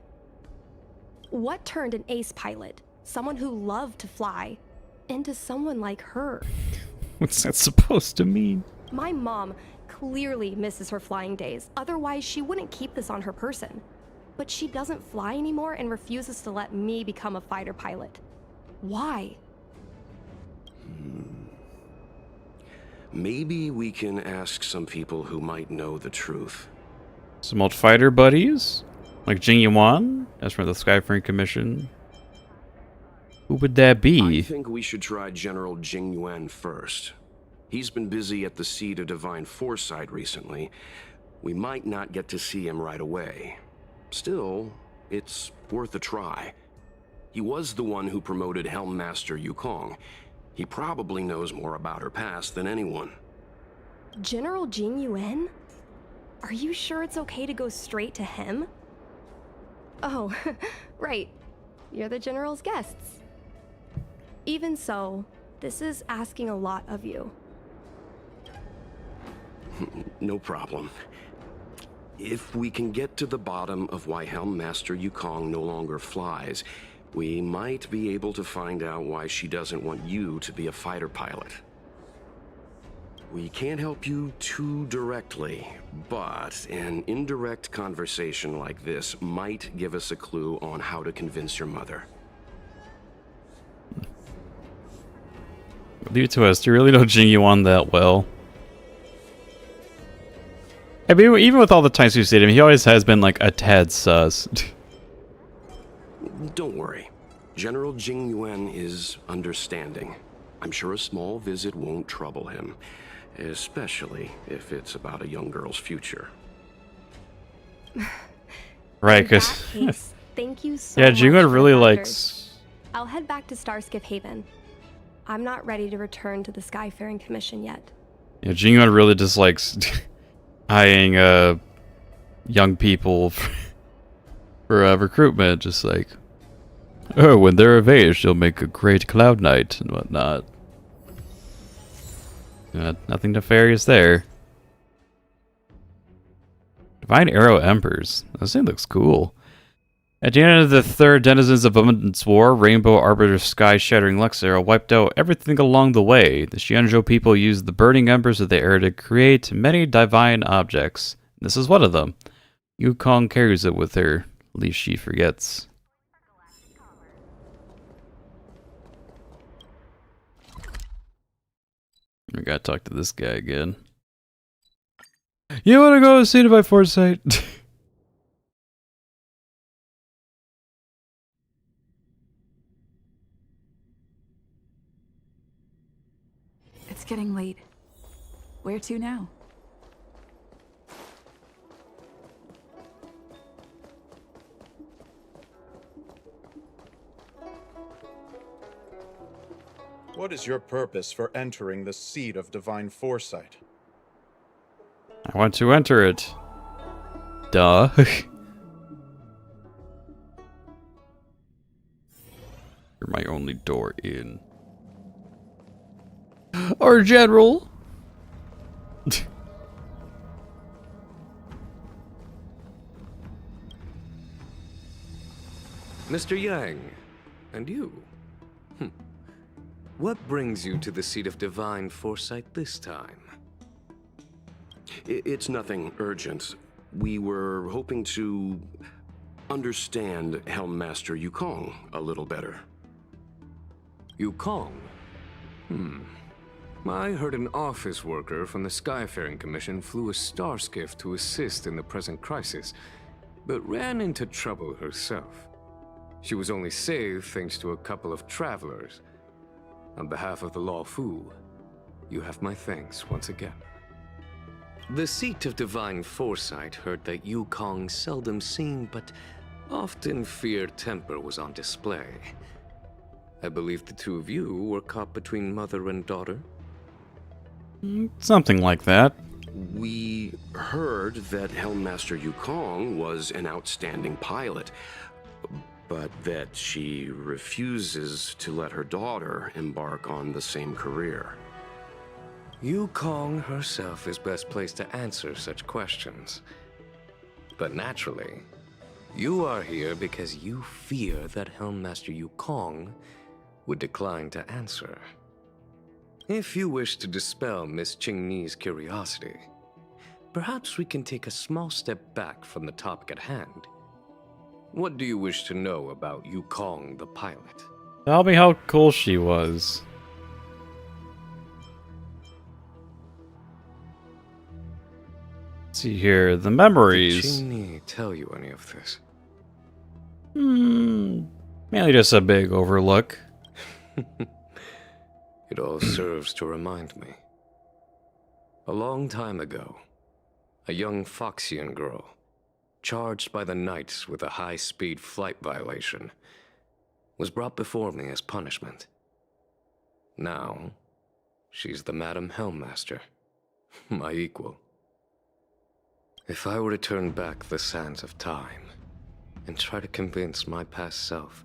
What turned an ace pilot, someone who loved to fly, into someone like her?
What's that supposed to mean?
My mom clearly misses her flying days. Otherwise, she wouldn't keep this on her person. But she doesn't fly anymore and refuses to let me become a fighter pilot. Why?
Maybe we can ask some people who might know the truth.
Some old fighter buddies? Like Jing Yuan? That's from the Skyframe Commission. Who would that be?
I think we should try General Jing Yuan first. He's been busy at the Seat of Divine Foresight recently. We might not get to see him right away. Still, it's worth a try. He was the one who promoted Helmmaster Yukong. He probably knows more about her past than anyone.
General Jing Yuan? Are you sure it's okay to go straight to him? Oh, right. You're the General's guests. Even so, This is asking a lot of you.
No problem. If we can get to the bottom of why Helm Master Yukong no longer flies, we might be able to find out why she doesn't want you to be a fighter pilot. We can't help you too directly, but an indirect conversation like this might give us a clue on how to convince your mother.
Leave it to us. Do you really know Jing Yuan that well? I mean, even with all the times we've seen him, he always has been like a tad sus.
Don't worry. General Jing Yuan is understanding. I'm sure a small visit won't trouble him, especially if it's about a young girl's future.
Right, because
Thank you so
yeah,
much.
Jing Yuan really
for the
likes.
I'll head back to Starskiff Haven. I'm not ready to return to the Skyfaring Commission yet.
Yeah, Jing Yuan really dislikes eyeing young people for recruitment. Just like, oh, when they're of age, they'll make a great cloud knight and whatnot. Nothing nefarious there. Divine Arrow Embers. This thing looks cool. At the end of the third Denizens of Abundance War, Rainbow Arbiter Sky-Shattering Lux Arrow wiped out everything along the way. The xianzhou people used the burning embers of the air to create many divine objects. This is one of them. Yukong carries it with her, lest she forgets. We gotta talk to this guy again. You wanna go see it by foresight?
It's getting late. Where to now?
What is your purpose for entering the seat of divine foresight?
I want to enter it. Duh. You're my only door in. Our general.
Mr. Yang, and you? What brings you to the seat of divine foresight this time?
It's nothing urgent. We were hoping to understand Helm Master Yukong a little better.
Yukong? I heard an office worker from the Skyfaring Commission flew a starskiff to assist in the present crisis, but ran into trouble herself. She was only saved thanks to a couple of travelers. On behalf of the luofu, you have my thanks once again. The seat of divine foresight heard that Yukong's seldom seen but often feared temper was on display. I believe the two of you were caught between mother and daughter?
Something like that.
We heard that Helm Master Yukong was an outstanding pilot, but that she refuses to let her daughter embark on the same career.
Yukong herself is best placed to answer such questions. But naturally, you are here because you fear that Helm Master Yukong would decline to answer. If you wish to dispel Miss Qingni's curiosity, perhaps we can take a small step back from the topic at hand. What do you wish to know about Yukong the pilot?
Tell me how cool she was. Let's see here, the memories.
Did Qingni tell you any of this?
Mainly just a big overlook.
It all serves to remind me. A long time ago, a young Foxian girl, charged by the Knights with a high-speed flight violation, was brought before me as punishment. Now, she's the Madam Helmmaster, my equal. If I were to turn back the sands of time and try to convince my past self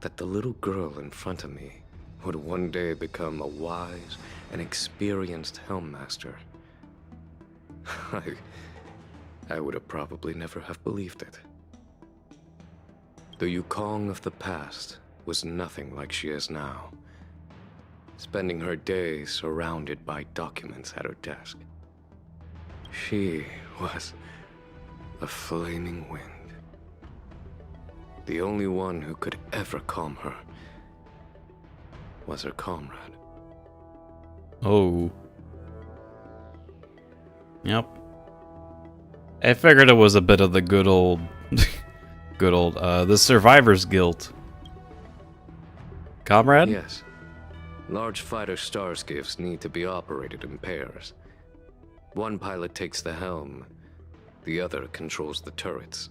that the little girl in front of me would one day become a wise and experienced helmmaster. I would have probably never have believed it. The Yukong of the past was nothing like she is now, spending her days surrounded by documents at her desk. She was a flaming wind. The only one who could ever calm her was her comrade.
Oh. Yep. I figured it was a bit of the good old, the survivor's guilt. Comrade?
Yes. Large fighter starskiffs need to be operated in pairs. One pilot takes the helm, the other controls the turrets.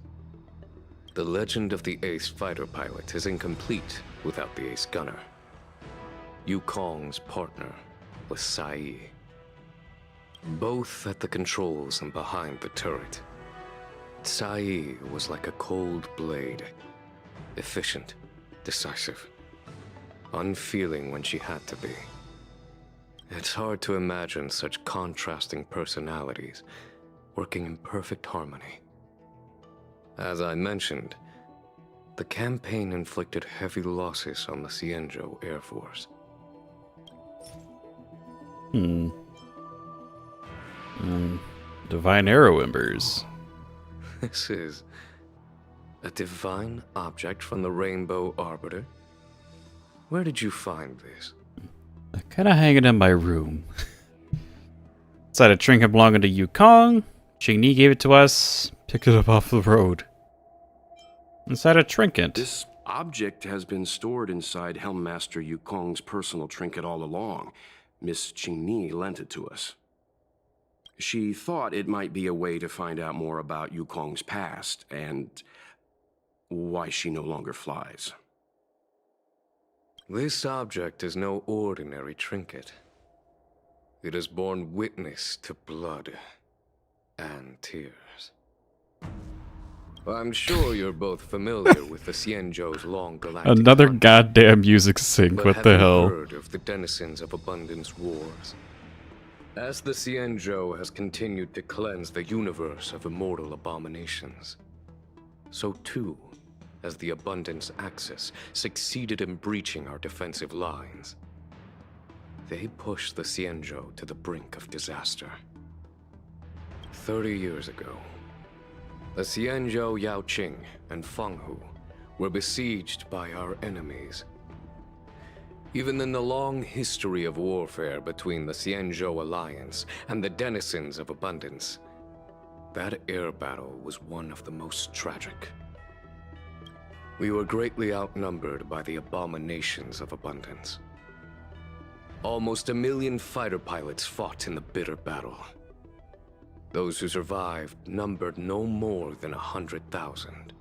The legend of the ace fighter pilot is incomplete without the ace gunner. Yukong's partner was Sai. Both at the controls and behind the turret. Sai was like a cold blade, efficient, decisive, unfeeling when she had to be. It's hard to imagine such contrasting personalities working in perfect harmony. As I mentioned, the campaign inflicted heavy losses on the Xianzhou Air Force.
Divine arrow embers.
This is a divine object from the Rainbow Arbiter? Where did you find this?
I kinda hang it in my room. Inside a trinket belonging to Yukong. Jing gave it to us. Picked it up off the road. Inside a trinket.
This object has been stored inside Helmmaster Yukong's personal trinket all along. Miss Qingni lent it to us. She thought it might be a way to find out more about Yukong's past and why she no longer flies.
This object is no ordinary trinket. It has borne witness to blood and tears. I'm sure you're both familiar with the Xianzhou's long galactic
Another
hunt,
goddamn music sync.
but
What
have
the
you
hell?
heard of the denizens of Abundance Wars? As the xianzhou has continued to cleanse the universe of immortal abominations, so too has the Abundance Axis succeeded in breaching our defensive lines. They pushed the xianzhou to the brink of disaster. 30 years ago, the xianzhou Yaoqing and Fenghu were besieged by our enemies. Even in the long history of warfare between the Xianzhou Alliance and the denizens of Abundance, that air battle was one of the most tragic. We were greatly outnumbered by the abominations of Abundance. Almost 1 million fighter pilots fought in the bitter battle. Those who survived numbered no more than 100,000.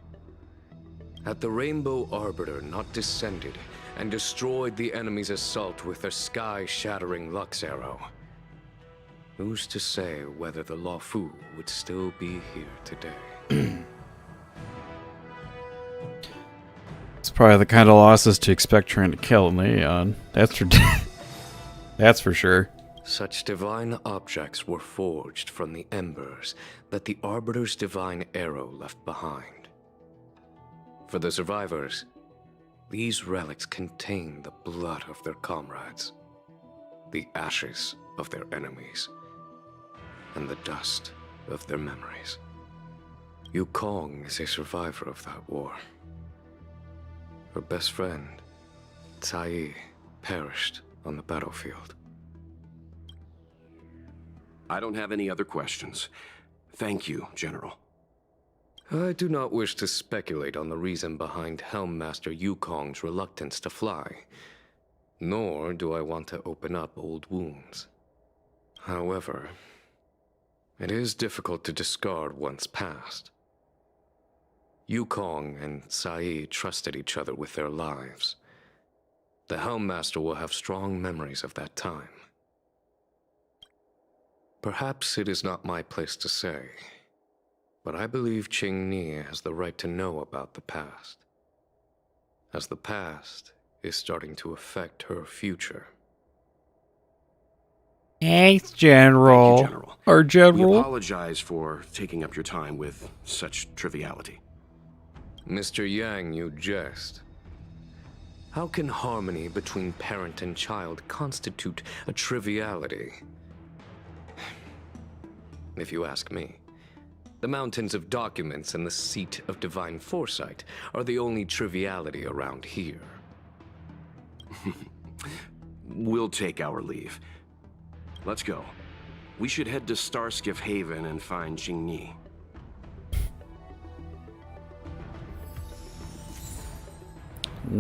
Had the Rainbow Arbiter not descended and destroyed the enemy's assault with their sky-shattering Lux Arrow, who's to say whether the luofu would still be here today?
It's probably the kind of losses to expect trying to kill me on. That's for that's for sure.
Such divine objects were forged from the embers that the Arbiter's divine arrow left behind. For the survivors, these relics contain the blood of their comrades, the ashes of their enemies, and the dust of their memories. Yukong is a survivor of that war. Her best friend, Cai, perished on the battlefield.
I don't have any other questions. Thank you, General.
I do not wish to speculate on the reason behind Helmmaster Yukong's reluctance to fly, nor do I want to open up old wounds. However, it is difficult to discard one's past. Yukong and Sai trusted each other with their lives. The Helmmaster will have strong memories of that time. Perhaps it is not my place to say, but I believe Qingni has the right to know about the past, as the past is starting to affect her future.
Thanks, General.
Thank you, General.
Or
We
General.
apologize for taking up your time with such triviality.
Mr. Yang, you jest. How can harmony between parent and child constitute a triviality? If you ask me, the mountains of documents and the seat of divine foresight are the only triviality around here.
We'll take our leave. Let's go. We should head to Starskiff Haven and find Jing.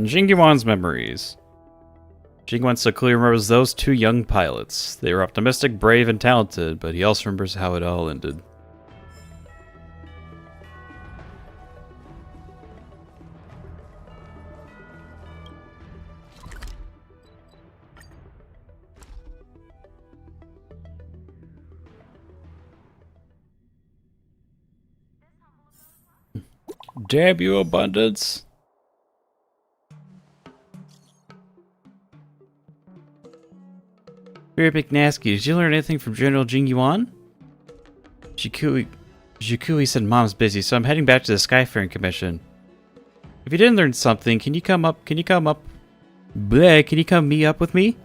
Jing Yuan's memories. Jing Yuan so clearly remembers those two young pilots. They were optimistic, brave, and talented, but he also remembers how it all ended. Damn you, abundance. McNosky, did you learn anything from General Jing Yuan? Jukui said Mom's busy, so I'm heading back to the Skyfaring Commission. If you didn't learn something, can you come meet up with me? I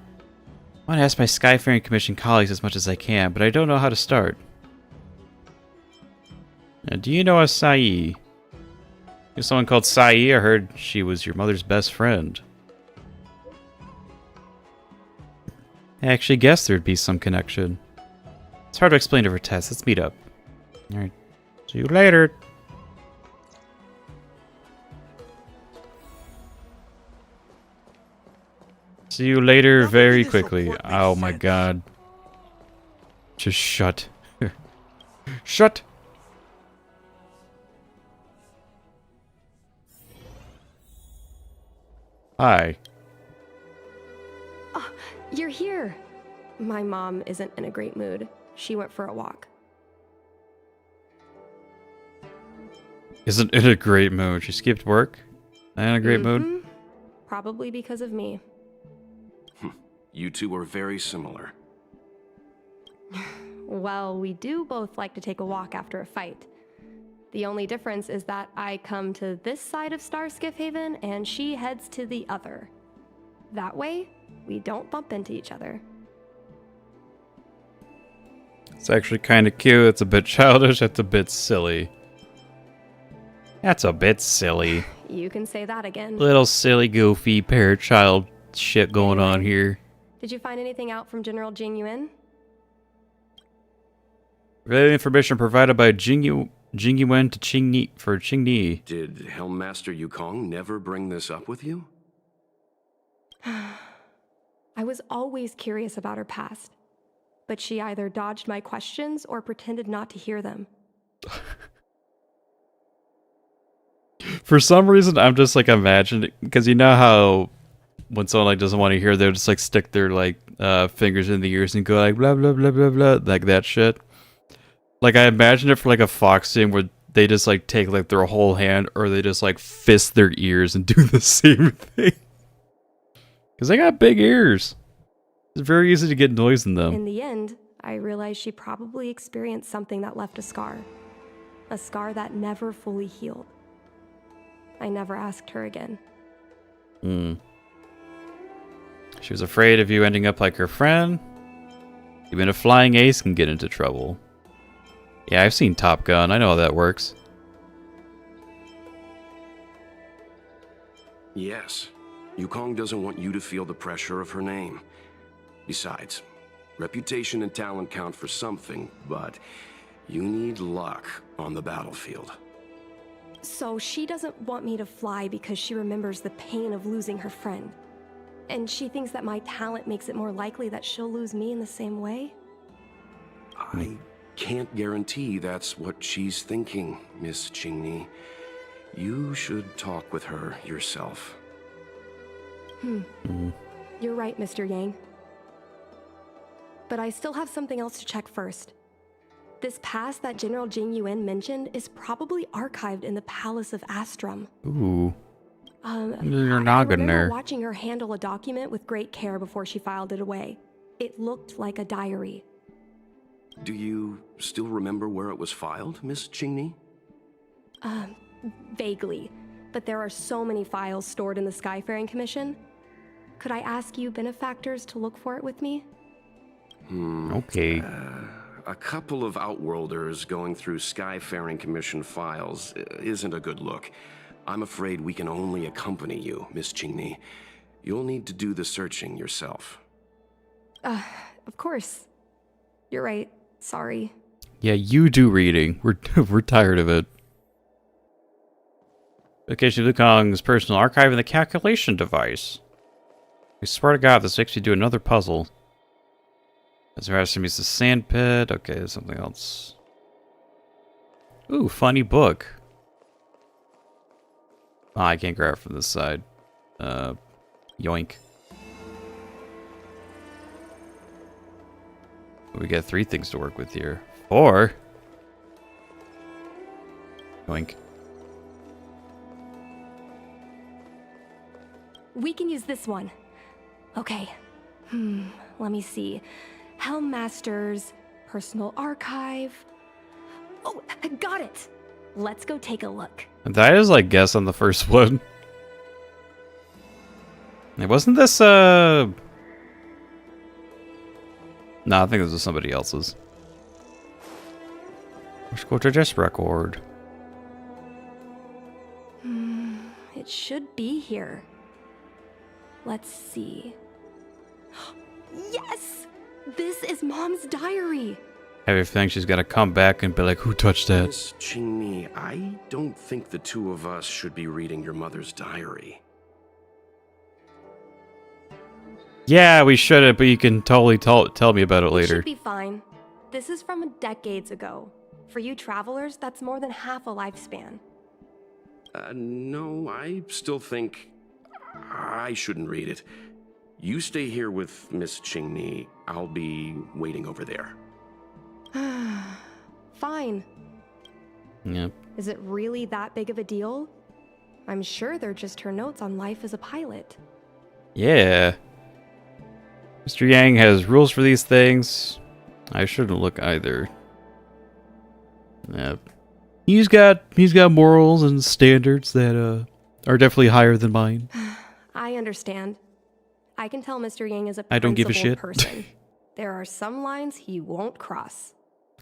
want to ask my Skyfaring Commission colleagues as much as I can, but I don't know how to start. Now, do you know a Sai? There's someone called Sai. I heard she was your mother's best friend. I actually guessed there'd be some connection. It's hard to explain over text. Let's meet up. Alright. See you later. See you later very quickly. Oh my god. Just shut. Shut! Hi.
Oh, you're here. My mom isn't in a great mood. She went for a walk.
Isn't in a great mood. She skipped work? Not in a great mood?
Probably because of me.
You two are very similar.
Well, we do both like to take a walk after a fight. The only difference is that I come to this side of Starskiff Haven and she heads to the other. That way, we don't bump into each other.
It's actually kind of cute. It's a bit childish. It's a bit silly. That's a bit silly.
You can say that again.
Little silly, goofy, parent-child shit going on here.
Did you find anything out from General Jing Yuan?
Related information provided by Jing Yuan to Qingni.
Did Helmmaster Yukong never bring this up with you?
I was always curious about her past, but she either dodged my questions or pretended not to hear them.
For some reason, I'm just like imagining, because you know how when someone like doesn't want to hear, they'll just like stick their like fingers in the ears and go like blah blah blah blah blah, like that shit. Like I imagine it for like a fox scene where they just like take like their whole hand, or they just like fist their ears and do the same thing. Because they got big ears. It's very easy to get noise in them.
In the end, I realized she probably experienced something that left a scar that never fully healed. I never asked her again.
She was afraid of you ending up like her friend. Even a flying ace can get into trouble. Yeah, I've seen Top Gun. I know how that works.
Yes. Yukong doesn't want you to feel the pressure of her name. Besides, reputation and talent count for something, but you need luck on the battlefield.
So she doesn't want me to fly because she remembers the pain of losing her friend. And she thinks that my talent makes it more likely that she'll lose me in the same way?
I can't guarantee that's what she's thinking, Miss Qingni. You should talk with her yourself.
You're right, Mr. Yang. But I still have something else to check first. This past that General Jing Yuan mentioned is probably archived in the Palace of Astrum.
Ooh. Your noggin
I remember
there.
watching her handle a document with great care before she filed it away. It looked like a diary.
Do you still remember where it was filed, Miss Jingni?
Vaguely. But there are so many files stored in the Skyfaring Commission. Could I ask you benefactors to look for it with me?
Okay.
A couple of Outworlders going through Skyfaring Commission files isn't a good look. I'm afraid we can only accompany you, Miss Jingni. You'll need to do the searching yourself.
Of course. You're right. Sorry.
Yeah, you do reading. We're tired of it. Location of Yukong's personal archive and the calculation device. I swear to God, this makes me do another puzzle. As far as to me, it's a sand pit. Okay, there's something else. Ooh, funny book. Oh, I can't grab it from this side. Yoink. We got 3 things to work with here. 4. Yoink.
We can use this one. Okay. Let me see. Helmmaster's personal archive. Oh, I got it. Let's go take a look.
That is like guess on the first one. It wasn't this No, I think this was somebody else's. Let's go to this record.
It should be here. Let's see. Yes! This is Mom's diary.
I have a feeling she's gonna come back and be like, who touched that?
Miss Jingni, I don't think the two of us should be reading your mother's diary.
Yeah, we shouldn't, but you can totally tell me about it later.
Should be fine. This is from decades ago. For you travelers, that's more than half a lifespan.
No, I still think I shouldn't read it. You stay here with Miss Jingni. I'll be waiting over there.
Fine.
Yep.
Is it really that big of a deal? I'm sure they're just her notes on life as a pilot.
Yeah. Mr. Yang has rules for these things. I shouldn't look either. Yep. He's got morals and standards that are definitely higher than mine.
I understand. I can tell Mr. Yang is a
I don't give a
principled
shit.
person. There are some lines he won't cross.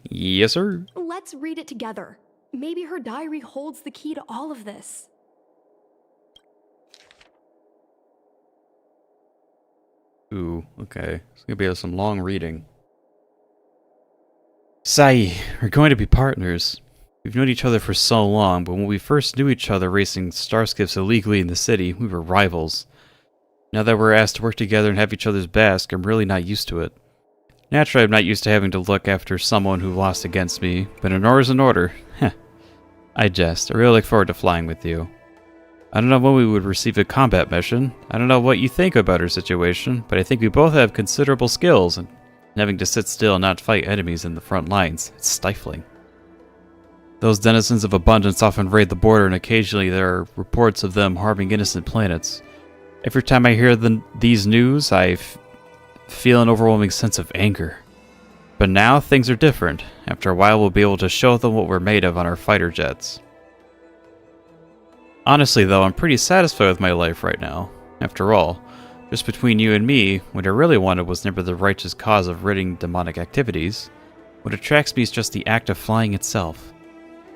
Yes, sir.
Let's read it together. Maybe her diary holds the key to all of this.
Ooh, okay. It's gonna be some long reading. Sai, we're going to be partners. We've known each other for so long, but when we first knew each other racing starskiffs illegally in the city, we were rivals. Now that we're asked to work together and have each other's backs, I'm really not used to it. Naturally, I'm not used to having to look after someone who lost against me, but an order's an order. Heh. I jest. I really look forward to flying with you. I don't know when we would receive a combat mission. I don't know what you think about our situation, but I think we both have considerable skills, and having to sit still and not fight enemies in the front lines, it's stifling. Those denizens of abundance often raid the border, and occasionally there are reports of them harming innocent planets. Every time I hear these news, I feel an overwhelming sense of anger. But now, things are different. After a while, we'll be able to show them what we're made of on our fighter jets. Honestly, though, I'm pretty satisfied with my life right now. After all, just between you and me, what I really wanted was never the righteous cause of ridding demonic activities. What attracts me is just the act of flying itself.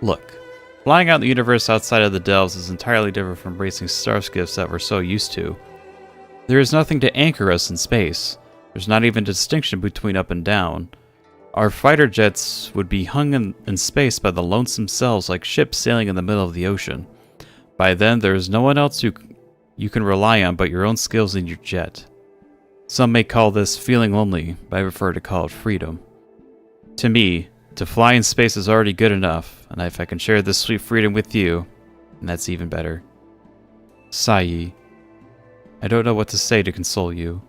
Look, flying out in the universe outside of the Delves is entirely different from racing starskiffs that we're so used to. There is nothing to anchor us in space. There's not even a distinction between up and down. Our fighter jets would be hung in space by the lonesome selves like ships sailing in the middle of the ocean. By then, there is no one else you can rely on but your own skills and your jet. Some may call this feeling lonely, but I prefer to call it freedom. To me, to fly in space is already good enough, and if I can share this sweet freedom with you, then that's even better. Sai, I don't know what to say to console you.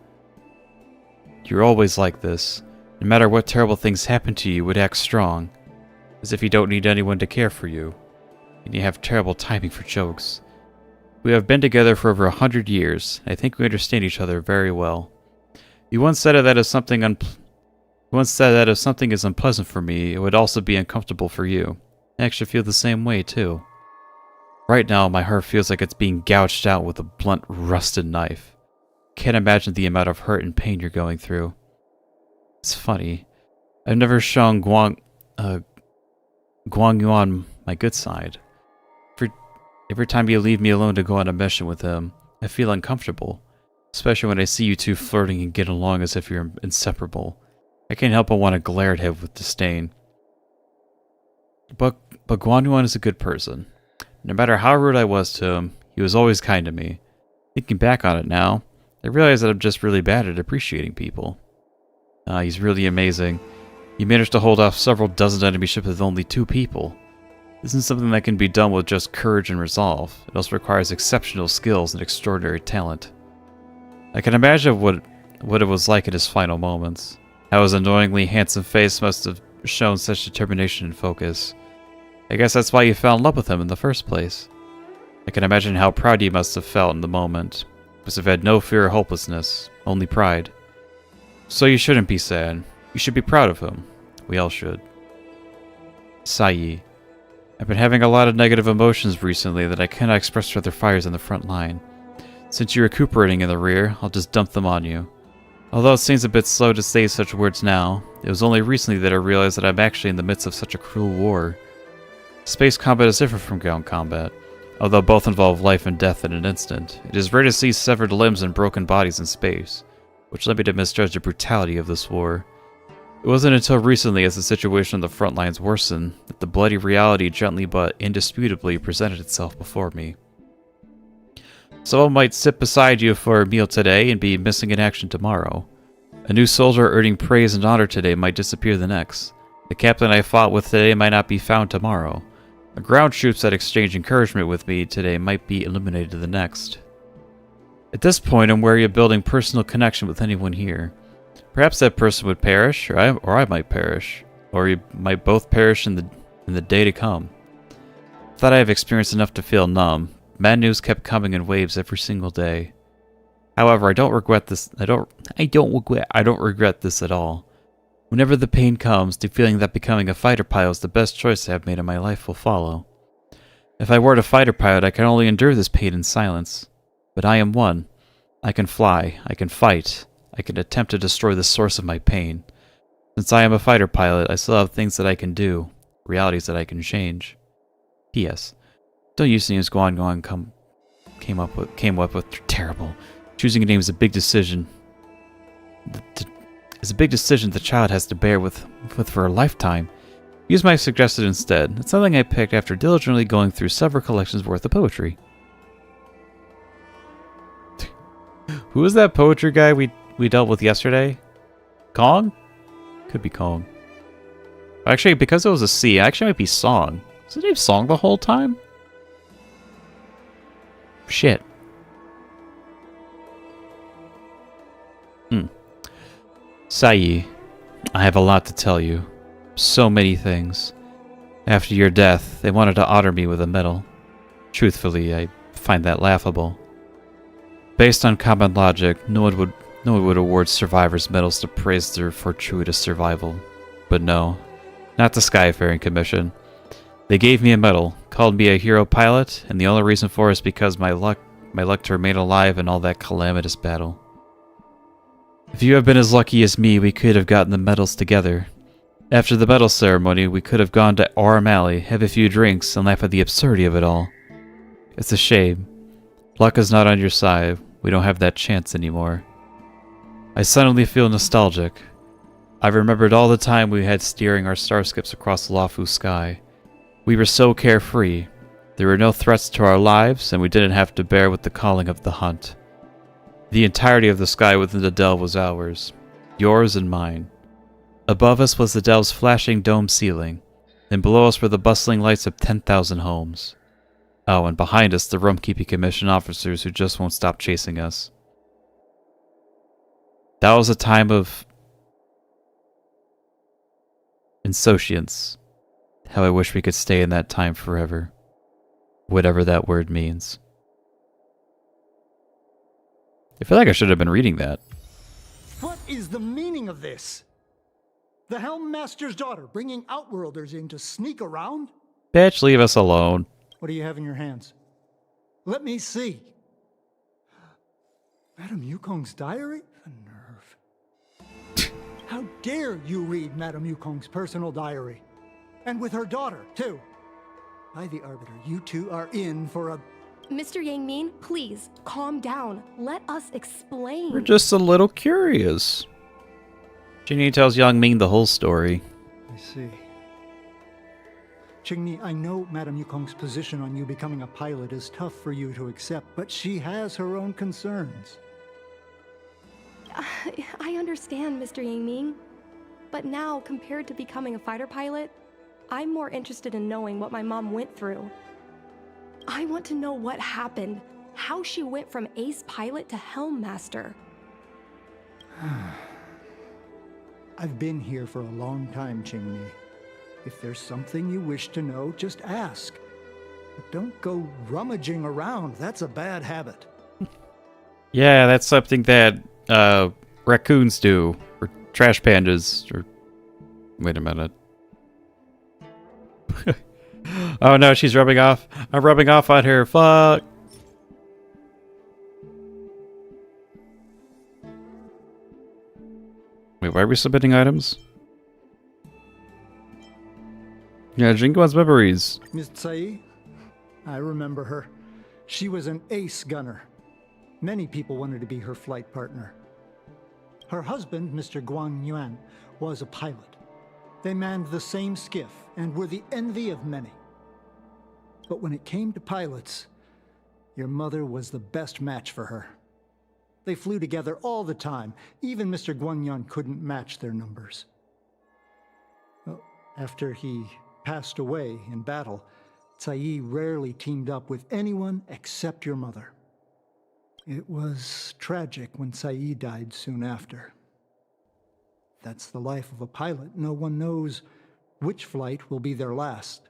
You're always like this. No matter what terrible things happen to you, you would act strong, as if you don't need anyone to care for you. And you have terrible timing for jokes. We have been together for over 100 years. I think we understand each other very well. You once said that if something is unpleasant for me, it would also be uncomfortable for you. I actually feel the same way, too. Right now, my heart feels like it's being gouged out with a blunt, rusted knife. Can't imagine the amount of hurt and pain you're going through. It's funny. I've never shown Guang Yuan my good side. Every time you leave me alone to go on a mission with him, I feel uncomfortable. Especially when I see you two flirting and get along as if you're inseparable. I can't help but want to glare at him with disdain. But Guan Yuan is a good person. No matter how rude I was to him, he was always kind to me. Thinking back on it now, I realize that I'm just really bad at appreciating people. He's really amazing. He managed to hold off several dozen enemy ships with only 2 people. This isn't something that can be done with just courage and resolve. It also requires exceptional skills and extraordinary talent. I can imagine what it was like in his final moments. How his annoyingly handsome face must have shown such determination and focus. I guess that's why you fell in love with him in the first place. I can imagine how proud he must have felt in the moment. He must have had no fear or hopelessness, only pride. So you shouldn't be sad. You should be proud of him. We all should. Sai. I've been having a lot of negative emotions recently that I cannot express to other fighters on the front line. Since you're recuperating in the rear, I'll just dump them on you. Although it seems a bit slow to say such words now, it was only recently that I realized that I'm actually in the midst of such a cruel war. Space combat is different from ground combat. Although both involve life and death in an instant, it is rare to see severed limbs and broken bodies in space, which led me to misjudge the brutality of this war. It wasn't until recently, as the situation on the front lines worsened, that the bloody reality gently but indisputably presented itself before me. Someone might sit beside you for a meal today and be missing in action tomorrow. A new soldier earning praise and honor today might disappear the next. The captain I fought with today might not be found tomorrow. The ground troops that exchanged encouragement with me today might be eliminated the next. At this point, I'm wary of building personal connection with anyone here. Perhaps that person would perish, or I might perish, or we might both perish in the day to come. I thought I have experienced enough to feel numb. Bad news kept coming in waves every single day. However, I don't regret this. I don't regret this at all. Whenever the pain comes, the feeling that becoming a fighter pilot is the best choice I have made in my life will follow. If I weren't a fighter pilot, I can only endure this pain in silence. But I am one. I can fly. I can fight. I can attempt to destroy the source of my pain. Since I am a fighter pilot, I still have things that I can do, realities that I can change. P.S. Don't use names Guan came up with terrible. Choosing a name is a big decision. It's a big decision the child has to bear with for a lifetime. Use my suggested instead. It's something I picked after diligently going through several collections worth of poetry. Who was that poetry guy we dealt with yesterday? Kong? Could be Kong. Actually, because it was a C, it actually might be Song. Is the name Song the whole time? Shit. Sai, I have a lot to tell you. So many things. After your death, they wanted to honor me with a medal. Truthfully, I find that laughable. Based on common logic, no one would award survivors medals to praise their fortuitous survival. But no, not the Skyfaring Commission. They gave me a medal, called me a hero pilot, and the only reason for it is because my luck to remain alive in all that calamitous battle. If you had been as lucky as me, we could have gotten the medals together. After the medal ceremony, we could have gone to Aurum Alley, have a few drinks, and laugh at the absurdity of it all. It's a shame. Luck is not on your side. We don't have that chance anymore. I suddenly feel nostalgic. I remembered all the time we had steering our starskips across the luofu sky. We were so carefree. There were no threats to our lives, and we didn't have to bear with the calling of the hunt. The entirety of the sky within the delve was ours, yours and mine. Above us was the delve's flashing dome ceiling, and below us were the bustling lights of 10,000 homes. Oh, and behind us the room-keeping commission officers who just won't stop chasing us. That was a time of insouciance. How I wish we could stay in that time forever. Whatever that word means. I feel like I should have been reading that.
What is the meaning of this? The Helm Master's daughter bringing Outworlders in to sneak around?
Bitch, leave us alone.
What do you have in your hands? Let me see. Madame Yukong's diary? The nerve. How dare you read Madame Yukong's personal diary? And with her daughter, too. By the Arbiter, you two are in for a...
Mr. Yang Ming, please, calm down. Let us explain.
We're just a little curious. Jingyi tells Yang Ming the whole story.
I see. Jingyi, I know Madame Yukong's position on you becoming a pilot is tough for you to accept, but she has her own concerns.
I understand, Mr. Yang Ming. But now, compared to becoming a fighter pilot, I'm more interested in knowing what my mom went through. I want to know what happened, how she went from ace pilot to helm master.
I've been here for a long time, Jingyi. If there's something you wish to know, just ask. But don't go rummaging around. That's a bad habit.
Yeah, that's something that raccoons do, or trash pandas, or... Wait a minute. Oh no, she's rubbing off. I'm rubbing off on her. Fuck. Wait, why are we submitting items? Yeah, Jing wants memories.
Miss Tsai, I remember her. She was an ace gunner. Many people wanted to be her flight partner. Her husband, Mr. Guan Yuan, was a pilot. They manned the same skiff and were the envy of many. But when it came to pilots, your mother was the best match for her. They flew together all the time. Even Mr. Guanyan couldn't match their numbers. Well, after he passed away in battle, Tsai rarely teamed up with anyone except your mother. It was tragic when Tsai died soon after. That's the life of a pilot. No one knows which flight will be their last.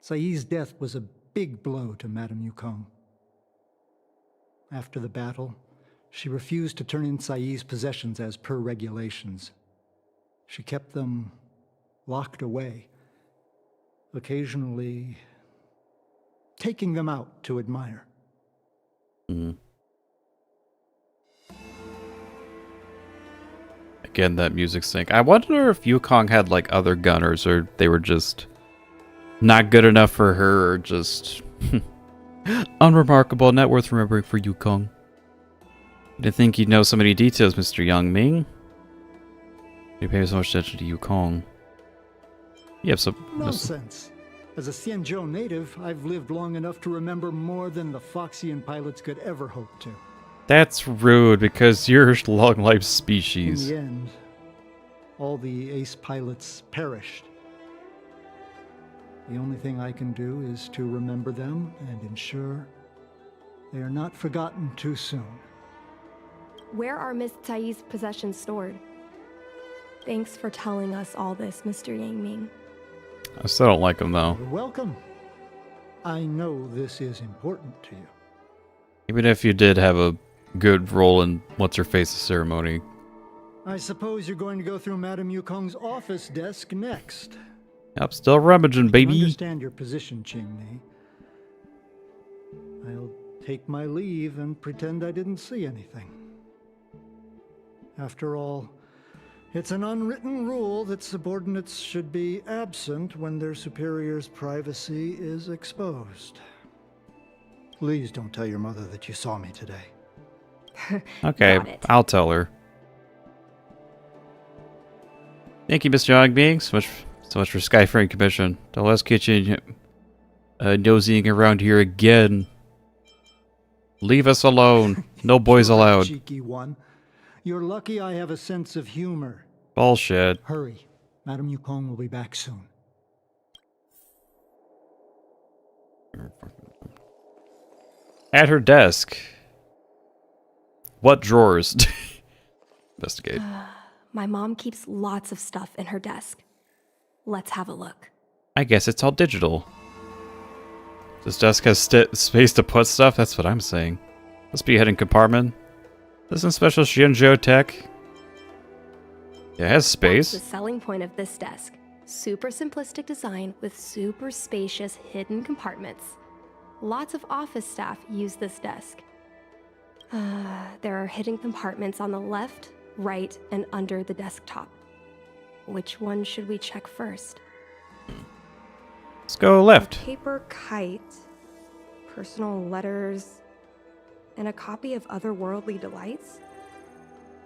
Tsai's death was a big blow to Madame Yukong. After the battle, she refused to turn in Tsai's possessions as per regulations. She kept them locked away, occasionally taking them out to admire.
Again, that music sync. I wonder if Yukong had like other gunners, or they were just not good enough for her, or just unremarkable, not worth remembering for Yukong. I didn't think you'd know so many details, Mr. Yang Ming. You pay so much attention to Yukong. You have some
nonsense. As a xianzhou native, I've lived long enough to remember more than the Foxian pilots could ever hope to.
That's rude, because you're long-life species.
In the end, all the ace pilots perished. The only thing I can do is to remember them and ensure they are not forgotten too soon.
Where are Miss Tsai's possessions stored? Thanks for telling us all this, Mr. Yang Ming.
I still don't like him, though.
You're welcome. I know this is important to you.
Even if you did have a good role in What's-Her-Face's ceremony.
I suppose you're going to go through Madame Yukong's office desk next.
I'm still rummaging, baby.
I understand your position, Qingmei. I'll take my leave and pretend I didn't see anything. After all, it's an unwritten rule that subordinates should be absent when their superior's privacy is exposed. Please don't tell your mother that you saw me today.
Okay, I'll tell her. Thank you, Mr. Yang Ming. So much for Skyfaring Commission. The last kitchen nosying around here again. Leave us alone. No boys allowed.
Cheeky one. You're lucky I have a sense of humor.
Bullshit.
Hurry. Madame Yukong will be back soon.
At her desk. What drawers? Investigate.
My mom keeps lots of stuff in her desk. Let's have a look.
I guess it's all digital. This desk has space to put stuff? That's what I'm saying. Must be a hidden compartment. This is special xianzhou tech. It has space.
That's the selling point of this desk. Super simplistic design with super spacious hidden compartments. Lots of office staff use this desk. There are hidden compartments on the left, right, and under the desktop. Which one should we check first?
Let's go left.
A paper kite, personal letters, and a copy of Otherworldly Delights?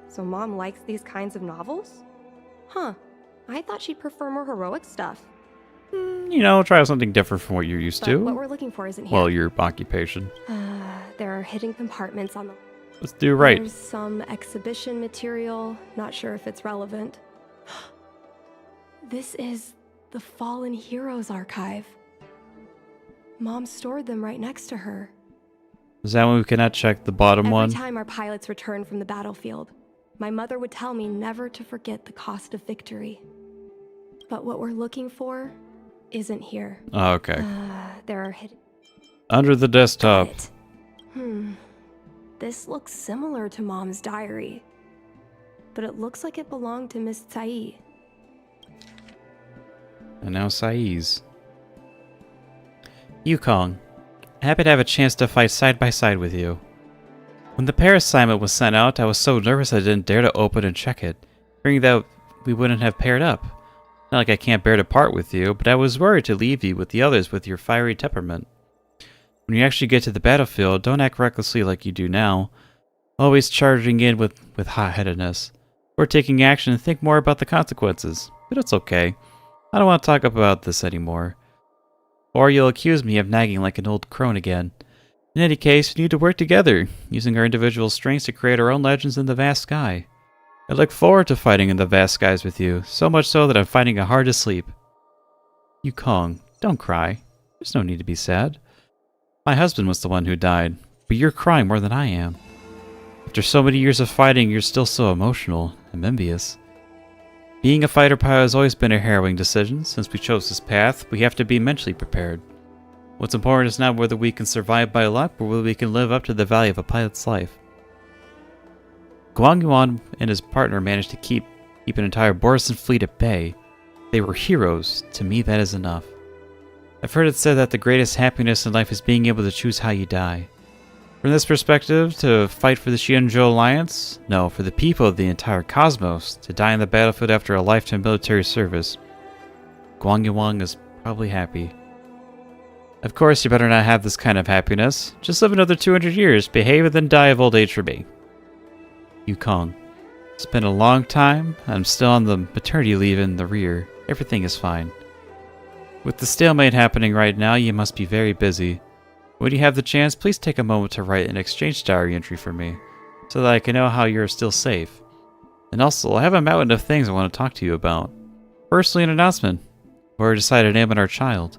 So Mom likes these kinds of novels? Huh. I thought she'd prefer more heroic stuff.
You know, try something different from what you're used
But
to.
what we're looking for isn't here.
Well, your occupation.
There are hidden compartments on the...
Let's do right.
There's some exhibition material. Not sure if it's relevant. This is the Fallen Heroes archive. Mom stored them right next to her.
Is that when we cannot check the bottom one?
Every time our pilots returned from the battlefield, my mother would tell me never to forget the cost of victory. But what we're looking for isn't here.
Oh, okay.
There are hidden...
Under the desktop.
This looks similar to Mom's diary, but it looks like it belonged to Miss Tsai.
And now Sai's.
Yukong, happy to have a chance to fight side by side with you. When the pair assignment was sent out, I was so nervous I didn't dare to open and check it, fearing that we wouldn't have paired up. Not like I can't bear to part with you, but I was worried to leave you with the others with your fiery temperament. When you actually get to the battlefield, don't act recklessly like you do now, always charging in with hot-headedness. Or taking action and think more about the consequences. But it's okay. I don't want to talk about this anymore. Or you'll accuse me of nagging like an old crone again. In any case, we need to work together, using our individual strengths to create our own legends in the vast sky. I look forward to fighting in the vast skies with you, so much so that I'm finding it hard to sleep. Yukong, don't cry. There's no need to be sad. My husband was the one who died, but you're crying more than I am. After so many years of fighting, you're still so emotional. I'm envious. Being a fighter pilot has always been a harrowing decision. Since we chose this path, we have to be mentally prepared. What's important is not whether we can survive by luck, but whether we can live up to the value of a pilot's life. Yuan and his partner managed to keep an entire Borisan fleet at bay. They were heroes. To me, that is enough. I've heard it said that the greatest happiness in life is being able to choose how you die. From this perspective, to fight for the Xianzhou Alliance? No, for the people of the entire cosmos, to die on the battlefield after a lifetime military service. Yuan is probably happy. Of course, you better not have this kind of happiness. Just live another 200 years, behave, and then die of old age for me. Yukong. It's been a long time. I'm still on the maternity leave in the rear. Everything is fine. With the stalemate happening right now, you must be very busy. When you have the chance, please take a moment to write an exchange diary entry for me, so that I can know how you're still safe. And also, I have a mountain of things I want to talk to you about. Firstly, an announcement. We've already decided to name our child.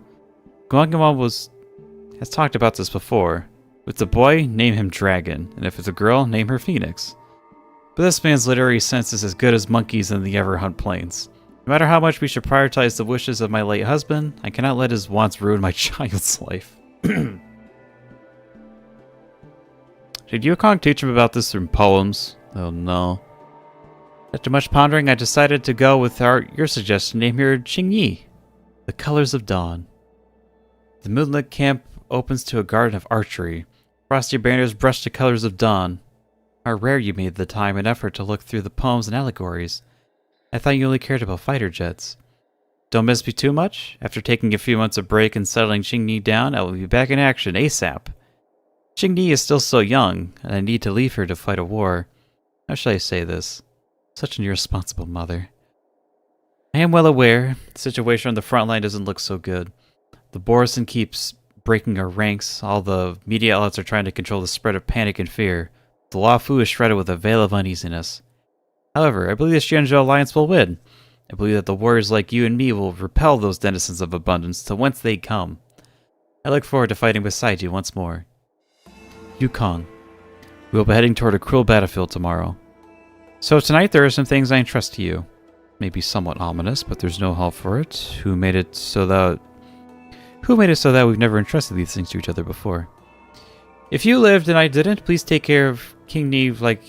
Yuan has talked about this before. If it's a boy, name him Dragon, and if it's a girl, name her Phoenix. But this man's literary sense is as good as monkeys in the Everhunt Plains. No matter how much we should prioritize the wishes of my late husband, I cannot let his wants ruin my child's life. Did Yukong teach him about this through poems? Oh no. After much pondering, I decided to go with your suggestion, name her Jing, the colors of dawn. The moonlit camp opens to a garden of archery. Frosty banners brush the colors of dawn. How rare you made the time and effort to look through the poems and allegories. I thought you only cared about fighter jets. Don't miss me too much? After taking a few months of break and settling Jing down, I will be back in action ASAP. Jing is still so young, and I need to leave her to fight a war. How shall I say this? Such an irresponsible mother. I am well aware the situation on the front line doesn't look so good. The Borisan keeps breaking our ranks. All the media outlets are trying to control the spread of panic and fear. The luofu is shredded with a veil of uneasiness. However, I believe the Xianzhou Alliance will win. I believe that the warriors like you and me will repel those denizens of abundance to whence they come. I look forward to fighting beside you once more. Yukong. We will be heading toward a cruel battlefield tomorrow. So tonight there are some things I entrust to you. Maybe somewhat ominous, but there's no help for it. Who made it so that we've never entrusted these things to each other before? If you lived and I didn't, please take care of King Neve like...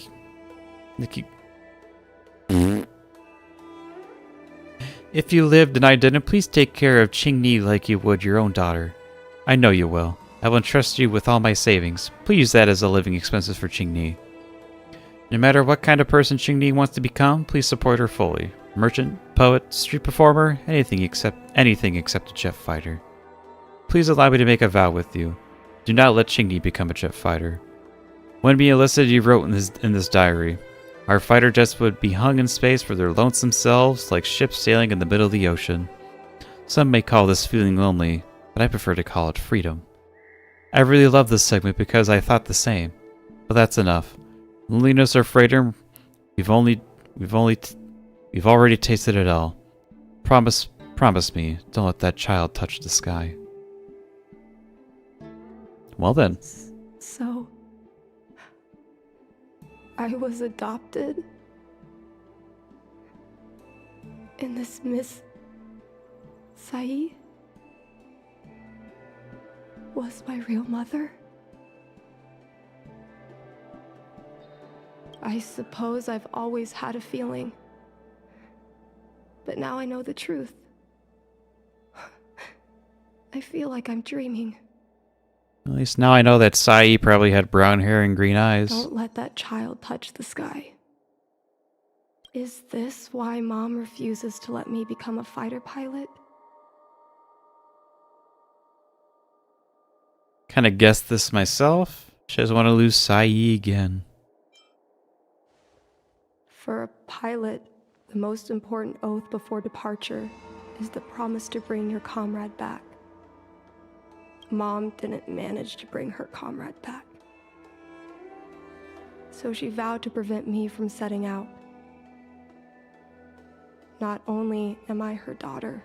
If you lived and I didn't, please take care of Qing Ni like you would your own daughter. I know you will. I will entrust you with all my savings. Please use that as a living expenses for Qing Ni. No matter what kind of person Qing Ni wants to become, please support her fully. Merchant, poet, street performer, anything except a jet fighter. Please allow me to make a vow with you. Do not let Qing Ni become a jet fighter. When being enlisted, you wrote in this diary, our fighter jets would be hung in space for their lonesome selves, like ships sailing in the middle of the ocean. Some may call this feeling lonely, but I prefer to call it freedom. I really love this segment because I thought the same. But that's enough. Loneliness or freedom, we've already tasted it all. Promise me, don't let that child touch the sky. Well then.
So, I was adopted? And this Miss Sai was my real mother? I suppose I've always had a feeling. But now I know the truth. I feel like I'm dreaming.
At least now I know that Sai probably had brown hair and green eyes.
Don't let that child touch the sky. Is this why Mom refuses to let me become a fighter pilot?
Kinda guessed this myself. She doesn't want to lose Sai again.
For a pilot, the most important oath before departure is the promise to bring your comrade back. Mom didn't manage to bring her comrade back. So she vowed to prevent me from setting out. Not only am I her daughter,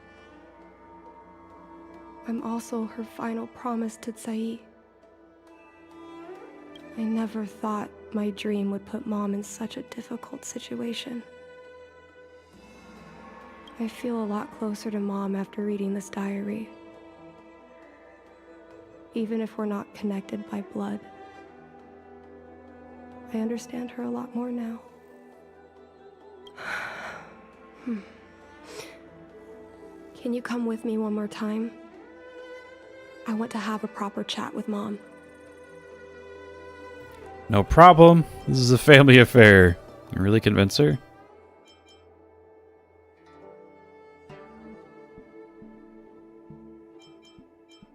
I'm also her final promise to Tsai. I never thought my dream would put Mom in such a difficult situation. I feel a lot closer to Mom after reading this diary. Even if we're not connected by blood, I understand her a lot more now. Can you come with me one more time? I want to have a proper chat with Mom.
No problem. This is a family affair. You really convince her?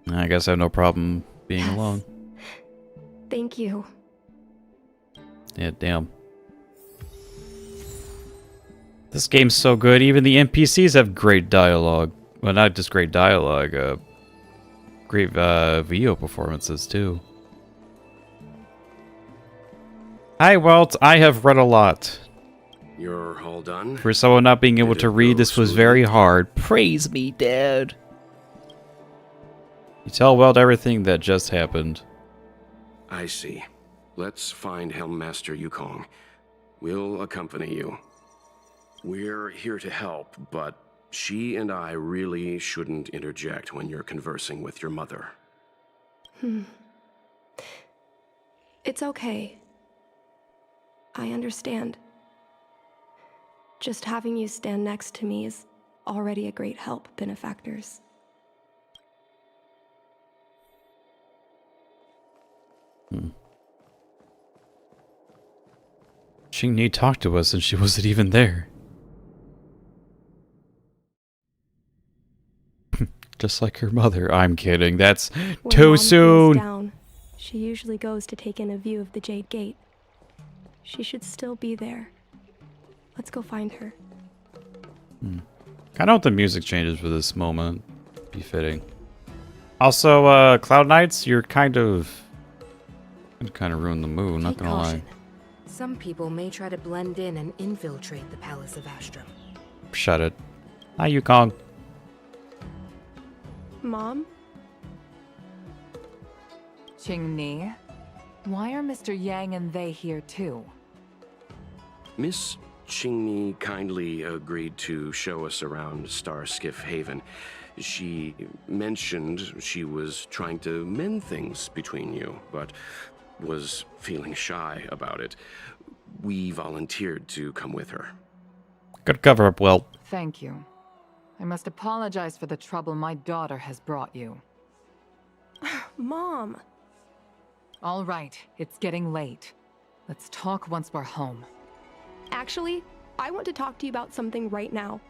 I guess I have no problem being alone.
Thank you.
Yeah, damn. This game's so good, even the NPCs have great dialogue. Well, not just great dialogue, great VO performances, too. Hi, Walt. I have read a lot.
You're all done?
For someone not being able to read, this was very hard. Praise me, Dad. You tell Welt everything that just happened.
I see. Let's find Helmmaster Yukong. We'll accompany you. We're here to help, but she and I really shouldn't interject when you're conversing with your mother.
It's okay. I understand. Just having you stand next to me is already a great help, benefactors.
Qing Ni talked to us and she wasn't even there. Just like her mother. I'm kidding. That's too soon.
Down, she usually goes to take in a view of the Jade Gate. She should still be there. Let's go find her.
Kind of hope the music changes for this moment. Be fitting. Also, Cloud Knights, you're kind of ruined the mood, not gonna lie.
Some people may try to blend in and infiltrate the Palace of Astrum.
Shut it. Hi, Yukong.
Mom?
Qing Ni, why are Mr. Yang and they here too?
Miss Qing Ni kindly agreed to show us around Starskiff Haven. She mentioned she was trying to mend things between you, but was feeling shy about it. We volunteered to come with her.
Good cover up, well.
Thank you. I must apologize for the trouble my daughter has brought you.
Mom!
All right, it's getting late. Let's talk once we're home.
Actually, I want to talk to you about something right now.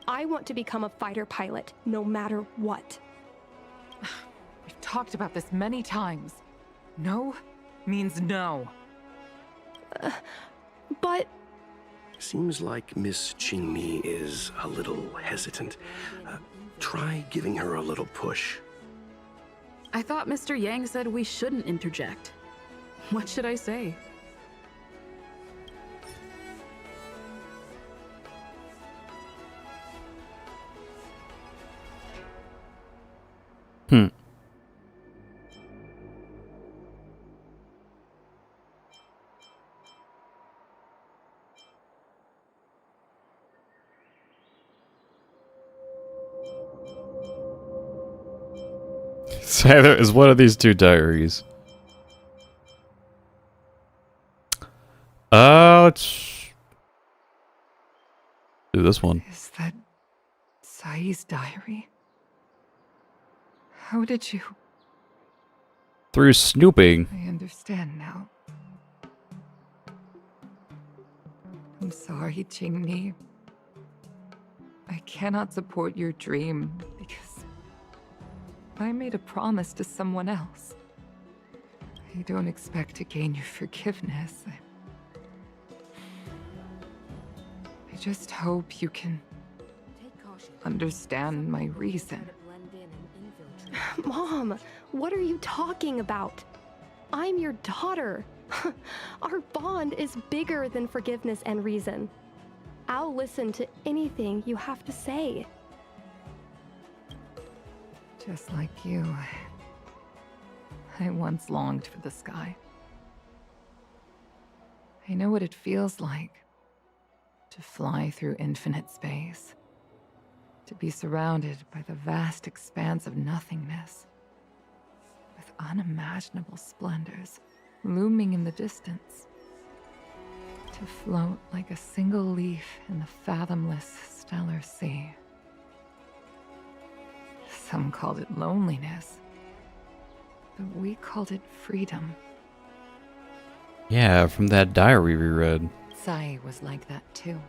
I want to become a fighter pilot, no matter what.
We've talked about this many times. No means no.
But...
Seems like Miss Qingmi is a little hesitant. Try giving her a little push.
I thought Mr. Yang said we shouldn't interject. What should I say?
It's either is one of these two diaries. Let's do this one.
Is that Sai's diary? How did you...
Through snooping.
I understand now. I'm sorry, Jingni. I cannot support your dream because I made a promise to someone else. I don't expect to gain your forgiveness. I just hope you can understand my reason.
Mom, what are you talking about? I'm your daughter. Our bond is bigger than forgiveness and reason. I'll listen to anything you have to say.
Just like you, I once longed for the sky. I know what it feels like to fly through infinite space, to be surrounded by the vast expanse of nothingness, with unimaginable splendors looming in the distance, to float like a single leaf in the fathomless stellar sea. Some called it loneliness, but we called it freedom.
Yeah, from that diary we read.
Sai was like that too.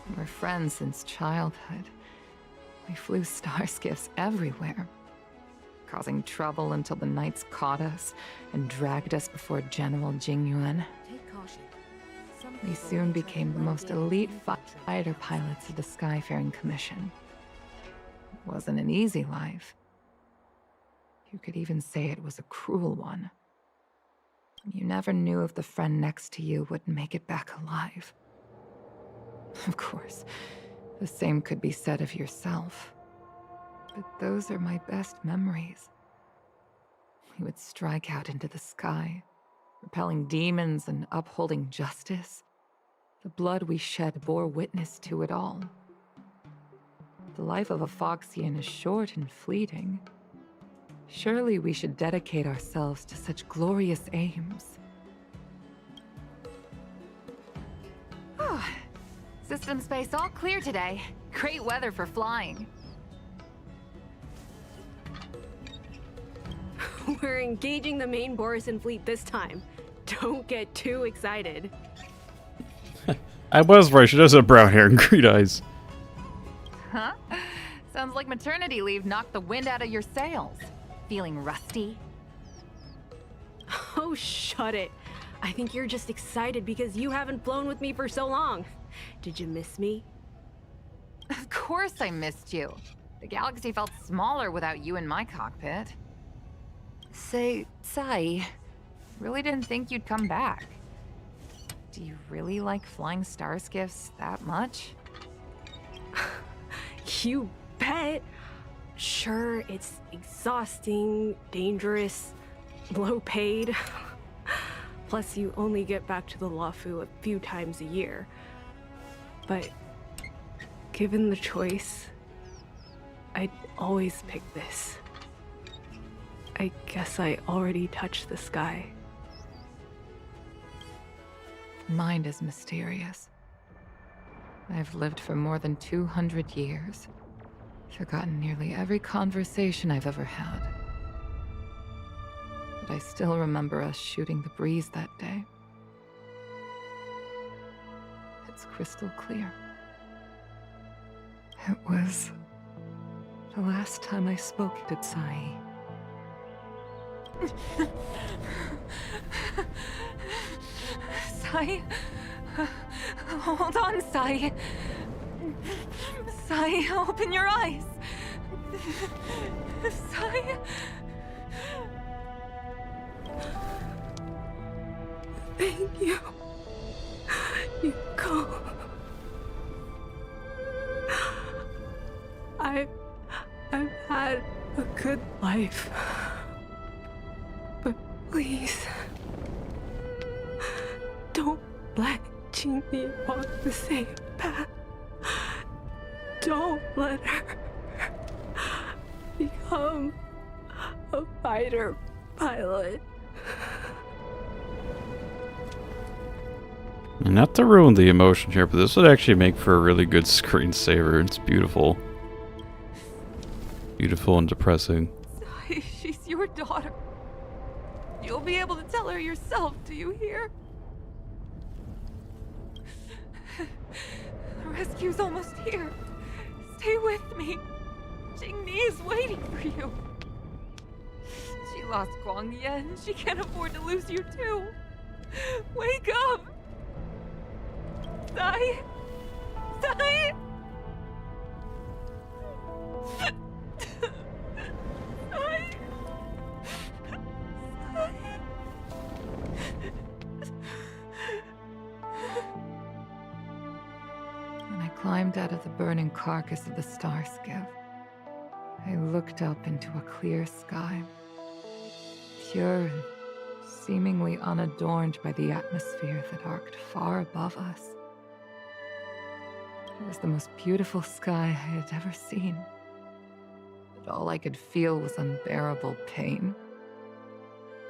We were friends since childhood. We flew starskiffs everywhere, causing trouble until the knights caught us and dragged us before General Jing Yuan. We soon became the most elite fighter pilots of the Skyfaring Commission. It wasn't an easy life. You could even say it was a cruel one. You never knew if the friend next to you would make it back alive. Of course, the same could be said of yourself. But those are my best memories. We would strike out into the sky, repelling demons and upholding justice. The blood we shed bore witness to it all. The life of a Foxian is short and fleeting. Surely we should dedicate ourselves to such glorious aims.
System space all clear today. Great weather for flying.
We're engaging the main Borisan fleet this time. Don't get too excited.
I was right, she does have brown hair and green eyes.
Huh? Sounds like maternity leave knocked the wind out of your sails. Feeling rusty?
Oh, shut it. I think you're just excited because you haven't flown with me for so long. Did you miss me?
Of course I missed you. The galaxy felt smaller without you in my cockpit. Say, Sai, really didn't think you'd come back. Do you really like flying starskiffs that much?
You bet. Sure, it's exhausting, dangerous, low paid. Plus, you only get back to the luofu a few times a year. But given the choice, always pick this. I guess I already touched the sky.
Mind is mysterious. I've lived for more than 200 years. Forgotten nearly every conversation I've ever had. But I still remember us shooting the breeze that day. It's crystal clear. It was the last time I spoke to Tsai. Sai? Hold on, Sai. Sai, open your eyes. Sai?
Thank you, Yukong. I've had a good life. But please, don't let Jingyi walk the same path. Don't let her become a fighter pilot.
Not to ruin the emotion here, but this would actually make for a really good screensaver. It's beautiful. Beautiful and depressing.
She's your daughter. You'll be able to tell her yourself, do you hear? The rescue's almost here. Stay with me. Jingyi is waiting for you. She lost Guangyan. She can't afford to lose you too. Wake up! Sai? Sai? Sai? When I climbed out of the burning carcass of the starskiff, I looked up into a clear sky, pure and seemingly unadorned by the atmosphere that arced far above us. It was the most beautiful sky I had ever seen, but all I could feel was unbearable pain.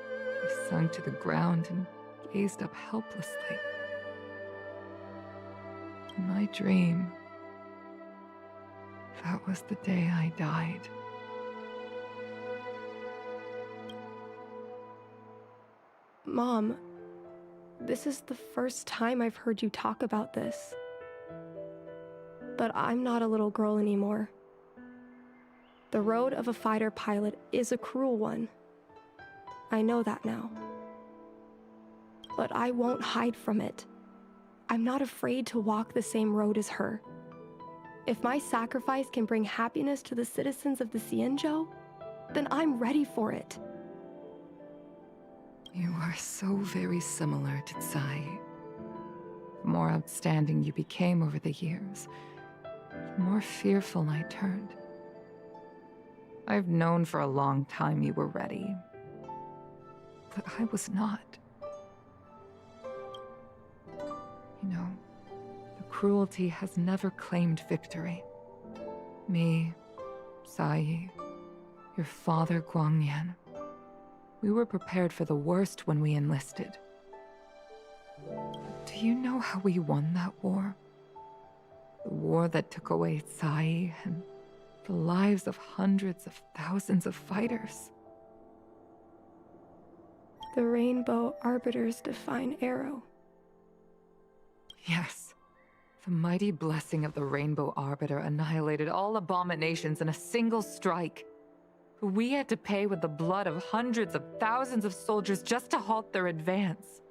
I sunk to the ground and gazed up helplessly. In my dream, that was the day I died.
Mom, this is the first time I've heard you talk about this. But I'm not a little girl anymore. The road of a fighter pilot is a cruel one. I know that now. But I won't hide from it. I'm not afraid to walk the same road as her. If my sacrifice can bring happiness to the citizens of the xianzhou, then I'm ready for it.
You are so very similar to Tsai. The more outstanding you became over the years, the more fearful I turned. I've known for a long time you were ready, but I was not. You know, the cruelty has never claimed victory. Me, Tsai, your father Guangyan, we were prepared for the worst when we enlisted. Do you know how we won that war? The war that took away Tsai and the lives of hundreds of thousands of fighters.
The Rainbow Arbiter's divine arrow.
Yes. The mighty blessing of the Rainbow Arbiter annihilated all abominations in a single strike. We had to pay with the blood of hundreds of thousands of soldiers just to halt their advance.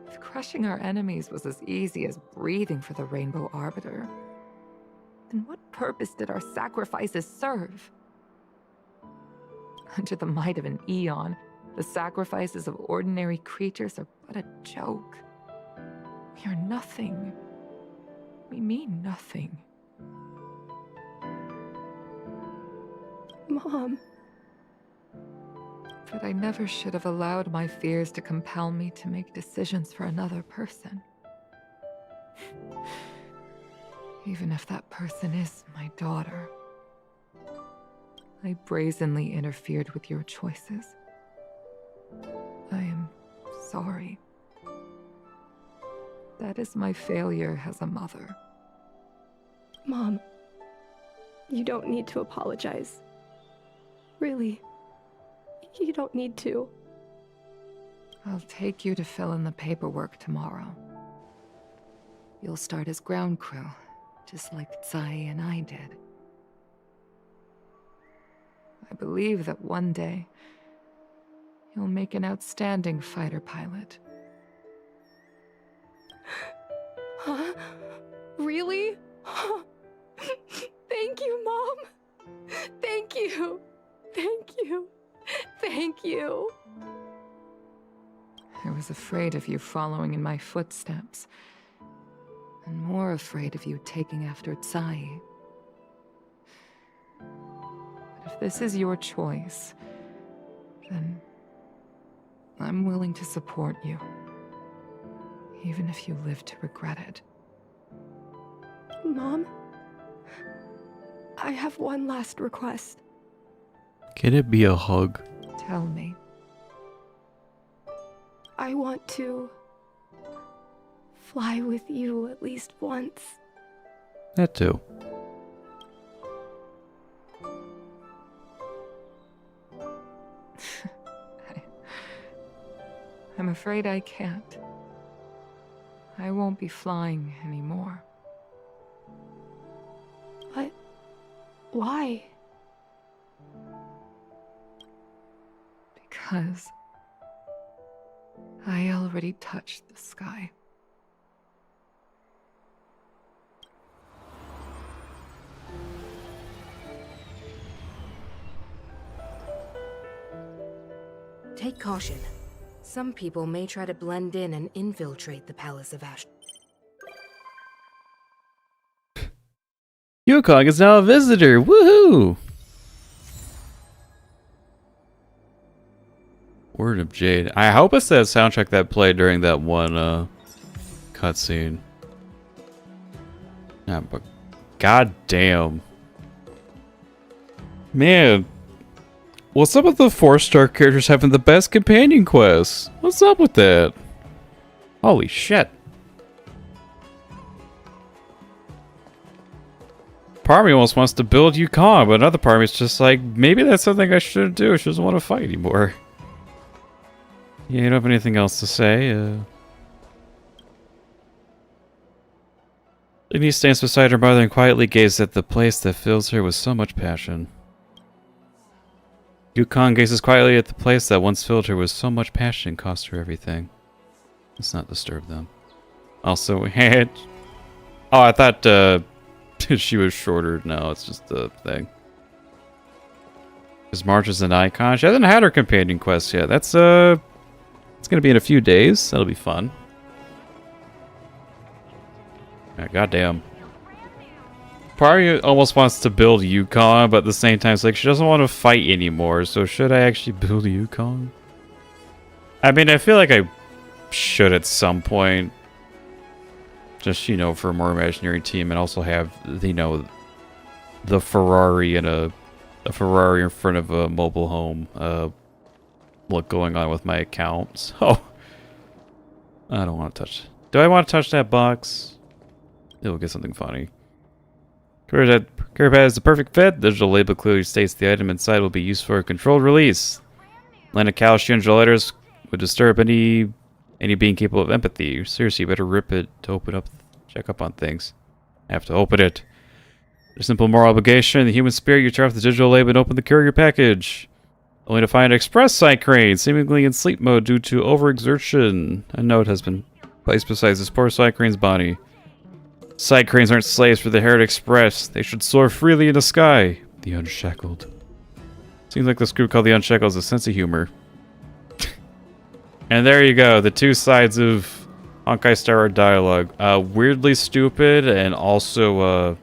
If crushing our enemies was as easy as breathing for the Rainbow Arbiter, then what purpose did our sacrifices serve? Under the might of an eon, the sacrifices of ordinary creatures are but a joke. We are nothing. We mean nothing.
Mom.
But I never should have allowed my fears to compel me to make decisions for another person. Even if that person is my daughter. I brazenly interfered with your choices. I am sorry. That is my failure as a mother.
Mom, you don't need to apologize. Really, you don't need to.
I'll take you to fill in the paperwork tomorrow. You'll start as ground crew, just like Tsai and I did. I believe that one day, you'll make an outstanding fighter pilot.
Huh? Really? Thank you, Mom. Thank you. Thank you. Thank you.
I was afraid of you following in my footsteps, and more afraid of you taking after Tsai. But if this is your choice, then I'm willing to support you, even if you live to regret it.
Mom, I have one last request.
Can it be a hug?
Tell me.
I want to fly with you at least once.
That too.
I'm afraid I can't. I won't be flying anymore.
But why?
Because I already touched the sky.
Take caution. Some people may try to blend in and infiltrate the Palace of Ash.
Yukong is now a visitor! Woohoo! Word of Jade. I hope it's that soundtrack that played during that one cutscene. Yeah, but god damn. Man. What's up with the 4-star characters having the best companion quests? What's up with that? Holy shit. Part of me almost wants to build Yukong, but another part of me is just like, maybe that's something I shouldn't do. She doesn't want to fight anymore. Yeah, you don't have anything else to say? Igni stands beside her mother and quietly gazes at the place that fills her with so much passion. Yukong gazes quietly at the place that once filled her with so much passion and cost her everything. Let's not disturb them. Also, oh, I thought she was shorter. No, it's just the thing. Because March is an icon. She hasn't had her companion quest yet. That's it's gonna be in a few days. That'll be fun. Yeah, goddamn. Part of you almost wants to build Yukong, but at the same time, it's like she doesn't want to fight anymore. So should I actually build Yukong? I mean, I feel like I should at some point. Just, you know, for a more imaginary team, and also have, you know, the Ferrari and a Ferrari in front of a mobile home. Look going on with my account. So I don't want to touch. Do I want to touch that box? It'll get something funny. Career pad is the perfect fit. The digital label clearly states the item inside will be used for a controlled release. Line of xianzhou letters would disturb any being capable of empathy. Seriously, you better rip it to open up, check up on things. I have to open it. There's simple moral obligation. In the human spirit, you turn off the digital label and open the courier package. Only to find an express side crane, seemingly in sleep mode due to overexertion. A note has been placed beside this poor side crane's body. Side cranes aren't slaves for the Herald Express. They should soar freely in the sky. The Unshackled. Seems like this group called the Unshackled has a sense of humor. And there you go, the two sides of Honkai Star Rail dialogue. Weirdly stupid and also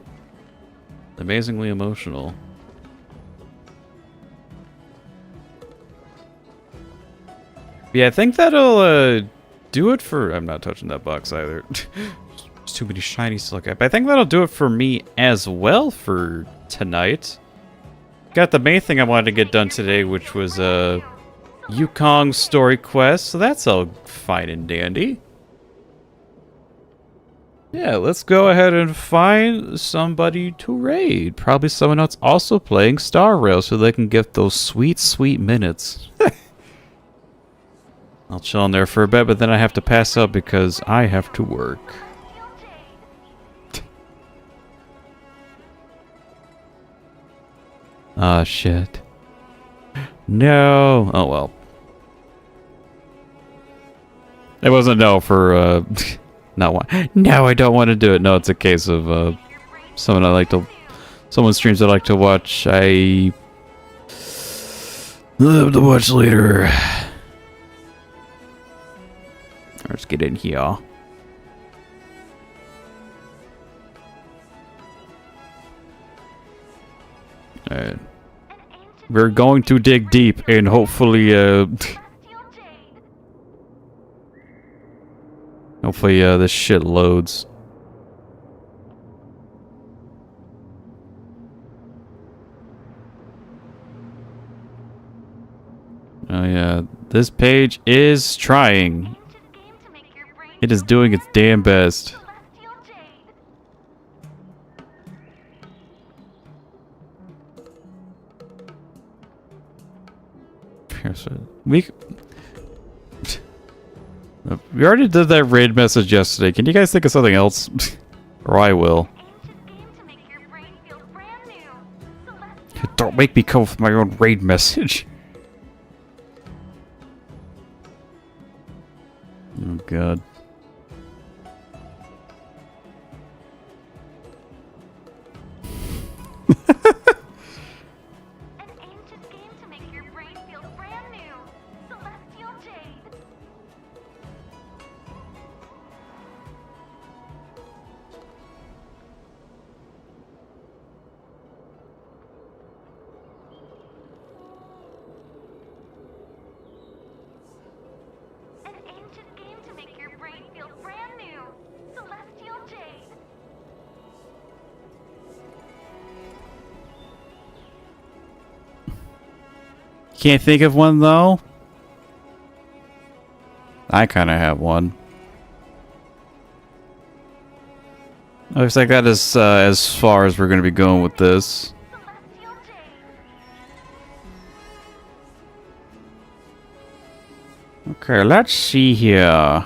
amazingly emotional. Yeah, I think that'll do it for... I'm not touching that box either. Just too many shinies to look at. But I think that'll do it for me as well for tonight. Got the main thing I wanted to get done today, which was Yukong story quest. So that's all fine and dandy. Yeah, let's go ahead and find somebody to raid. Probably someone else also playing Star Rail so they can get those sweet, sweet minutes. I'll chill in there for a bit, but then I have to pass out because I have to work. Ah, shit. No. Oh, well. It wasn't no for, not one. No, I don't want to do it. No, it's a case of, someone streams I like to watch. I love to watch later. Let's get in here. Alright. We're going to dig deep and hopefully, hopefully, this shit loads. Oh yeah, this page is trying. It is doing its damn best. We already did that raid message yesterday. Can you guys think of something else? Or I will. Don't make me come with my own raid message. Oh god. Can't think of one though. I kind of have one. Looks like that is as far as we're going to be going with this. Okay, let's see here.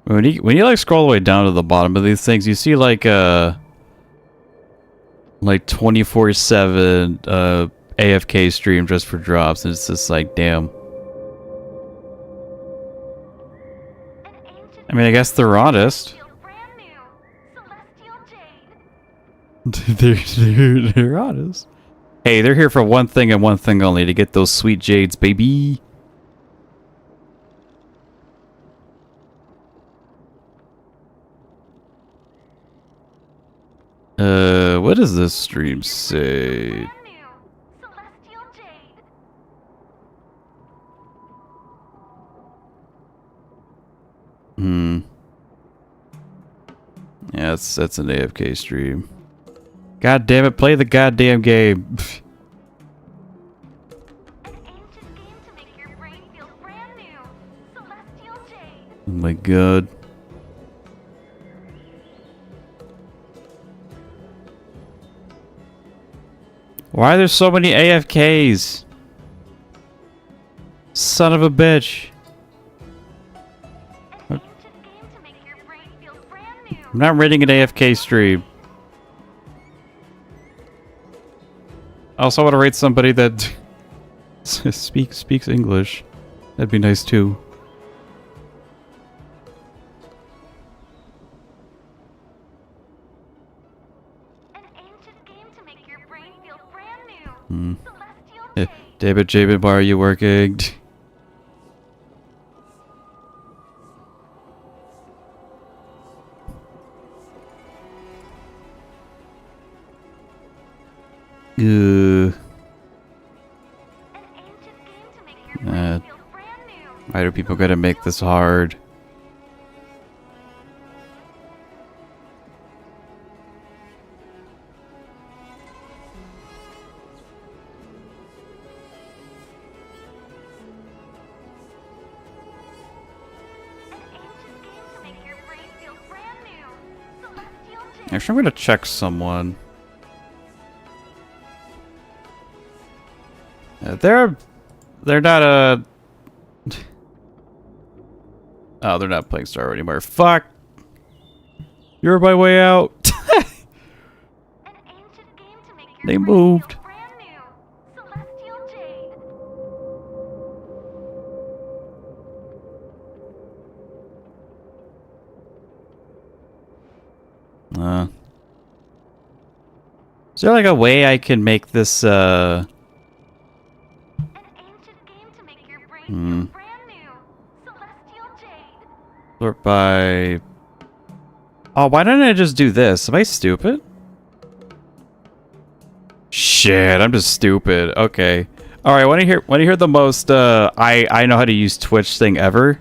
When you like scroll all the way down to the bottom of these things, you see like 24/7 AFK stream just for drops, and it's just like, damn. I mean, I guess they're honest. they're honest. Hey, they're here for one thing and one thing only, to get those sweet jades, baby. What does this stream say? Yeah, that's an AFK stream. God damn it, play the goddamn game. Oh my god. Why are there so many AFKs? Son of a bitch. I'm not reading an AFK stream. I also want to rate somebody that speaks English. That'd be nice too. David, Jabin, why are you working? Why do people gotta make this hard? Actually, I'm gonna check someone. They're not a. Oh, they're not playing Star anymore. Fuck! You're my way out. They moved. Is there like a way I can make this sort by... Oh, why didn't I just do this? Am I stupid? Shit, I'm just stupid. Okay. Alright, want to hear the most I know how to use Twitch thing ever?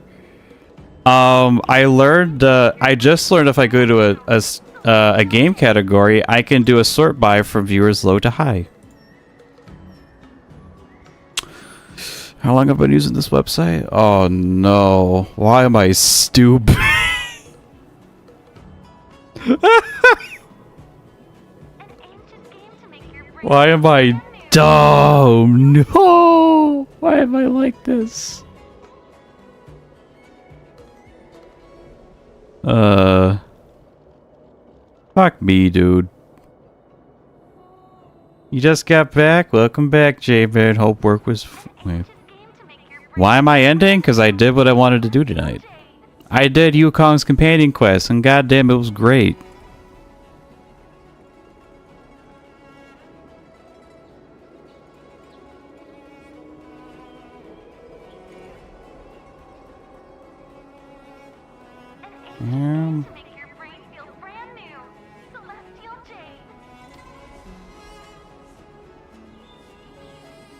I just learned if I go to a game category, I can do a sort by from viewers low to high. How long have I been using this website? Oh no. Why am I stupid? Why am I dumb? No! Why am I like this? Fuck me, dude. You just got back? Welcome back, J-Man. Hope work was... Wait. Why am I ending? Because I did what I wanted to do tonight. I did Yukong's companion quest, and goddamn, it was great.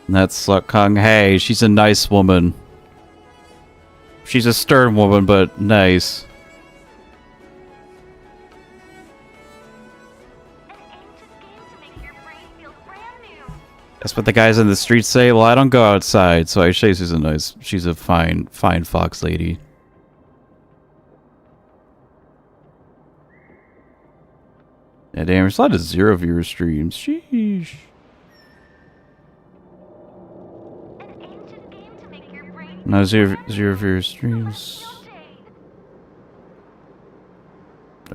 That's Yukong. Hey, she's a nice woman. She's a stern woman, but nice. That's what the guys in the streets say. Well, I don't go outside, so I say she's a fine fox lady. Yeah, damn, there's a lot of 0 viewer streams. Sheesh. No, zero viewer streams.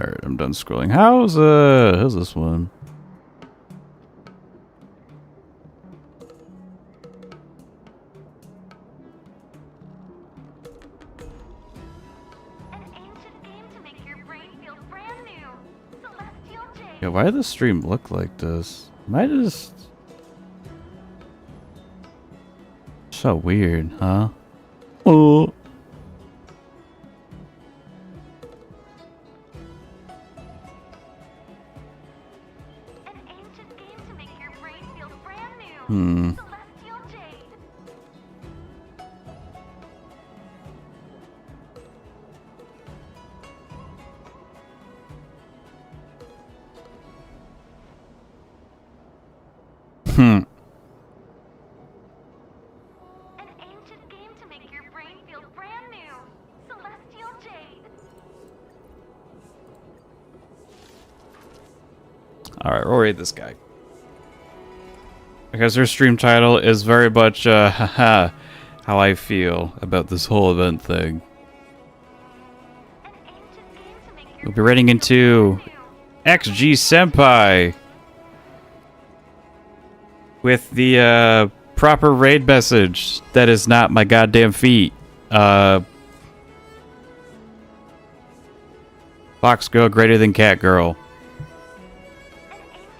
Alright, I'm done scrolling. How's this one? Yeah, why did the stream look like this? Am I just... So weird, huh? Oh. Alright, we'll rate this guy. Because her stream title is very much, haha, how I feel about this whole event thing. We'll be rating into XG Senpai with the proper raid message that is not my goddamn feet. Fox girl greater than cat girl.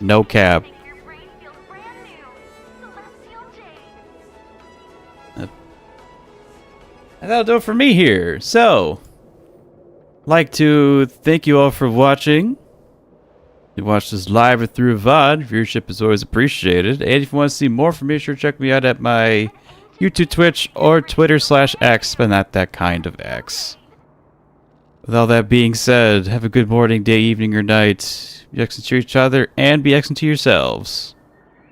No cap. And that'll do it for me here. So, like to thank you all for watching. You watch this live or through VOD. Viewership is always appreciated. And if you want to see more from me, sure check me out at my YouTube, Twitch, or Twitter/X, but not that kind of X. With all that being said, have a good morning, day, evening, or night. Be excellent to each other, and be excellent to yourselves.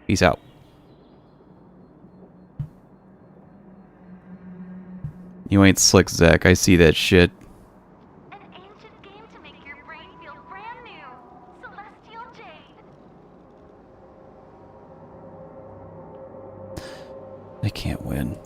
Peace out. You ain't slick, Zach. I see that shit. I can't win.